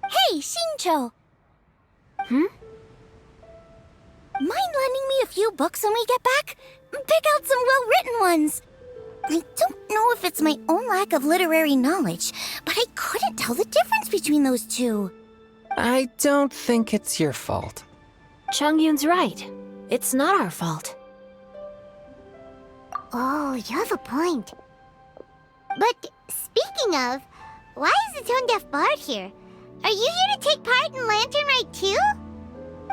Hey, Shincho! Mind lending me a few books when we get back? Pick out some well-written ones. I don't know if it's my own lack of literary knowledge, but I couldn't tell the difference between those two. I don't think it's your fault. Chongyun's right. It's not our fault. Oh, you have a point. But speaking of, why is the tone-deaf bard here? Are you here to take part in Lantern Rite too?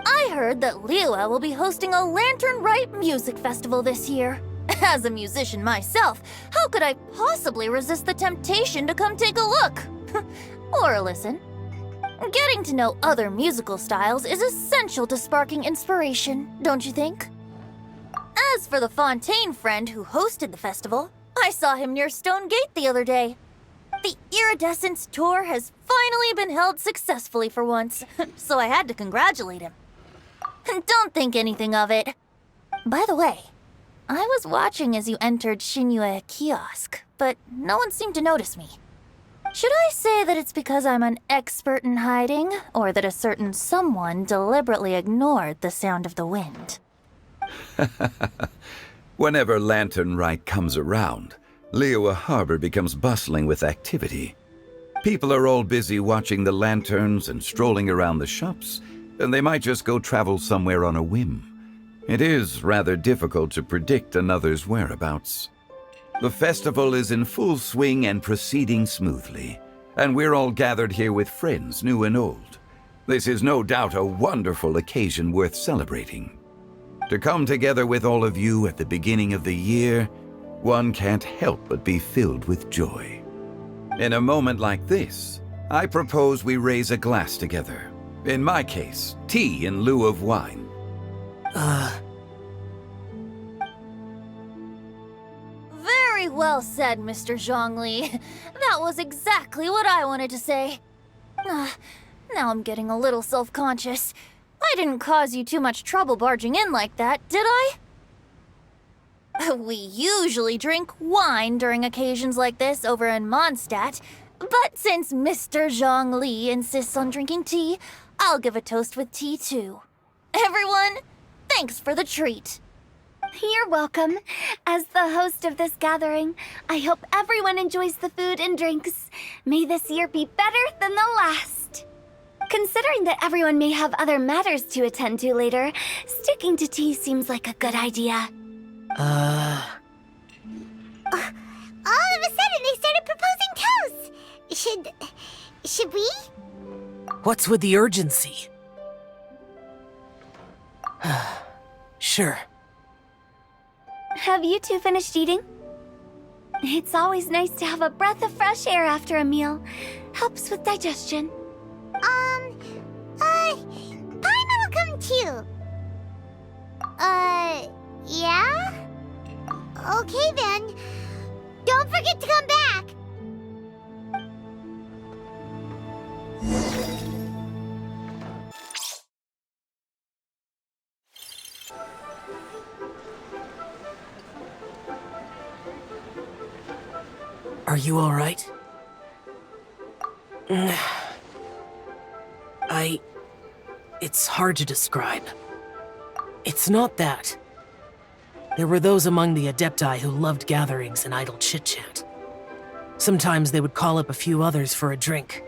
I heard that Liyue will be hosting a Lantern Rite music festival this year. As a musician myself, how could I possibly resist the temptation to come take a look? Or listen. Getting to know other musical styles is essential to sparking inspiration, don't you think? As for the Fontaine friend who hosted the festival, I saw him near Stone Gate the other day. The Iridescence tour has finally been held successfully for once, so I had to congratulate him. Don't think anything of it. By the way, I was watching as you entered Shinyue Kiosk, but no one seemed to notice me. Should I say that it's because I'm an expert in hiding, or that a certain someone deliberately ignored the sound of the wind? Whenever Lantern Rite comes around, Liyue Harbor becomes bustling with activity. People are all busy watching the lanterns and strolling around the shops, and they might just go travel somewhere on a whim. It is rather difficult to predict another's whereabouts. The festival is in full swing and proceeding smoothly, and we're all gathered here with friends new and old. This is no doubt a wonderful occasion worth celebrating. To come together with all of you at the beginning of the year, one can't help but be filled with joy. In a moment like this, I propose we raise a glass together. In my case, tea in lieu of wine. Very well said, Mr. Zhongli. That was exactly what I wanted to say. Now I'm getting a little self-conscious. I didn't cause you too much trouble barging in like that, did I? We usually drink wine during occasions like this over in Mondstadt, but since Mr. Zhongli insists on drinking tea, I'll give a toast with tea too. Everyone, thanks for the treat. You're welcome. As the host of this gathering, I hope everyone enjoys the food and drinks. May this year be better than the last. Considering that everyone may have other matters to attend to later, sticking to tea seems like a good idea. All of a sudden, they started proposing toasts. Should we? What's with the urgency? Sure. Have you two finished eating? It's always nice to have a breath of fresh air after a meal. Helps with digestion. Paimon will come too. Yeah? Okay then. Don't forget to come back. Are you all right? It's hard to describe. It's not that. There were those among the Adepti who loved gatherings and idle chit-chat. Sometimes they would call up a few others for a drink.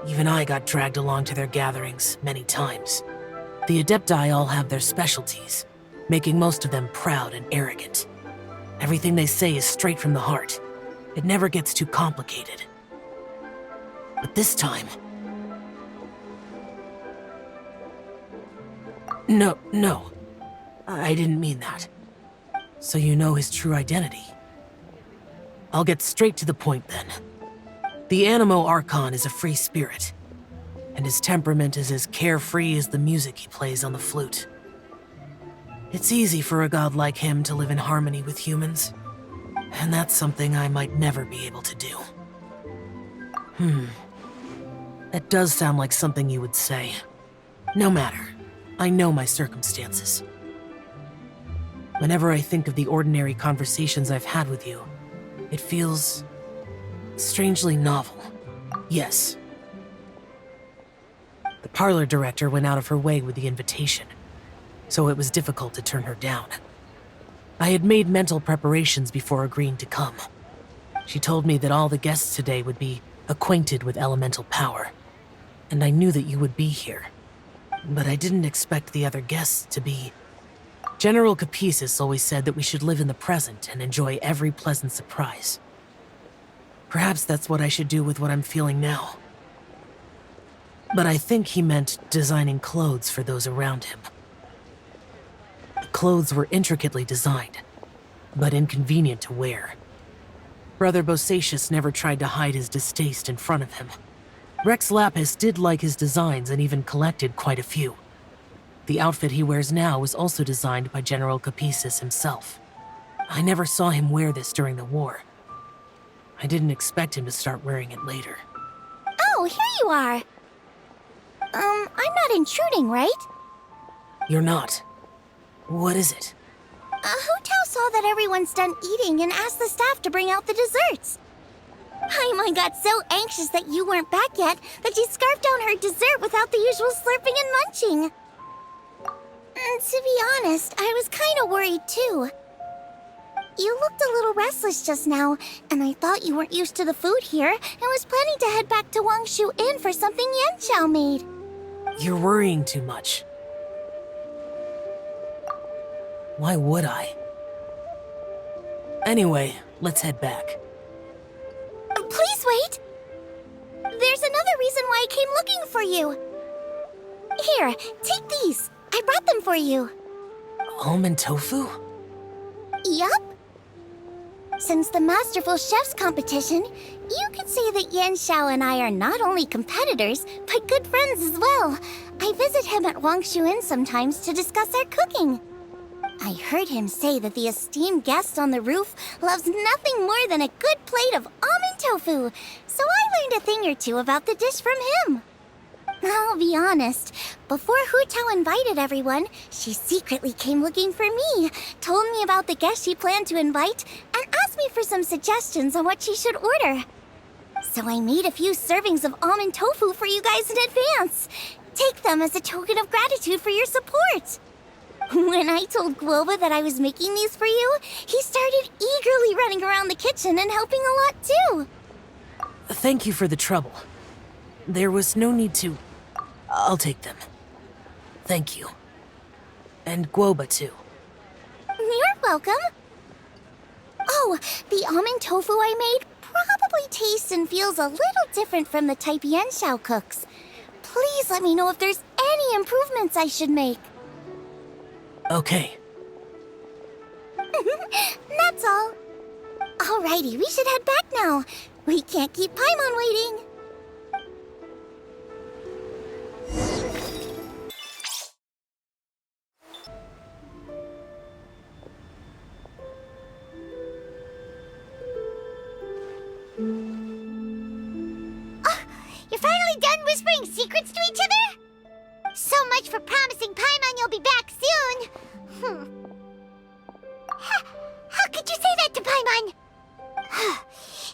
Even I got dragged along to their gatherings many times. The Adepti all have their specialties, making most of them proud and arrogant. Everything they say is straight from the heart. It never gets too complicated. But this time... No. I didn't mean that. So you know his true identity. I'll get straight to the point then. The Animo Archon is a free spirit, and his temperament is as carefree as the music he plays on the flute. It's easy for a god like him to live in harmony with humans, and that's something I might never be able to do. That does sound like something you would say. No matter. I know my circumstances. Whenever I think of the ordinary conversations I've had with you, it feels strangely novel. Yes. The parlor director went out of her way with the invitation, so it was difficult to turn her down. I had made mental preparations before agreeing to come. She told me that all the guests today would be acquainted with elemental power, and I knew that you would be here. But I didn't expect the other guests to be... General Capisis always said that we should live in the present and enjoy every pleasant surprise. Perhaps that's what I should do with what I'm feeling now. But I think he meant designing clothes for those around him. The clothes were intricately designed, but inconvenient to wear. Brother Bosacius never tried to hide his distaste in front of him. Rex Lapis did like his designs and even collected quite a few. The outfit he wears now was also designed by General Capisis himself. I never saw him wear this during the war. I didn't expect him to start wearing it later. Oh, here you are. I'm not intruding, right? You're not. What is it? Hu Tao saw that everyone's done eating and asked the staff to bring out the desserts. Paimon got so anxious that you weren't back yet that she scarfed down her dessert without the usual slurping and munching. To be honest, I was kind of worried too. You looked a little restless just now, and I thought you weren't used to the food here and was planning to head back to Wangshu Inn for something Yanxiao made. You're worrying too much. Why would I? Anyway, let's head back. Please wait! There's another reason why I came looking for you. Here, take these. I brought them for you. Almond tofu? Yup. Since the Masterful Chef's competition, you could say that Yanxiao and I are not only competitors, but good friends as well. I visit him at Wangshu Inn sometimes to discuss our cooking. I heard him say that the esteemed guest on the roof loves nothing more than a good plate of almond tofu, so I learned a thing or two about the dish from him. I'll be honest, before Hu Tao invited everyone, she secretly came looking for me, told me about the guests she planned to invite, and asked me for some suggestions on what she should order. So I made a few servings of almond tofu for you guys in advance. Take them as a token of gratitude for your support. When I told Guoba that I was making these for you, he started eagerly running around the kitchen and helping a lot too. Thank you for the trouble. There was no need to... I'll take them. Thank you. And Guoba too. You're welcome. Oh, the almond tofu I made probably tastes and feels a little different from the type Yanxiao cooks. Please let me know if there's any improvements I should make. Okay. That's all. Alrighty, we should head back now. We can't keep Paimon waiting. You're finally done whispering secrets to each other? So much for promising Paimon you'll be back soon. How could you say that to Paimon?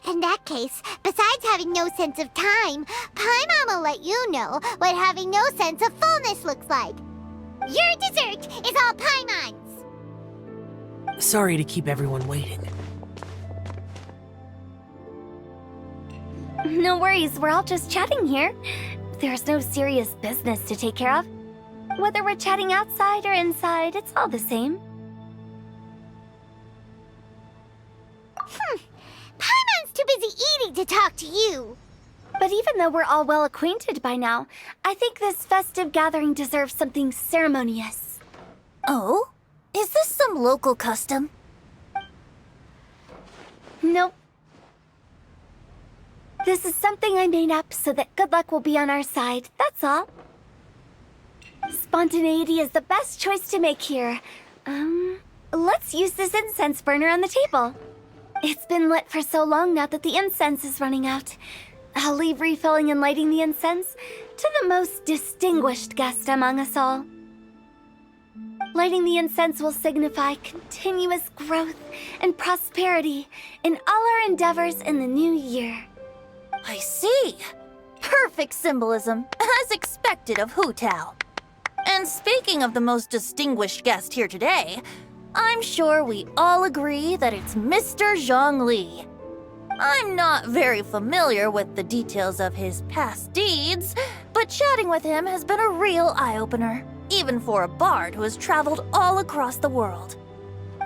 In that case, besides having no sense of time, Paimon will let you know what having no sense of fullness looks like. Your dessert is all Paimon's. Sorry to keep everyone waiting. No worries, we're all just chatting here. There's no serious business to take care of. Whether we're chatting outside or inside, it's all the same. Paimon's too busy eating to talk to you. But even though we're all well acquainted by now, I think this festive gathering deserves something ceremonious. Oh? Is this some local custom? Nope. This is something I made up so that good luck will be on our side, that's all. Spontaneity is the best choice to make here. Let's use this incense burner on the table. It's been lit for so long now that the incense is running out. I'll leave refilling and lighting the incense to the most distinguished guest among us all. Lighting the incense will signify continuous growth and prosperity in all our endeavors in the new year. I see. Perfect symbolism, as expected of Hu Tao. And speaking of the most distinguished guest here today, I'm sure we all agree that it's Mr. Zhongli. I'm not very familiar with the details of his past deeds, but chatting with him has been a real eye-opener, even for a bard who has traveled all across the world.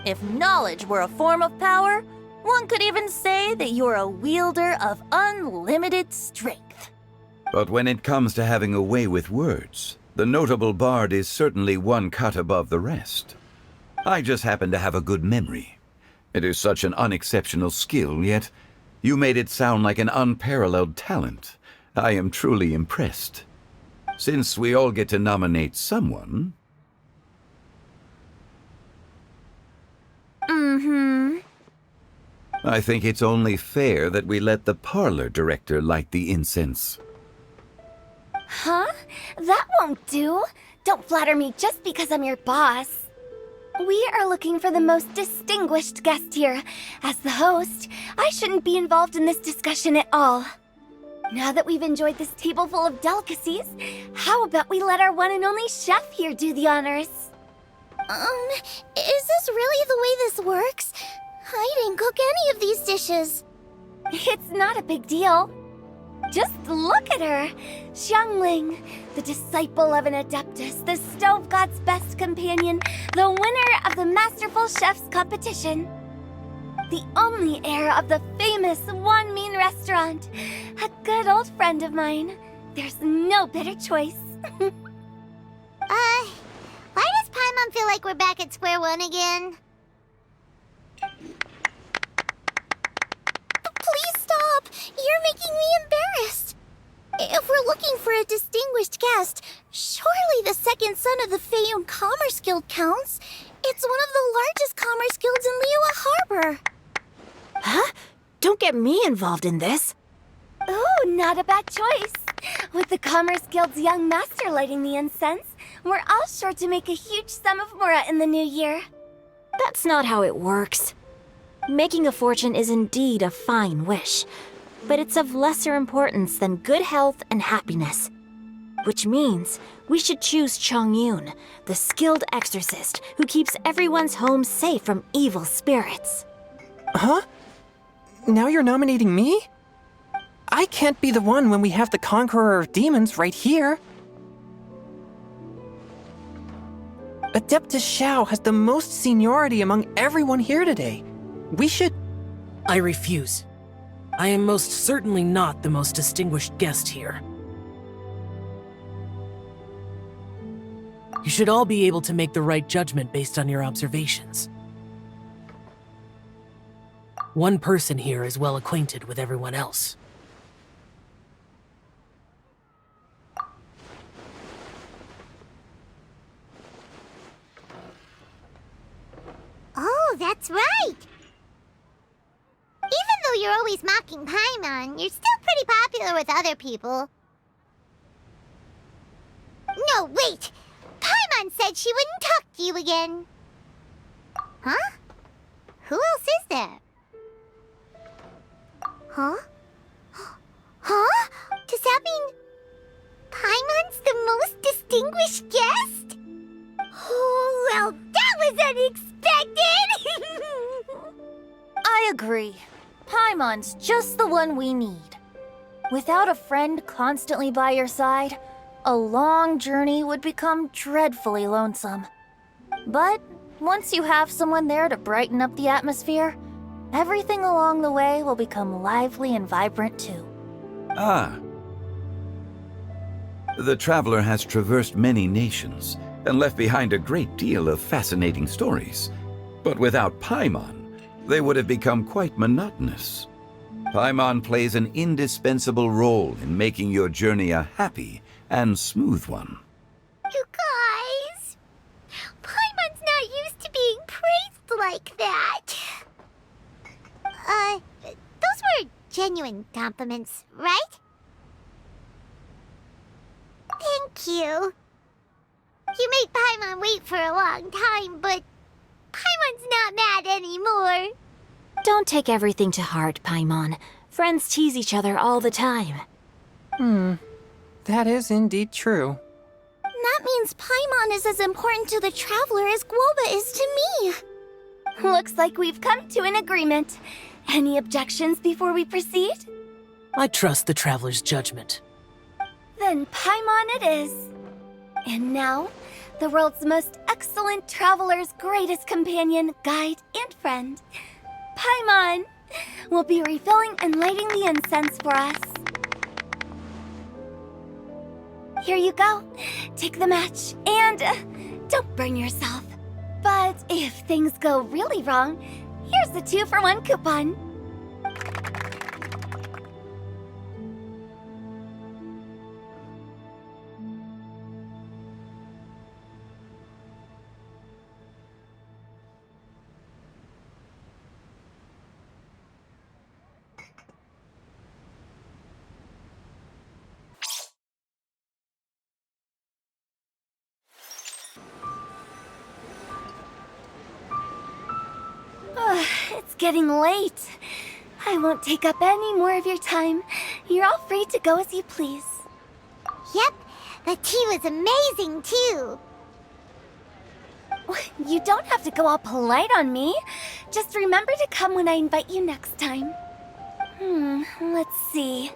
If knowledge were a form of power, one could even say that you're a wielder of unlimited strength. But when it comes to having a way with words, the notable bard is certainly one cut above the rest. I just happen to have a good memory. It is such an unexceptional skill, yet you made it sound like an unparalleled talent. I am truly impressed. Since we all get to nominate someone... I think it's only fair that we let the parlor director light the incense. Huh? That won't do. Don't flatter me just because I'm your boss. We are looking for the most distinguished guest here. As the host, I shouldn't be involved in this discussion at all. Now that we've enjoyed this table full of delicacies, how about we let our one and only chef here do the honors? Is this really the way this works? I didn't cook any of these dishes. It's not a big deal. Just look at her! Xiangling, the disciple of an Adeptus, the Stove God's best companion, the winner of the Masterful Chef's competition. The only heir of the famous Wan Min restaurant. A good old friend of mine. There's no better choice. Why does Paimon feel like we're back at square one again? Please stop! You're making me embarrassed. If we're looking for a distinguished guest, surely the second son of the Feiyun Commerce Guild counts. It's one of the largest commerce guilds in Liyue Harbor. Huh? Don't get me involved in this. Ooh, not a bad choice. With the Commerce Guild's young master lighting the incense, we're all sure to make a huge sum of mora in the new year. That's not how it works. Making a fortune is indeed a fine wish, but it's of lesser importance than good health and happiness. Which means we should choose Chongyun, the skilled exorcist who keeps everyone's home safe from evil spirits. Huh? Now you're nominating me? I can't be the one when we have the Conqueror of Demons right here. Adeptus Xiao has the most seniority among everyone here today. We should... I refuse. I am most certainly not the most distinguished guest here. You should all be able to make the right judgment based on your observations. One person here is well acquainted with everyone else. Oh, that's right! Even though you're always mocking Paimon, you're still pretty popular with other people. No, wait! Paimon said she wouldn't talk to you again. Huh? Who else is there? Huh? Huh? Does that mean Paimon's the most distinguished guest? Oh, well, that was unexpected! I agree. Paimon's just the one we need. Without a friend constantly by your side, a long journey would become dreadfully lonesome. But once you have someone there to brighten up the atmosphere, everything along the way will become lively and vibrant too. Ah. The traveler has traversed many nations and left behind a great deal of fascinating stories. But without Paimon, they would have become quite monotonous. Paimon plays an indispensable role in making your journey a happy and smooth one. You guys, Paimon's not used to being praised like that. Those were genuine compliments, right? Thank you. You made Paimon wait for a long time, but Paimon's not mad anymore. Don't take everything to heart, Paimon. Friends tease each other all the time. That is indeed true. That means Paimon is as important to the traveler as Guoba is to me. Looks like we've come to an agreement. Any objections before we proceed? I trust the traveler's judgment. Then Paimon it is. And now, the world's most excellent traveler's greatest companion, guide, and friend, Paimon, will be refilling and lighting the incense for us. Here you go. Take the match, and don't burn yourself. But if things go really wrong, here's the 2-for-1 coupon. It's getting late. I won't take up any more of your time. You're all free to go as you please. Yep, the tea was amazing too. You don't have to go all polite on me. Just remember to come when I invite you next time. Let's see.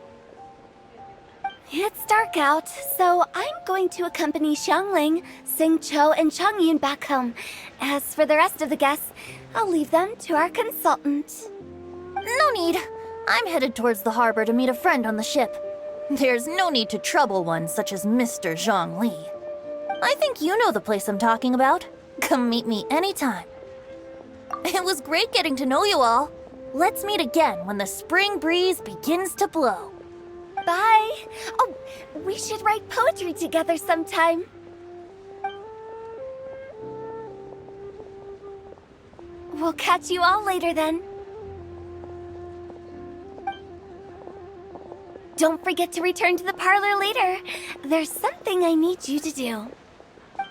It's dark out, so I'm going to accompany Xiangling, Xingqiu, and Changyun back home. As for the rest of the guests, I'll leave them to our consultant. No need. I'm headed towards the harbor to meet a friend on the ship. There's no need to trouble one such as Mr. Zhongli. I think you know the place I'm talking about. Come meet me anytime. It was great getting to know you all. Let's meet again when the spring breeze begins to blow. Bye. Oh, we should write poetry together sometime. We'll catch you all later then. Don't forget to return to the parlor later. There's something I need you to do.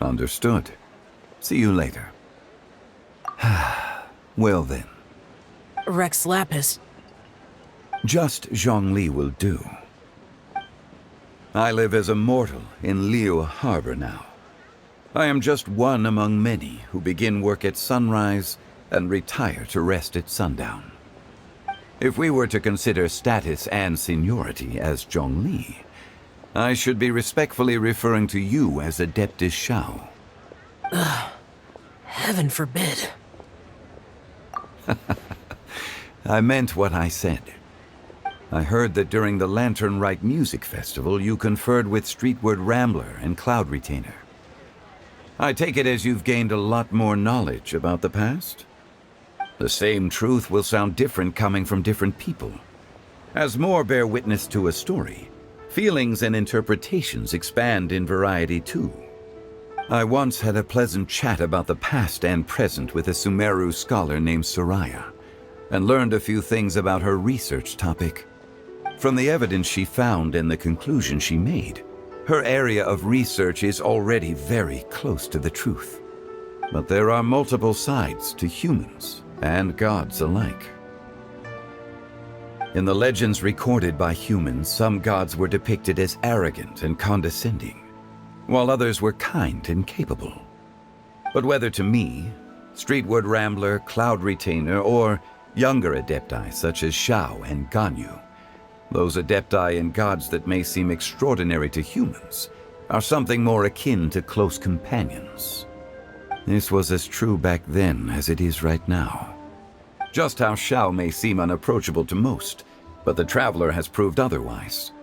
Understood. See you later. Well then. Rex Lapis. Just Zhongli will do. I live as a mortal in Liu Harbor now. I am just one among many who begin work at sunrise and retire to rest at sundown. If we were to consider status and seniority as Zhongli, I should be respectfully referring to you as Adeptus Shao. Heaven forbid. I meant what I said. I heard that during the Lantern Rite Music Festival, you conferred with Streetward Rambler and Cloud Retainer. I take it as you've gained a lot more knowledge about the past? The same truth will sound different coming from different people. As more bear witness to a story, feelings and interpretations expand in variety too. I once had a pleasant chat about the past and present with a Sumeru scholar named Soraya, and learned a few things about her research topic. From the evidence she found and the conclusion she made, her area of research is already very close to the truth. But there are multiple sides to humans and gods alike. In the legends recorded by humans, some gods were depicted as arrogant and condescending, while others were kind and capable. But whether to me, Streetward Rambler, Cloud Retainer, or younger adepti such as Shao and Ganyu, those adepti and gods that may seem extraordinary to humans are something more akin to close companions. This was as true back then as it is right now. Just how Shao may seem unapproachable to most, but the Traveler has proved otherwise.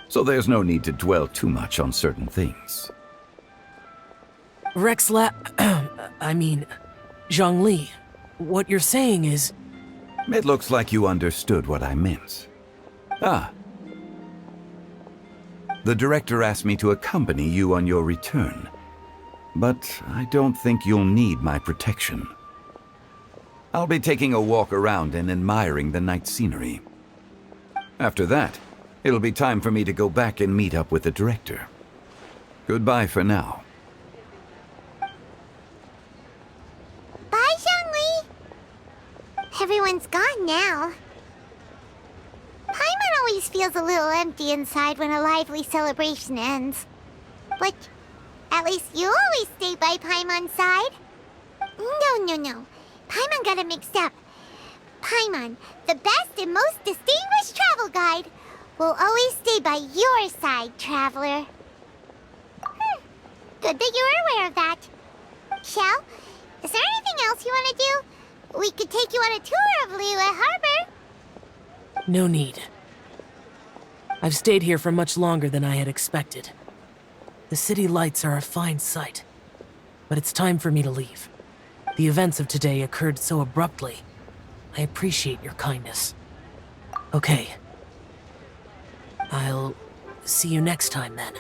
So there's no need to dwell too much on certain things. Zhongli, what you're saying is... It looks like you understood what I meant. Ah. The director asked me to accompany you on your return, but I don't think you'll need my protection. I'll be taking a walk around and admiring the night scenery. After that, it'll be time for me to go back and meet up with the director. Goodbye for now. Bye, Zhongli. Everyone's gone now. Paimon always feels a little empty inside when a lively celebration ends. But at least you always stay by Paimon's side. No. Paimon got it mixed up. Paimon, the best and most distinguished travel guide, will always stay by your side, Traveler. Good that you're aware of that. Shao, is there anything else you want to do? We could take you on a tour of Liyue Harbor. No need. I've stayed here for much longer than I had expected. The city lights are a fine sight, but it's time for me to leave. The events of today occurred so abruptly. I appreciate your kindness. Okay. I'll see you next time then.